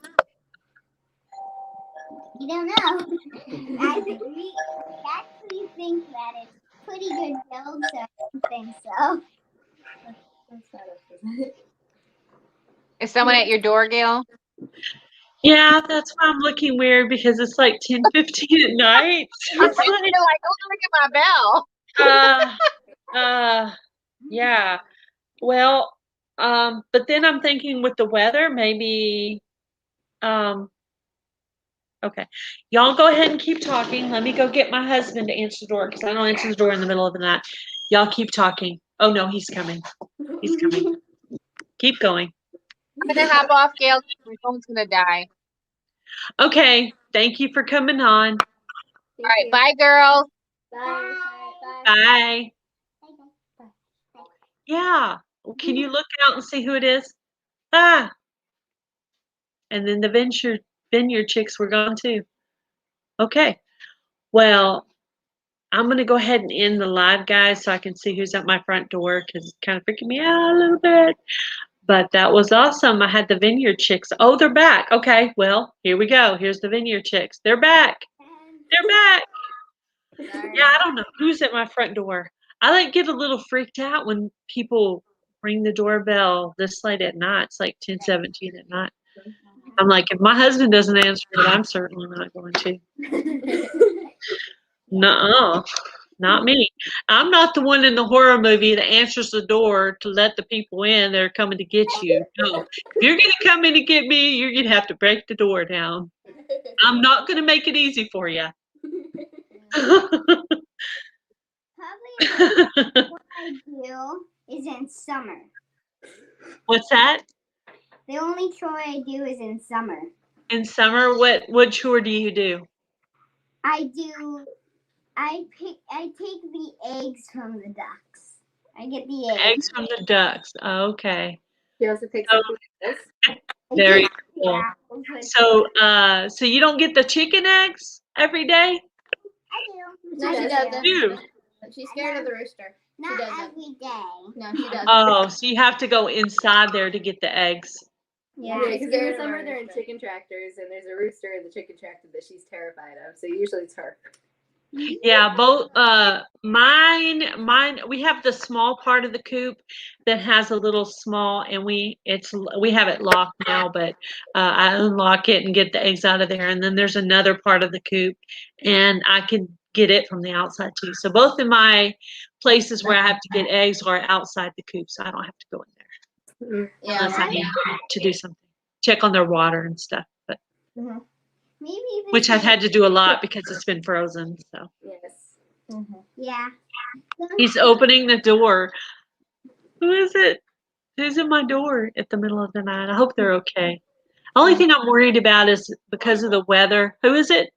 you don't know. We actually think that it's pretty good build, so I don't think so. Is someone at your door, Gail? Yeah, that's why I'm looking weird because it's like 10:15 at night. I'm It's like, don't look at my bell. yeah. Well, but then I'm thinking with the weather, maybe, okay. Y'all go ahead and keep talking. Let me go get my husband to answer the door because I don't answer the door in the middle of the night. Y'all keep talking. Oh no, he's coming. He's coming. Keep going. I'm gonna hop off, Gail. My phone's gonna die. Okay. Thank you for coming on. All right, bye, girls. Bye. Bye. Bye. Yeah. Can you look out and see who it is? Ah. And then the Vineyard Chicks were gone too. Okay. Well, I'm going to go ahead and end the live, guys, so I can see who's at my front door because it's kind of freaking me out a little bit. But that was awesome. I had the Vineyard Chicks. Oh, they're back. Okay. Well, here we go. Here's the Vineyard Chicks. They're back. They're back. Yeah, I don't know who's at my front door. I like get a little freaked out when people ring the doorbell this late at night. It's like 10:17 at night. I'm like, if my husband doesn't answer it, I'm certainly not going to. Nuh-uh, not me. I'm not the one in the horror movie that answers the door to let the people in that are coming to get you. No, if you're going to come in to get me, you're going to have to break the door down. I'm not going to make it easy for you. Probably what I do is in summer. What's that? The only chore I do is in summer. In summer, what chore do you do? I take the eggs from the ducks. I get the eggs. Eggs from the ducks. Okay. She also picks Oh, up the eggs. very cool. Yeah, So you don't get the chicken eggs every day? I do. No, she doesn't. You? She's scared of the rooster. Not doesn't. every day. No, she doesn't. Oh, so you have to go inside there to get the eggs. Yeah, Yeah. because in scared the of summer the they're in rooster. chicken tractors, and there's a rooster in the chicken tractor that she's terrified of. So usually it's her. Yeah, both mine we have the small part of the coop that has a little small, and we have it locked now, but I unlock it and get the eggs out of there, and then there's another part of the coop and I can get it from the outside too. So both of my places where I have to get eggs are outside the coop, so I don't have to go in there Yeah. unless I need to do something, check on their water and stuff, but Maybe even which I've had to do a lot because it's been frozen. So Yes. Yeah. he's opening the door. Who is it? Who's in my door at the middle of the night? I hope they're okay. Only thing I'm worried about is because of the weather. Who is it?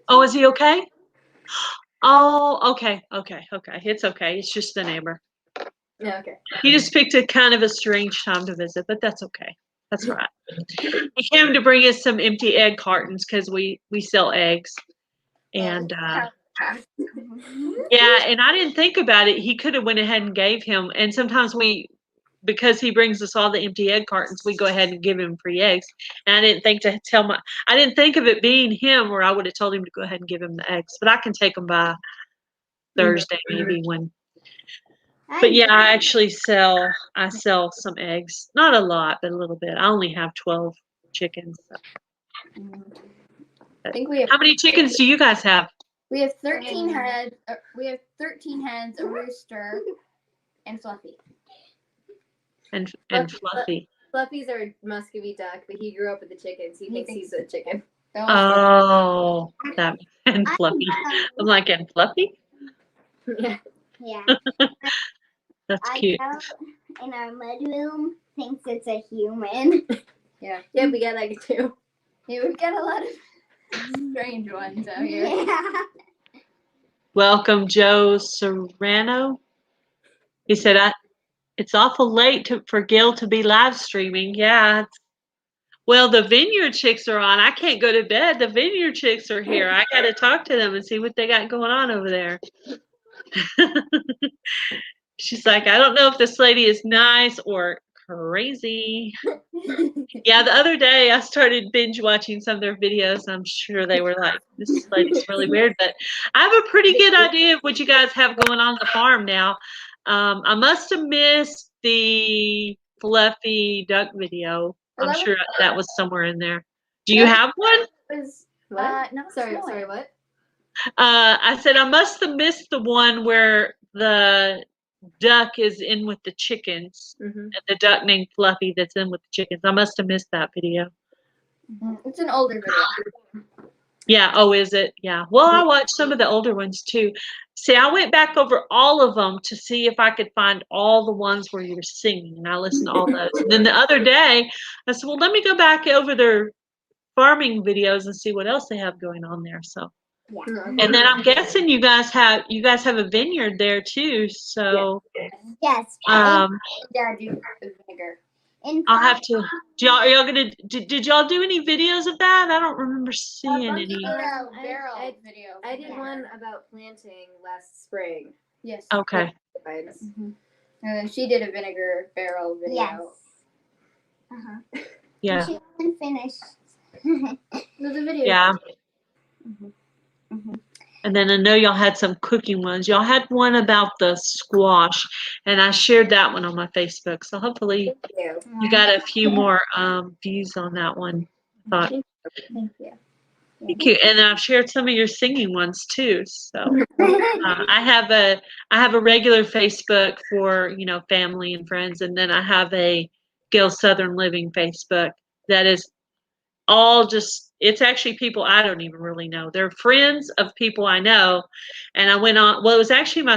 Oh, is he okay? Oh, okay. It's okay. It's just the neighbor. Yeah, okay. He just picked a kind of a strange time to visit, but that's okay. That's all right. He came to bring us some empty egg cartons because we sell eggs. And yeah, and I didn't think about it. He could have went ahead and gave him. And sometimes because he brings us all the empty egg cartons, we go ahead and give him free eggs. And I didn't think I didn't think of it being him, or I would have told him to go ahead and give him the eggs. But I can take them by Thursday maybe when. But yeah, I actually sell some eggs. Not a lot, but a little bit. I only have 12 chickens. So. I think we have. How many chickens do you guys have? We have 13 heads. We have 13 hens, a rooster, and Fluffy. And Fluffy. Fluffy's our Muscovy duck, but he grew up with the chickens. He thinks he's a chicken. Oh, that and Fluffy. I'm like, and Fluffy? Yeah. Yeah. That's cute. In our mudroom thinks it's a human. Yeah. Yeah, we got like two. Yeah, we've got a lot of strange ones out here. Yeah. Welcome, Joe Serrano. He said, it's awful late for Gail to be live streaming. Yeah. Well, the Vineyard Chicks are on. I can't go to bed. The Vineyard Chicks are here. I got to talk to them and see what they got going on over there. She's like, I don't know if this lady is nice or crazy. Yeah, the other day I started binge watching some of their videos. I'm sure they were like, this lady's really weird, but I have a pretty good idea of what you guys have going on the farm now. I must have missed the Fluffy duck video. I'm sure that was somewhere in there. Do you have one? No, sorry, what? I said I must have missed the one where the duck is in with the chickens, and the duck named Fluffy that's in with the chickens. I must have missed that video. It's an older video. Yeah. Oh, is it? Yeah. Well, I watched some of the older ones too. See, I went back over all of them to see if I could find all the ones where you were singing, and I listened to all those. And then the other day, I said, well, let me go back over their farming videos and see what else they have going on there. So. Yeah. And then I'm guessing you guys have a vineyard there too. So Yes. Dad do vinegar. I'll have to. Are y'all gonna? Did y'all do any videos of that? I don't remember seeing any. Barrel video. I did one about planting last spring. Yes. Okay. She did a vinegar barrel video. Yes. Yeah. She hasn't finished. There's a video. Yeah. And then I know y'all had some cooking ones. Y'all had one about the squash, and I shared that one on my Facebook. So hopefully you got a few more views on that one. I thought. Thank you. Thank you. And I've shared some of your singing ones too. So I have a regular Facebook for family and friends, and then I have a Gail Southern Living Facebook that is all just, it's actually people I don't even really know. They're friends of people I know. And I went on, well, it was actually my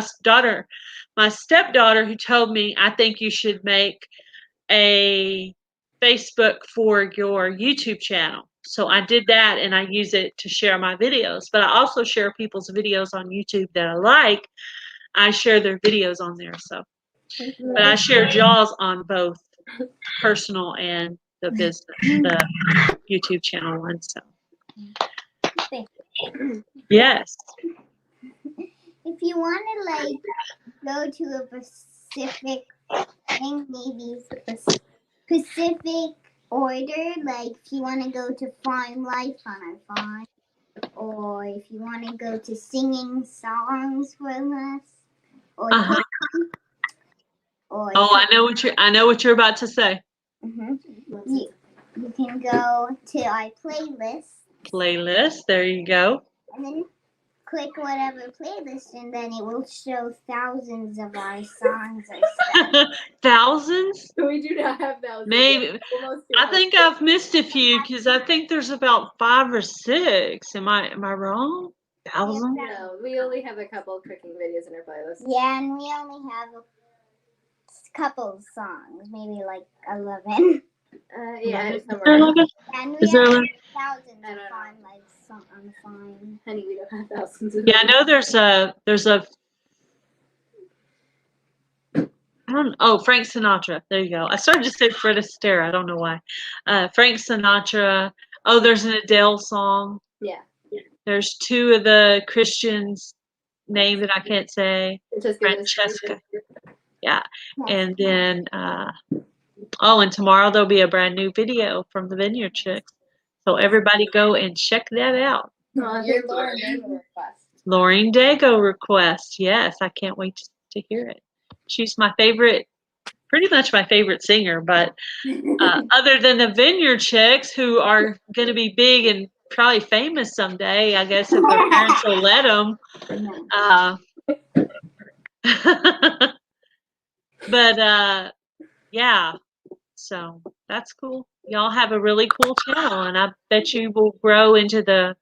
stepdaughter who told me, I think you should make a Facebook for your YouTube channel. So I did that, and I use it to share my videos. But I also share people's videos on YouTube that I like. I share their videos on there. So, but I share Jaws on both personal and the business, the YouTube channel one. So, Thank you. yes. If you want to go to a specific thing, maybe a specific order, if you want to go to Farm Life on our farm, or if you want to go to singing songs from us, or I know what you're about to say. You can go to our playlist. There you go. And then click whatever playlist, and then it will show thousands of our songs or stuff. Thousands? We do not have thousands. Maybe. I think I've missed a few because I think there's about 5 or 6. Am I wrong? 1,000? No, we only have a couple cooking videos in our playlist. Yeah, and we only have a couple of songs, maybe 11. Yeah, somewhere. 11? And we Is there have 11? thousands of Farm Life songs on the farm. Honey, we don't have thousands of Yeah, I know there's a Frank Sinatra. There you go. I started to say Fred Astaire. I don't know why. Frank Sinatra. Oh, there's an Adele song. Yeah. There's 2 of the Christians' name that I can't say. Francesca. Yeah. And then, and tomorrow there'll be a brand new video from the Vineyard Chicks. So everybody go and check that out. Your Lauren Dago request. Lauren Dago request. Yes, I can't wait to hear it. She's my favorite, pretty much my favorite singer. But other than the Vineyard Chicks, who are going to be big and probably famous someday, I guess, if their parents will let them. But yeah, so that's cool. Y'all have a really cool channel, and I bet you will grow into the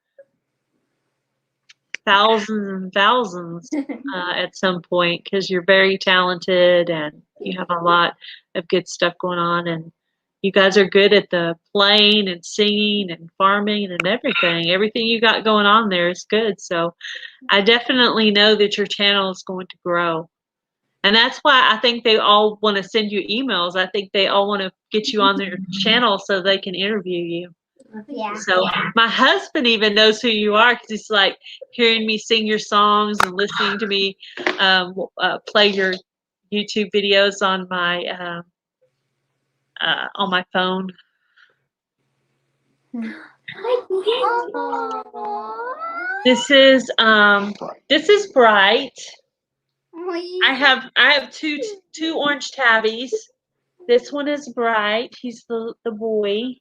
thousands and thousands at some point, because you're very talented and you have a lot of good stuff going on, and you guys are good at the playing and singing and farming and everything. Everything you got going on there is good. So I definitely know that your channel is going to grow. And that's why I think they all want to send you emails. I think they all want to get you on their channel so they can interview you. Yeah. So my husband even knows who you are, because he's like hearing me sing your songs and listening to me play your YouTube videos on my phone. This is Bright. I have two orange tabbies. This one is Bright. He's the boy.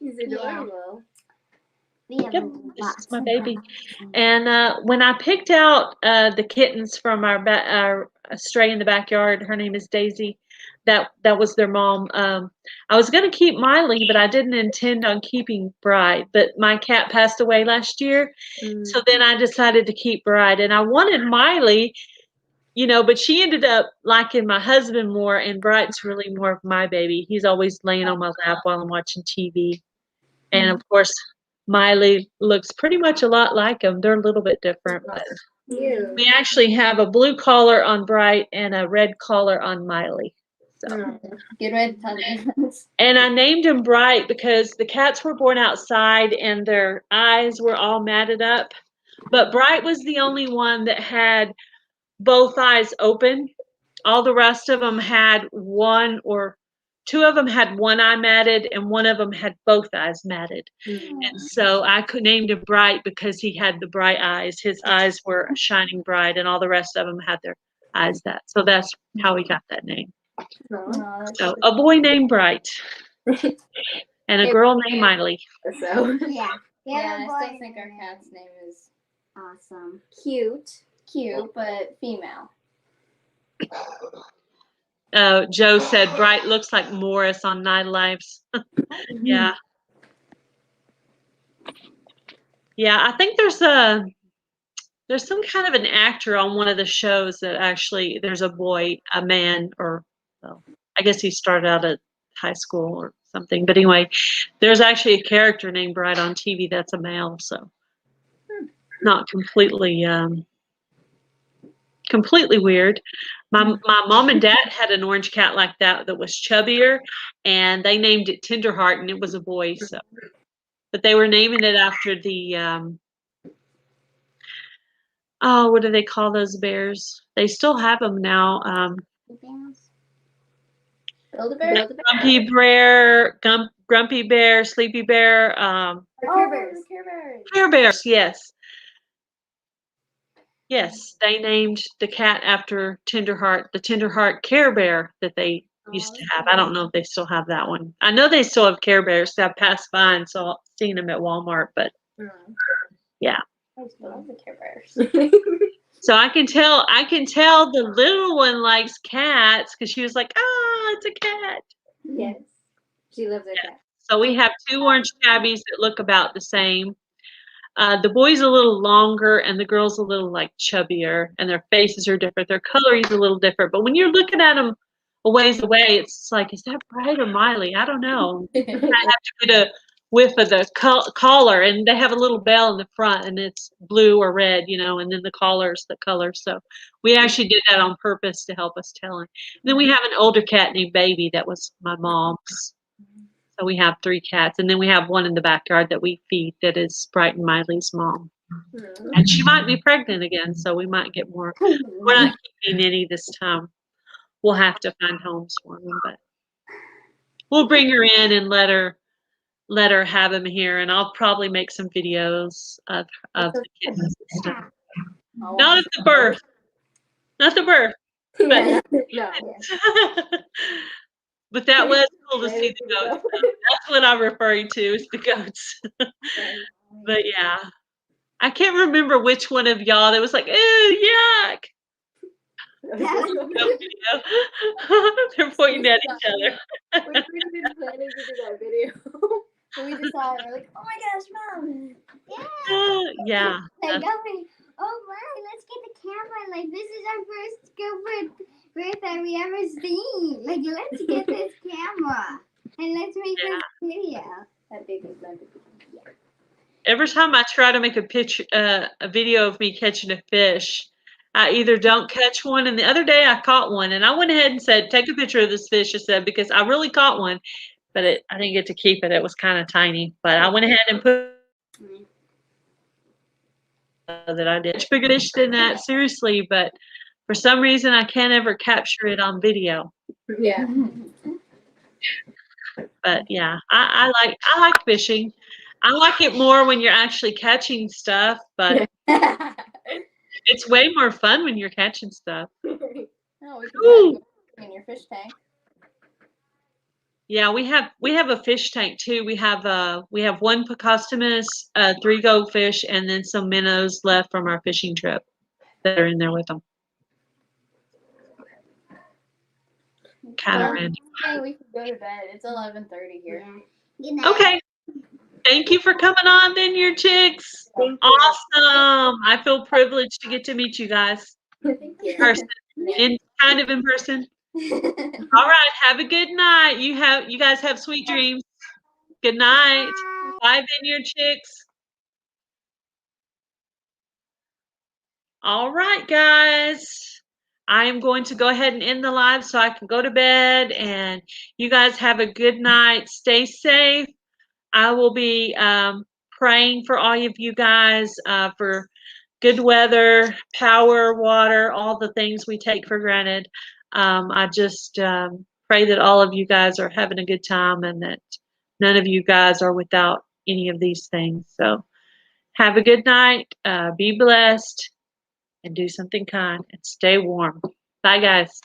He's adorable. Yep, this is my baby. And when I picked out the kittens from our stray in the backyard, her name is Daisy. That was their mom. I was going to keep Miley, but I didn't intend on keeping Bright. But my cat passed away last year, so then I decided to keep Bright. And I wanted Miley, but she ended up liking my husband more, and Bright's really more of my baby. He's always laying on my lap while I'm watching TV. And of course, Miley looks pretty much a lot like him. They're a little bit different, but we actually have a blue collar on Bright and a red collar on Miley. So. Good way to tell the difference. And I named him Bright because the cats were born outside and their eyes were all matted up. But Bright was the only one that had both eyes open. All the rest of them had one, or two of them had one eye matted, and one of them had both eyes matted. And so I named him Bright because he had the bright eyes. His eyes were shining bright, and all the rest of them had their eyes that. So that's how he got that name. So a boy named Bright and a girl named Miley. So Yeah, I still think our cat's name is awesome. cute, but female. Joe said Bright looks like Morris on 9 Lives. Yeah. Yeah, I think there's some kind of an actor on one of the shows that actually there's a man, or well, I guess he started out at high school or something. But anyway, there's actually a character named Bright on TV that's a male, so not completely weird. My mom and dad had an orange cat like that was chubbier, and they named it Tenderheart, and it was a boy. So, but they were naming it after the what do they call those bears? They still have them now. Grumpy Bear, Sleepy Bear. Care Bears. Care Bears, yes. Yes, they named the cat after Tenderheart, the Tenderheart Care Bear that they used to have. I don't know if they still have that one. I know they still have Care Bears. I've passed by and seen them at Walmart, but yeah. I just love the Care Bears. So I can tell the little one likes cats because she was like, it's a cat. Yes, she loves her cat. So we have 2 orange tabbies that look about the same. The boy's a little longer and the girl's a little like chubbier, and their faces are different. Their coloring's a little different. But when you're looking at them a ways away, it's like, is that Bright or Miley? I don't know. I have to get a whiff of the collar, and they have a little bell in the front, and it's blue or red, and then the collar's the color. So we actually did that on purpose to help us tell him. And then we have an older cat named Baby that was my mom's. So we have 3 cats, and then we have one in the backyard that we feed that is Bright and Miley's mom. And she might be pregnant again, so we might get more. We're not keeping any this time. We'll have to find homes for them, but we'll bring her in and let her have them here, and I'll probably make some videos of the kittens and stuff. Not at the birth. Not the birth. But But that was cool to see the goats. That's what I'm referring to is the goats. But yeah, I can't remember which one of y'all that was like, "Ew, yuck." They're pointing at each other. We've been planning to do that video. We just saw it and we're like, oh my gosh, Mom. Yeah. Like, oh my, let's get the camera. Like, this is our first GoPro that we ever seen. Like, let's get this camera and let's make this video. That big was meant to be. Every time I try to make a video of me catching a fish, I either don't catch one, and the other day I caught one, and I went ahead and said, "Take a picture of this fish," I said, because I really caught one, but I didn't get to keep it. It was kind of tiny, but I went ahead and put that I did. Bigger fish than that, seriously, but for some reason I can't ever capture it on video. Yeah. But yeah, I like fishing. I like it more when you're actually catching stuff, but it's way more fun when you're catching stuff. No, we can have in your fish tank. Yeah, we have a fish tank too. We have one Pocostomus, 3 goldfish, and then some minnows left from our fishing trip that are in there with them. Kind of random. We can go to bed. It's 11:30 here. Good night. Okay. Thank you for coming on, Vineyard Chicks. Awesome. I feel privileged to get to meet you guys in person, in person. All right. Have a good night. You guys have sweet dreams. Good night. Bye, Vineyard Chicks. All right, guys. I am going to go ahead and end the live so I can go to bed, and you guys have a good night. Stay safe. I will be praying for all of you guys for good weather, power, water, all the things we take for granted. I just pray that all of you guys are having a good time and that none of you guys are without any of these things. So have a good night. Be blessed and do something kind and stay warm. Bye, guys.